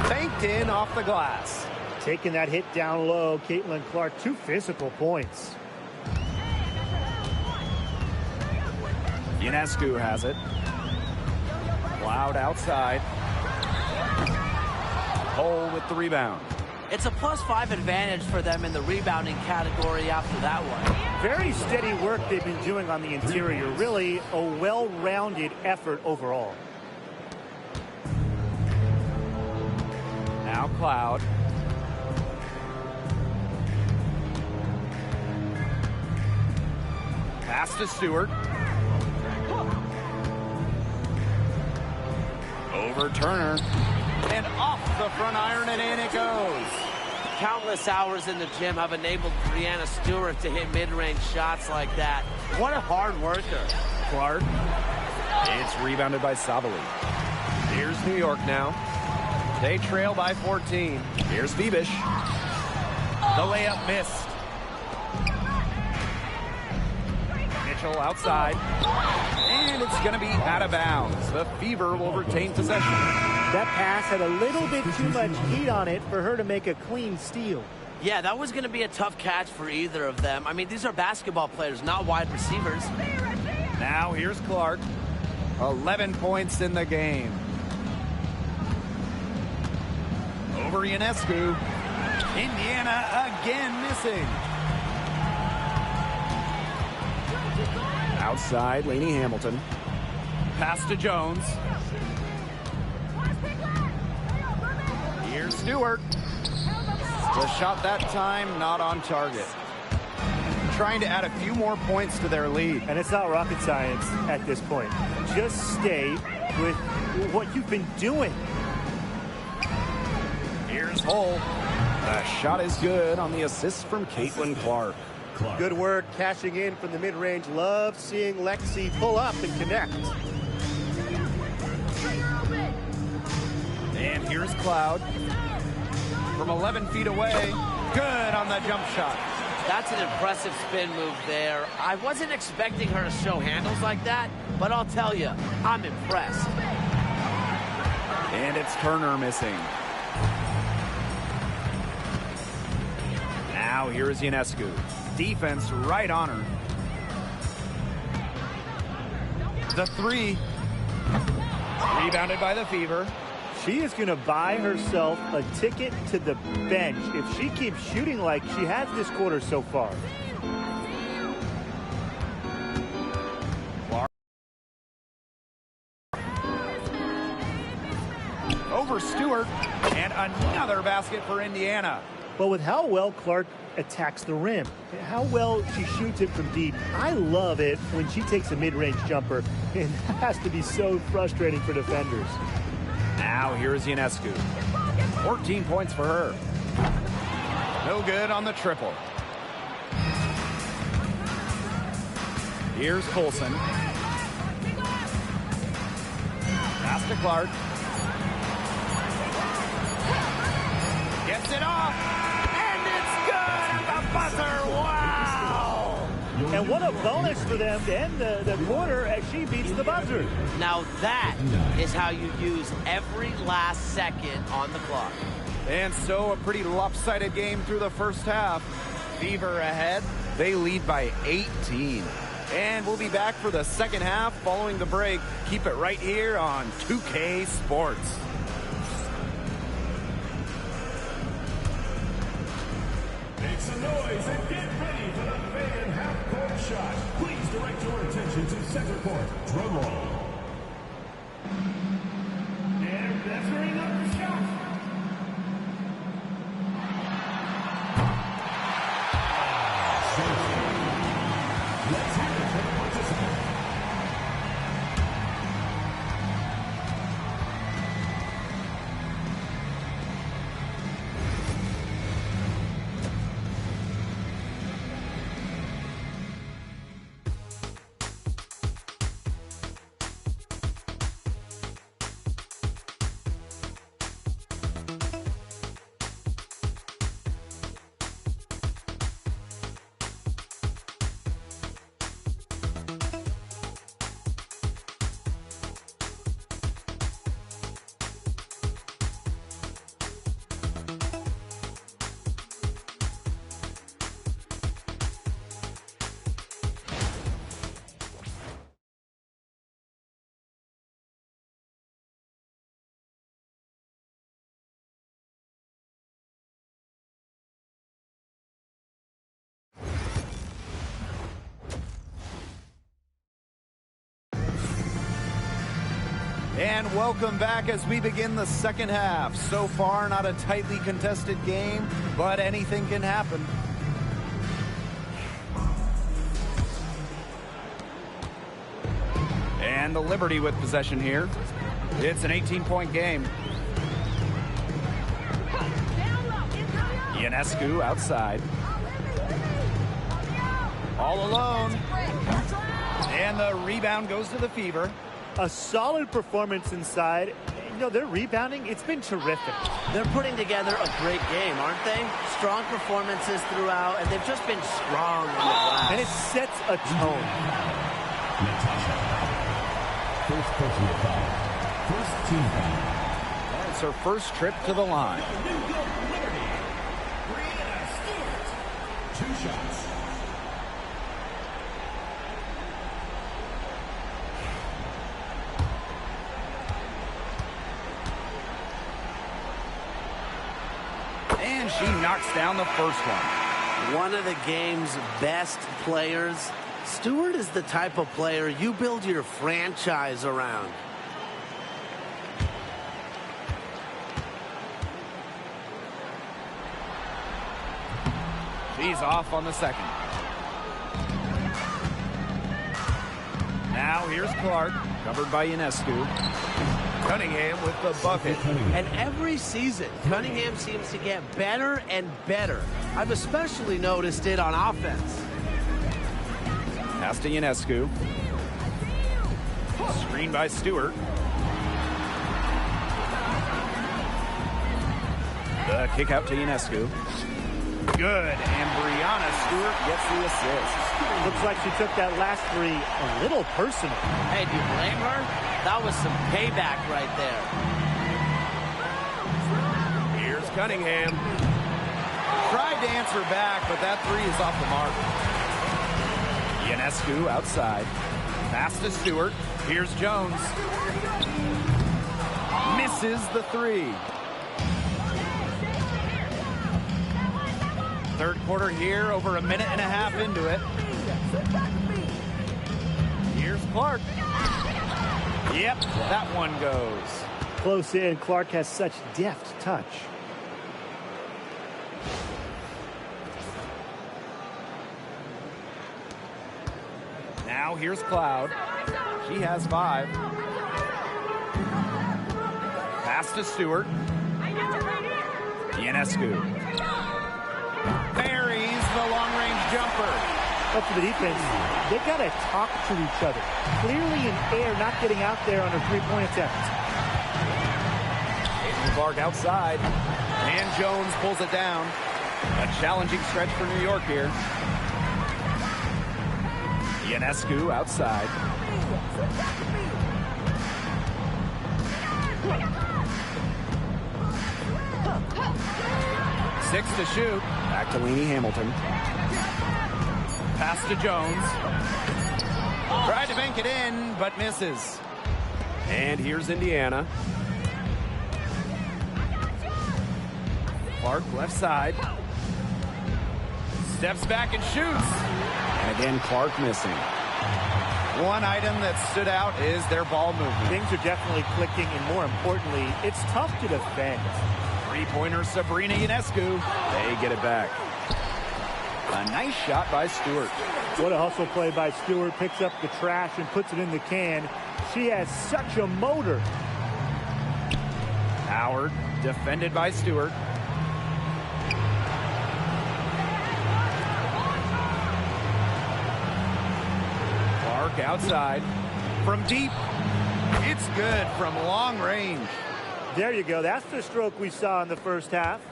Banked in off the glass. Taking that hit down low, Caitlin Clark, 2 physical points. Ionescu has it. Cloud outside. Hole with the rebound. It's a +5 advantage for them in the rebounding category after that one. Very steady work they've been doing on the interior. Really a well-rounded effort overall. Now Cloud. Pass to Stewart. Over Turner. And off the front iron, and in it goes. Countless hours in the gym have enabled Breanna Stewart to hit mid-range shots like that. What a hard worker. Clark. It's rebounded by Sabali. Here's Here's New York now. They trail by 14. Here's Bebish. The layup missed. Mitchell outside. And it's going to be out of bounds. The Fever will retain possession. That pass had a little bit too much heat on it for her to make a clean steal. Yeah, that was going to be a tough catch for either of them. I mean, these are basketball players, not wide receivers. Now here's Clark. 11 points in the game. Over Ionescu. Indiana again missing. Outside, Lainey Hamilton. Pass to Jones. Here's Stewart. The shot that time not on target. Trying to add a few more points to their lead. And it's not rocket science at this point. Just stay with what you've been doing. Here's Hull. The shot is good on the assist from Caitlin Clark. Good work cashing in from the mid-range. Love seeing Lexi pull up and connect. And here's Cloud. From 11 feet away. Good on the jump shot. That's an impressive spin move there. I wasn't expecting her to show handles like that, but I'll tell you, I'm impressed. And it's Turner missing. Now here's Ionescu. Defense right on her. The three. Rebounded by the Fever. She is going to buy herself a ticket to the bench if she keeps shooting like she has this quarter so far. Clark. Over Stewart. And another basket for Indiana. But with how well Clark attacks the rim, how well she shoots it from deep, I love it when she takes a mid-range jumper. And that has to be so frustrating for defenders. Now here's Ionescu. 14 points for her. No good on the triple. Here's Colson. Pass to Clark. Gets it off. And it's good at the buzzer. Wow. And what a bonus for them to end the quarter as she beats the buzzer. Now that is how you use every last second on the clock. And so a pretty lopsided game through the first half. Fever ahead. They lead by 18. And we'll be back for the second half following the break. Keep it right here on 2K Sports. Make some noise and get ready for the fan half-court shot. Please direct your attention to center court. Drum roll. And that's very another shot. Let's hear it for the participant. And welcome back as we begin the second half. So far, not a tightly contested game, but anything can happen. And the Liberty with possession here. It's an 18-point game. Ionescu outside. All alone. And the rebound goes to the Fever. A solid performance inside. You know, their rebounding, it's been terrific. They're putting together a great game, aren't they? Strong performances throughout, and they've just been strong on the glass. And it sets a tone. Natasha. First personal foul. First team foul. It's her first trip to the line. Two shots. And she knocks down the first one. One of the game's best players. Stewart is the type of player you build your franchise around. She's off on the second. Now here's Clark, covered by Ionescu. Cunningham with the bucket. And every season, Cunningham seems to get better and better. I've especially noticed it on offense. Pass to Ionescu. Screen by Stewart. The kick out to Ionescu. Good, and Brianna Stewart gets the assist. Looks like she took that last three a little personal. Hey, do you blame her? That was some payback right there. Here's Cunningham. Tried to answer back, but that three is off the mark. Ionescu outside. Pass to Stewart. Here's Jones. Misses the three. Third quarter here, over a minute and a half into it. Here's Clark. Yep, that one goes. Close in, Clark has such deft touch. Now here's Cloud. She has 5. Pass to Stewart. Ionescu. Buries the long-range jumper. Up to the defense, they got to talk to each other. Clearly in air, not getting out there on her three-point attempt. Clark outside. And Jones pulls it down. A challenging stretch for New York here. Ionescu outside. Six to shoot. Back to Leanie Hamilton. Pass to Jones. Tried to bank it in, but misses. And here's Indiana. Clark left side. Steps back and shoots. And again, Clark missing. One item that stood out is their ball movement. Things are definitely clicking, and more importantly, it's tough to defend. Three-pointer Sabrina Ionescu. They get it back. A nice shot by Stewart. What a hustle play by Stewart. Picks up the trash and puts it in the can. She has such a motor. Howard defended by Stewart. Clark outside. From deep. It's good from long range. There you go. That's the stroke we saw in the first half.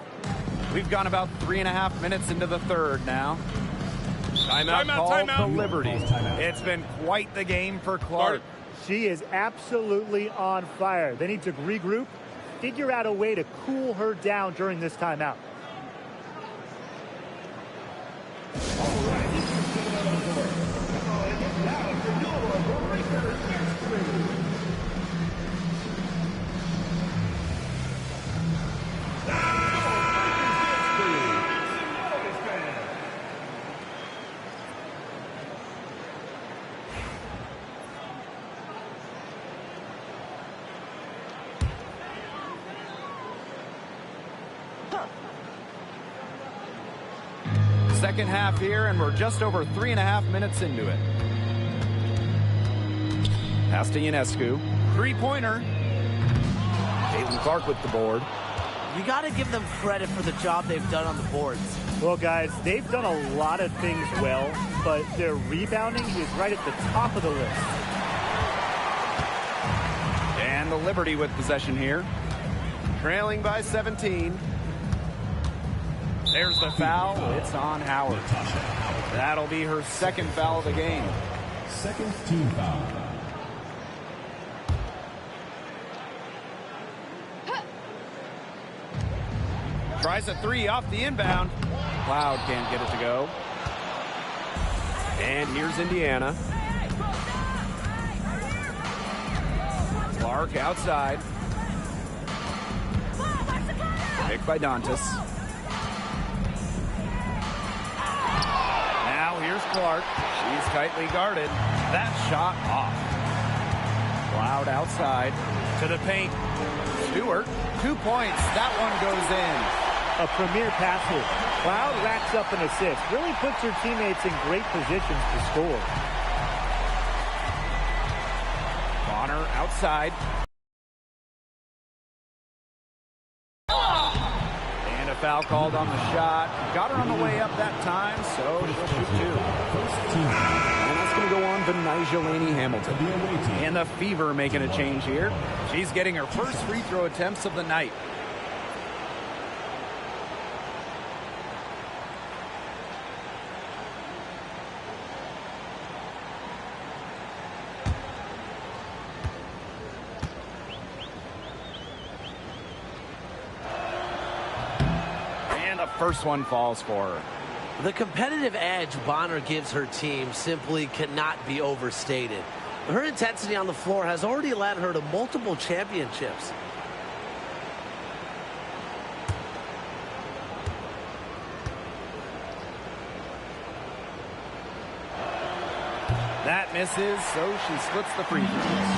We've gone about 3.5 minutes into the third now. Timeout called the Liberty. It's been quite the game for Clark. She is absolutely on fire. They need to regroup, figure out a way to cool her down during this timeout. Second half here, and we're just over 3.5 minutes into it. Pass to Ionescu. Three-pointer. Caitlin Clark with the board. You got to give them credit for the job they've done on the boards. Well, guys, they've done a lot of things well, but their rebounding is right at the top of the list. And the the Liberty with possession here. Trailing by 17. There's the foul. It's on Howard. That'll be her second foul of the game. Second team foul. Tries a three off the inbound. Cloud can't get it to go. And here's Indiana. Clark outside. Picked by Dantas. Now here's Clark. She's tightly guarded. That shot off. Cloud outside to the paint. Stewart, 2 points. That one goes in. A premier passer. Cloud racks up an assist. Really puts her teammates in great positions to score. Bonner outside. And a foul called on the shot. Got her on the way up that time, so she'll shoot two. And that's going to go on to Nyjah Laney-Hamilton. And the Fever making a change here. She's getting her first free throw attempts of the night. First one falls for her. The competitive edge Bonner gives her team simply cannot be overstated. Her intensity on the floor has already led her to multiple championships. That misses, so she splits the free throws.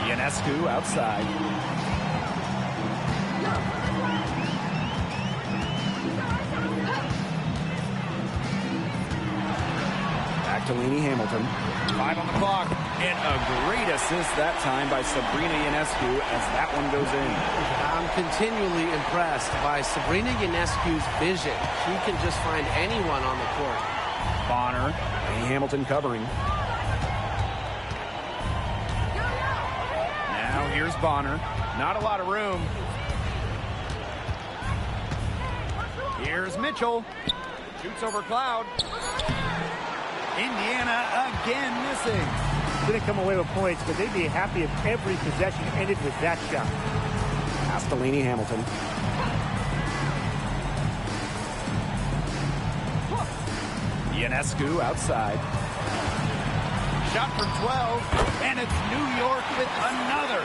Ionescu outside. Back to Laney-Hamilton. 5 on the clock. And a great assist that time by Sabrina Ionescu as that one goes in. I'm continually impressed by Sabrina Ionescu's vision. She can just find anyone on the court. Bonner. Laney-Hamilton covering. Now here's Bonner. Not a lot of room. Here's Mitchell. Shoots over Cloud. Indiana again missing. Didn't come away with points, but they'd be happy if every possession ended with that shot. Pass to Laney-Hamilton. Ionescu outside. Shot from 12, and it's New York with another.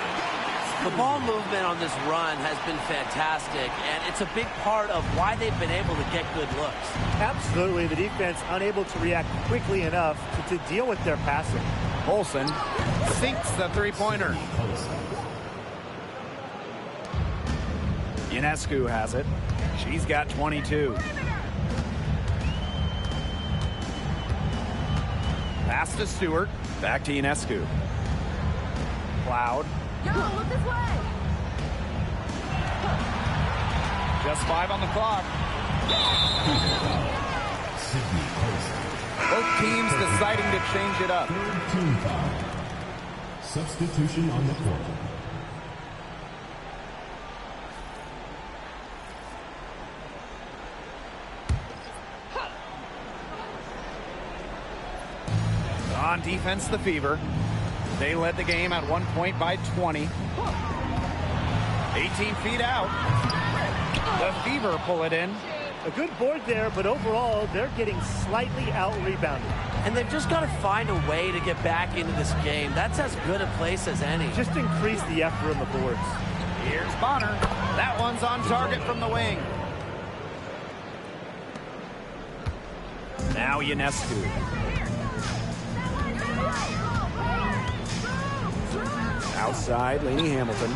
The ball movement on this run has been fantastic, and it's a big part of why they've been able to get good looks. Absolutely. The defense unable to react quickly enough to deal with their passing. Olsen sinks the three-pointer. Ionescu has it. She's got 22. Pass to Stewart. Back to Ionescu. Cloud. Yo, look this way. Just 5 on the clock. Both teams deciding to change it up. Third team foul. Substitution on the court. On defense, the Fever. They led the game at 1 point by 20. 18 feet out. The Fever pull it in. A good board there, but overall, they're getting slightly out-rebounded. And they've just got to find a way to get back into this game. That's as good a place as any. Just increase the effort on the boards. Here's Bonner. That one's on target from the wing. Now Ionescu. Outside, Laney-Hamilton.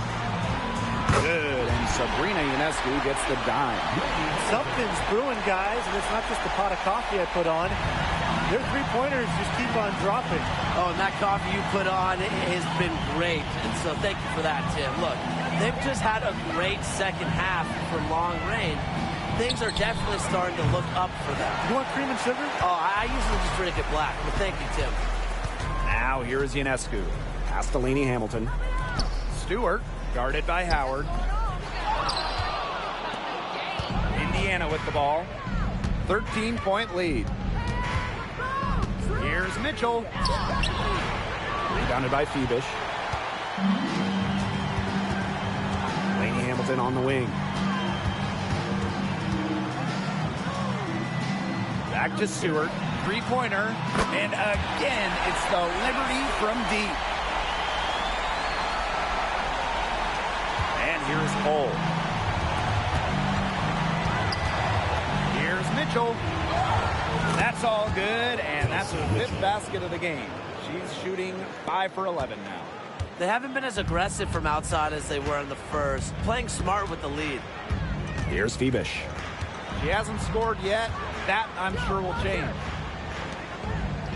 Good, and Sabrina Ionescu gets the dime. Something's brewing, guys, and it's not just the pot of coffee I put on. Their three-pointers just keep on dropping. Oh, and that coffee you put on has been great, and so thank you for that, Tim. Look, they've just had a great second half from long range. Things are definitely starting to look up for them. You want cream and sugar? Oh, I usually just drink it black, but thank you, Tim. Now Now here is Ionescu. Pass to Lainey Hamilton. Stewart, guarded by Howard. Indiana with the ball. 13-point lead. Here's Mitchell. Rebounded by Phoebish. Lainey Hamilton on the wing. Back to Stewart. Three-pointer. And again, it's the Liberty from deep. And here's Cole. Here's Mitchell. That's all good, and that's her fifth basket of the game. She's shooting 5 for 11 now. They haven't been as aggressive from outside as they were in the first, playing smart with the lead. Here's Phoebish. She hasn't scored yet. That, I'm sure, will change.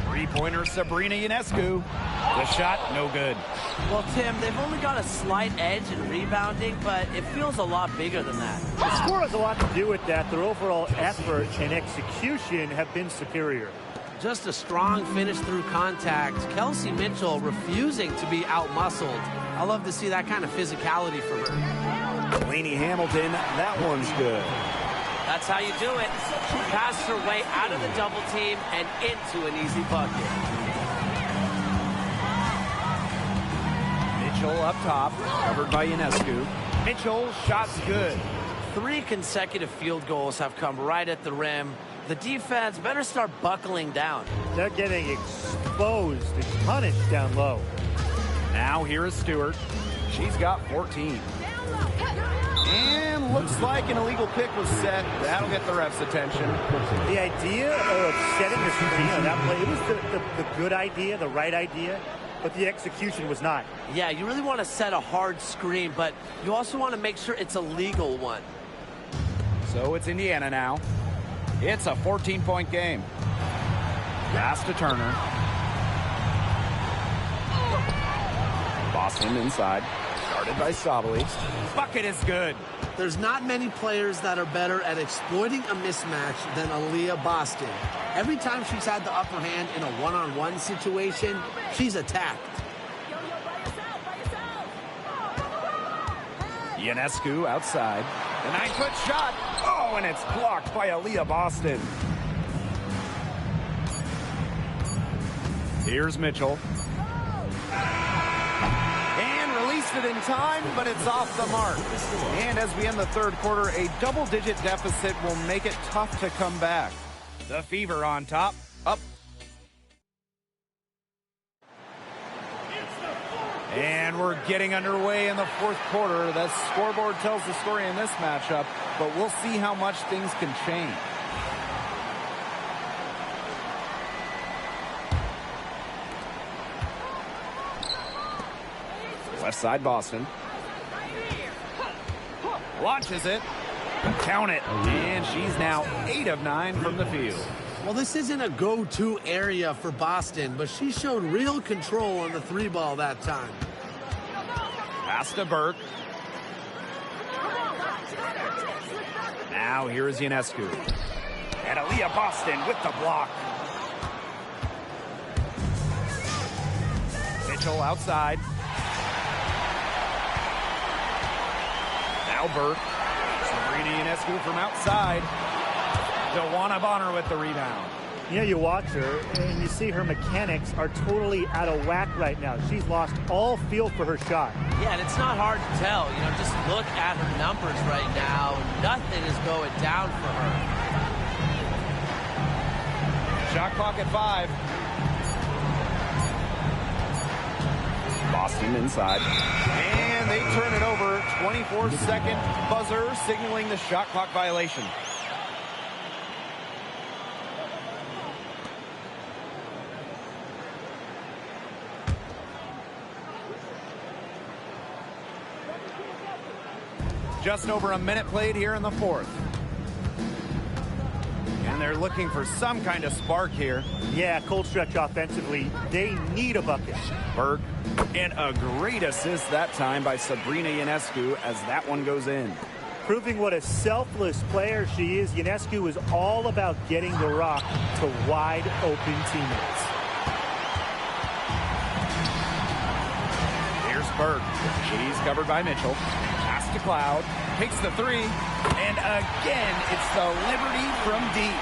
Three-pointer, Sabrina Ionescu. The shot, no good. Well, Tim, they've only got a slight edge in rebounding, but it feels a lot bigger than that. The score has a lot to do with that. Their overall effort and execution have been superior. Just a strong finish through contact. Kelsey Mitchell refusing to be out-muscled. I love to see that kind of physicality from her. Lainey Hamilton, that one's good. That's how you do it. She passed her way out of the double team and into an easy bucket. Mitchell up top, covered by Ionescu. Mitchell, shot's good. 3 consecutive field goals have come right at the rim. The defense better start buckling down. They're getting exposed and punished down low. Now here is Stewart. She's got 14. And looks like an illegal pick was set. That'll get the ref's attention. The idea of setting the screen on that play, it was the good idea, the right idea, but the execution was not. Yeah, you really want to set a hard screen, but you also want to make sure it's a legal one. So it's Indiana now. It's a 14-point game. Pass to Turner. Boston inside. Guarded by Sabali. Bucket is good. There's not many players that are better at exploiting a mismatch than Aaliyah Boston. Every time she's had the upper hand in a one-on-one situation, she's attacked. Ionescu outside. The 9-foot shot. Oh, and it's blocked by Aaliyah Boston. Here's Mitchell. And released it in time, but it's off the mark. And as we end the third quarter, a double-digit deficit will make it tough to come back. The Fever on top. Up. And we're getting underway in the fourth quarter. The scoreboard tells the story in this matchup, but we'll see how much things can change. Left side Boston. Launches it. Count it. And she's now 8 of 9 from the field. Well, this isn't a go-to area for Boston, but she showed real control on the 3-ball that time. Pass to Burke. Now here is Ionescu. And Aaliyah Boston with the block. Mitchell outside. Now Burke. Sabrina Ionescu from outside. DeWanna Bonner with the rebound. You know, you watch her and you see her mechanics are totally out of whack right now. She's lost all feel for her shot. Yeah, and it's not hard to tell. You know, just look at her numbers right now. Nothing is going down for her. Shot clock at 5. Boston inside. And they turn it over. 24-second buzzer signaling the shot clock violation. Just over a minute played here in the fourth. And they're looking for some kind of spark here. Yeah, cold stretch offensively. They need a bucket. Burke, and a great assist that time by Sabrina Ionescu as that one goes in. Proving what a selfless player she is, Ionescu is all about getting the rock to wide open teammates. Burke. She's covered by Mitchell. Pass to Cloud. Takes the three. And again, it's the Liberty from deep.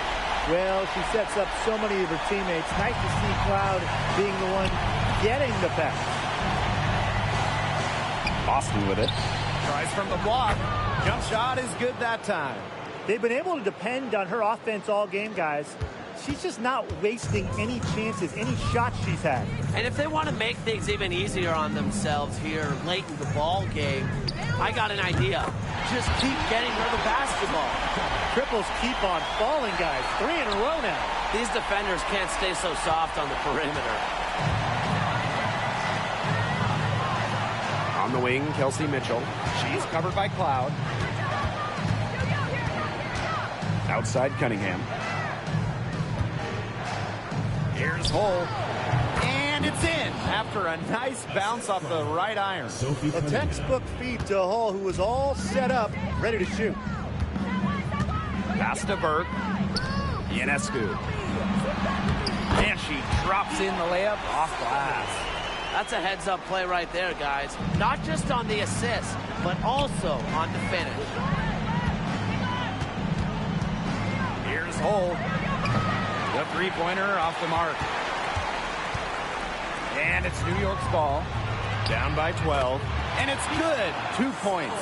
Well, she sets up so many of her teammates. Nice to see Cloud being the one getting the pass. Boston with it. Tries from the block. Jump shot is good that time. They've been able to depend on her offense all game, guys. She's just not wasting any chances, any shots she's had. And if they want to make things even easier on themselves here late in the ball game, I got an idea. Just keep getting her the basketball. Triples keep on falling, guys. 3 in a row now. These defenders can't stay so soft on the perimeter. On the wing, Kelsey Mitchell. She's covered by Cloud. Outside Cunningham. Here's Hull. And it's in after a nice bounce off the right iron. A textbook feed to Hull, who was all set up, ready to shoot. Pass to Burke. Ionescu. And she drops in the layup off glass. That's a heads-up play right there, guys. Not just on the assist, but also on the finish. Here's Hull. The three-pointer off the mark. And it's New York's ball. Down by 12. And it's good. 2 points.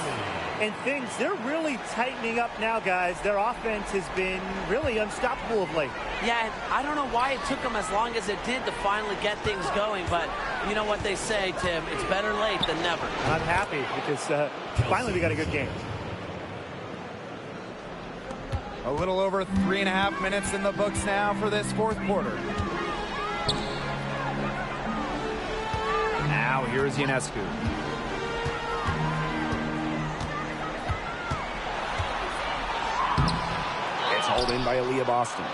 And things, they're really tightening up now, guys. Their offense has been really unstoppable of late. Yeah, and I don't know why it took them as long as it did to finally get things going, but you know what they say, Tim, it's better late than never. I'm happy because finally we got a good game. A little over 3.5 minutes in the books now for this fourth quarter. Now here's Ionescu. It's hauled in by Aaliyah Boston.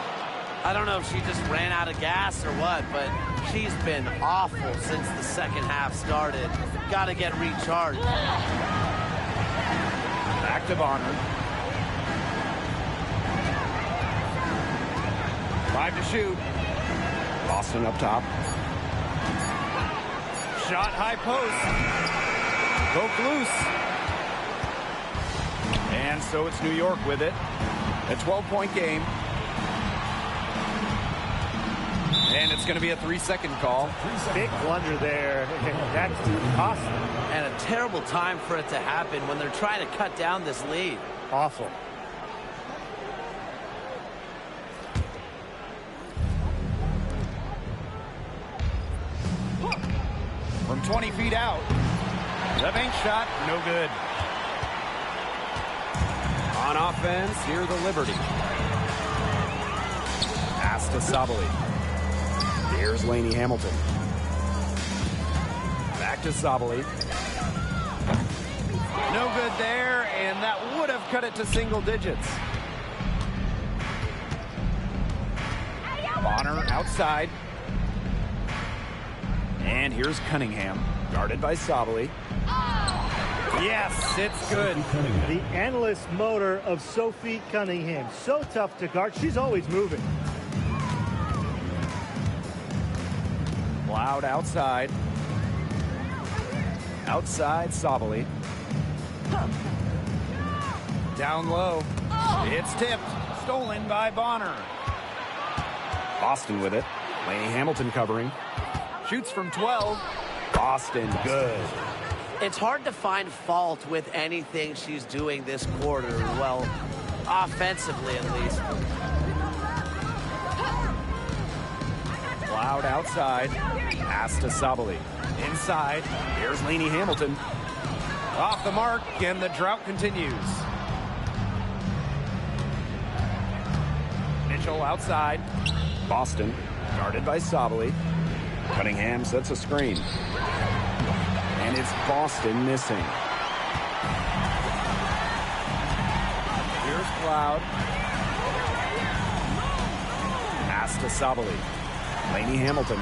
I don't know if she just ran out of gas or what, but she's been awful since the second half started. Got to get recharged. Back to Bonner. 5 to shoot. Boston up top. Shot high post. Broke loose. And so it's New York with it. A 12-point game. And it's going to be a 3-second call. Big blunder there. That's awesome. And a terrible time for it to happen when they're trying to cut down this lead. Awful. From 20 feet out. The bank shot, no good. On offense, here the Liberty. Pass to Sabali. Here's Laney Hamilton. Back to Sabali. No good there, and that would have cut it to single digits. Bonner outside. And here's Cunningham, guarded by Sabali. Yes, it's good. The endless motor of Sophie Cunningham. So tough to guard. She's always moving. Loud outside. Outside, Sabali. Down low. It's tipped. Stolen by Bonner. Boston with it. Laney Hamilton covering. Shoots from 12. Boston, good. It's hard to find fault with anything she's doing this quarter. Well, offensively at least. Loud outside. Pass to Sabali. Inside. Here's Laney Hamilton. Off the mark, and the drought continues. Mitchell outside. Boston, guarded by Sabali. Cunningham sets a screen. And it's Boston missing. Here's Cloud. Pass to Sabali. Laney Hamilton.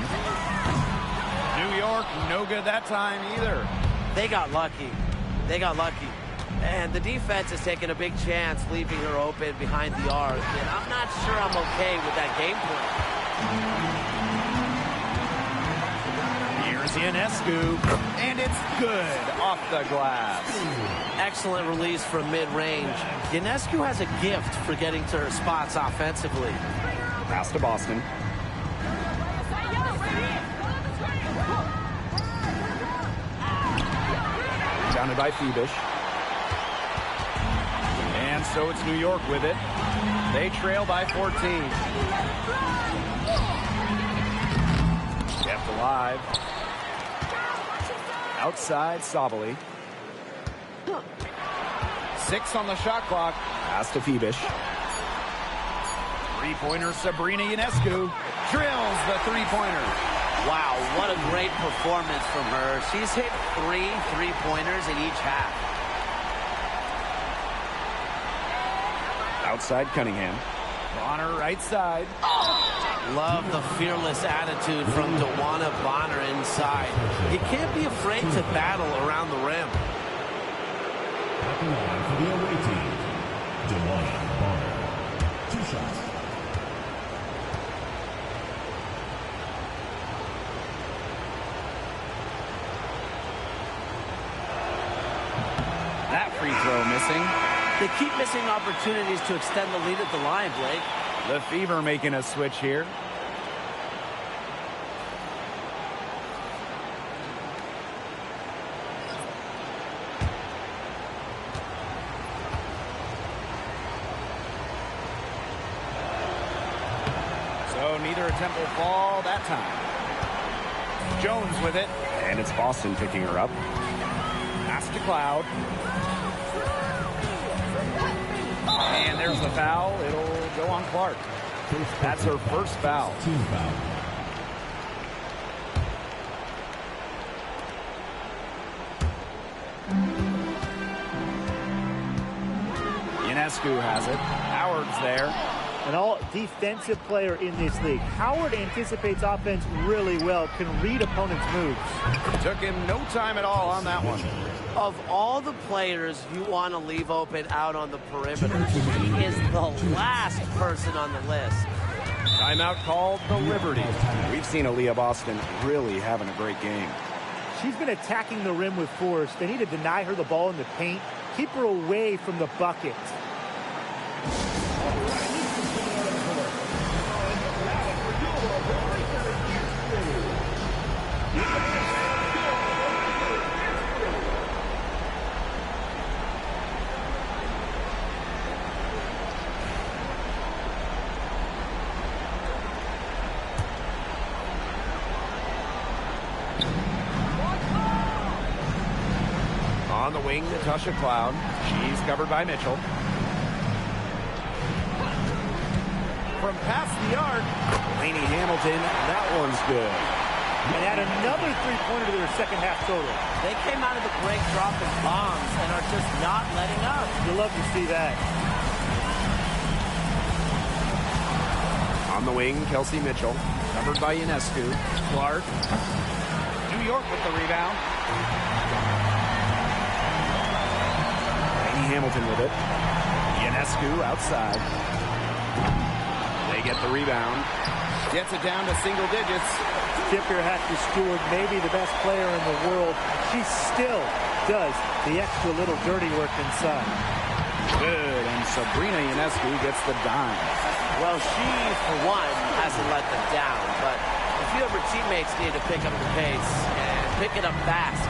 New York, no good that time either. They got lucky. They got lucky. And the defense is taking a big chance, leaving her open behind the arc. And I'm not sure I'm okay with that game plan. Here's Ionescu, and it's good off the glass. Excellent release from mid-range. Ionescu has a gift for getting to her spots offensively. Pass to Boston. Rebounded by Phoebish. And so it's New York with it. They trail by 14. Kept alive. Outside Sabali. 6 on the shot clock. Pass to Phoebish. Three-pointer Sabrina Ionescu drills the three-pointer. Wow, what a great performance from her. She's hit 3 three-pointers in each half. Outside Cunningham. Bonner right side. Love the fearless attitude from DeWanna Bonner inside. You can't be afraid to battle around the rim. At the line for the away team, DeWanna Bonner. 2 shots. That free throw missing. They keep missing opportunities to extend the lead at the line, Blake. The Fever making a switch here. So neither attempt will fall that time. Jones with it. And it's Boston picking her up. Pass to Cloud. And there's the foul. It'll go on Clark. That's her first foul. Team foul. Ionescu has it. Howard's there. An all-defensive player in this league. Howard anticipates offense really well, can read opponents' moves. Took him no time at all on that one. Of all the players you want to leave open out on the perimeter, he is the last person on the list. Timeout called the Liberty. We've seen Aaliyah Boston really having a great game. She's been attacking the rim with force. They need to deny her the ball in the paint, keep her away from the bucket. On the wing, Natasha Cloud. She's covered by Mitchell. From past the arc, Lainey Hamilton. That one's good. And add another three-pointer to their second half total. They came out of the break dropping bombs and are just not letting up. You love to see that. On the wing, Kelsey Mitchell. Covered by Ionescu. Clark. New York with the rebound. Hamilton with it. Ionescu outside. They get the rebound. Gets it down to single digits. Tip your hat to Stewart, maybe the best player in the world. She still does the extra little dirty work inside. Good, and Sabrina Ionescu gets the dime. Well, she, for one, hasn't let them down, but a few of her teammates need to pick up the pace and pick it up fast.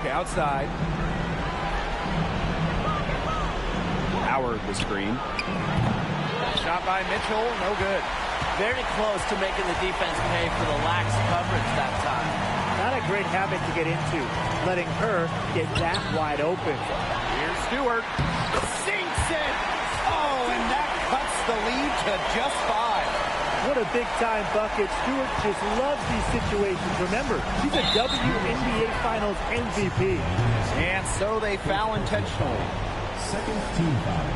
Outside. Howard the screen. Shot by Mitchell, no good. Very close to making the defense pay for the lax coverage that time. Not a great habit to get into, letting her get that wide open. Here's Stewart. Sinks it! Oh, and that cuts the lead to just 5. What a big-time bucket. Stewart just loves these situations. Remember, she's a WNBA Finals MVP. And so they foul intentionally. Second team foul.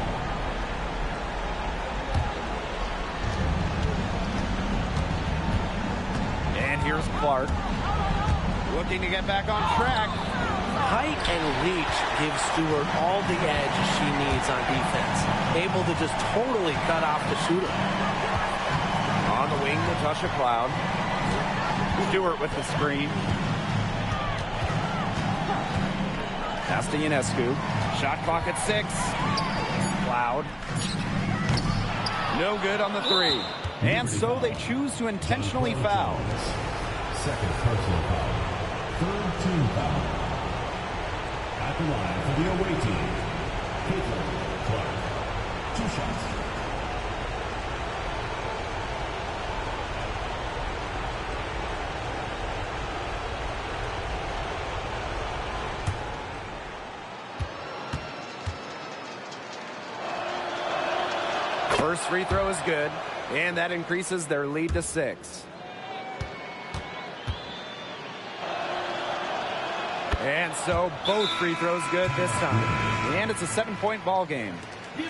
And here's Clark. Looking to get back on track. Height and reach give Stewart all the edge she needs on defense. Able to just totally cut off the shooter. On the wing, Natasha Cloud. Stewart with the screen. Pass to Ionescu. Shot clock at 6. Cloud. No good on the 3. And so they choose to intentionally foul. Second personal foul. Third team foul. At the line for the away team, Caitlin Clark. 2 shots. First free throw is good, and that increases their lead to 6. And so both free throws good this time. And it's a 7-point ball game.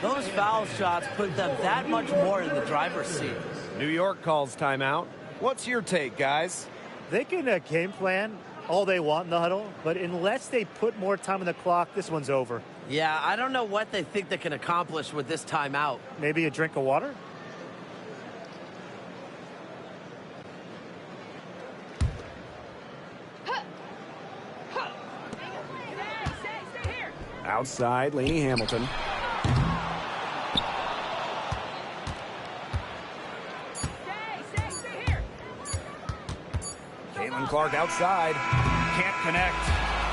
Those foul shots put them that much more in the driver's seat. New York calls timeout. What's your take, guys? They can game plan all they want in the huddle, but unless they put more time on the clock, this one's over. Yeah, I don't know what they think they can accomplish with this timeout. Maybe a drink of water? Outside, Lainey Hamilton. Caitlin Clark outside. Can't connect.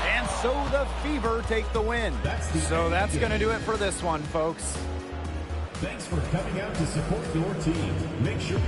And so the Fever take the win. So that's going to do it for this one, folks. Thanks for coming out to support your team. Make sure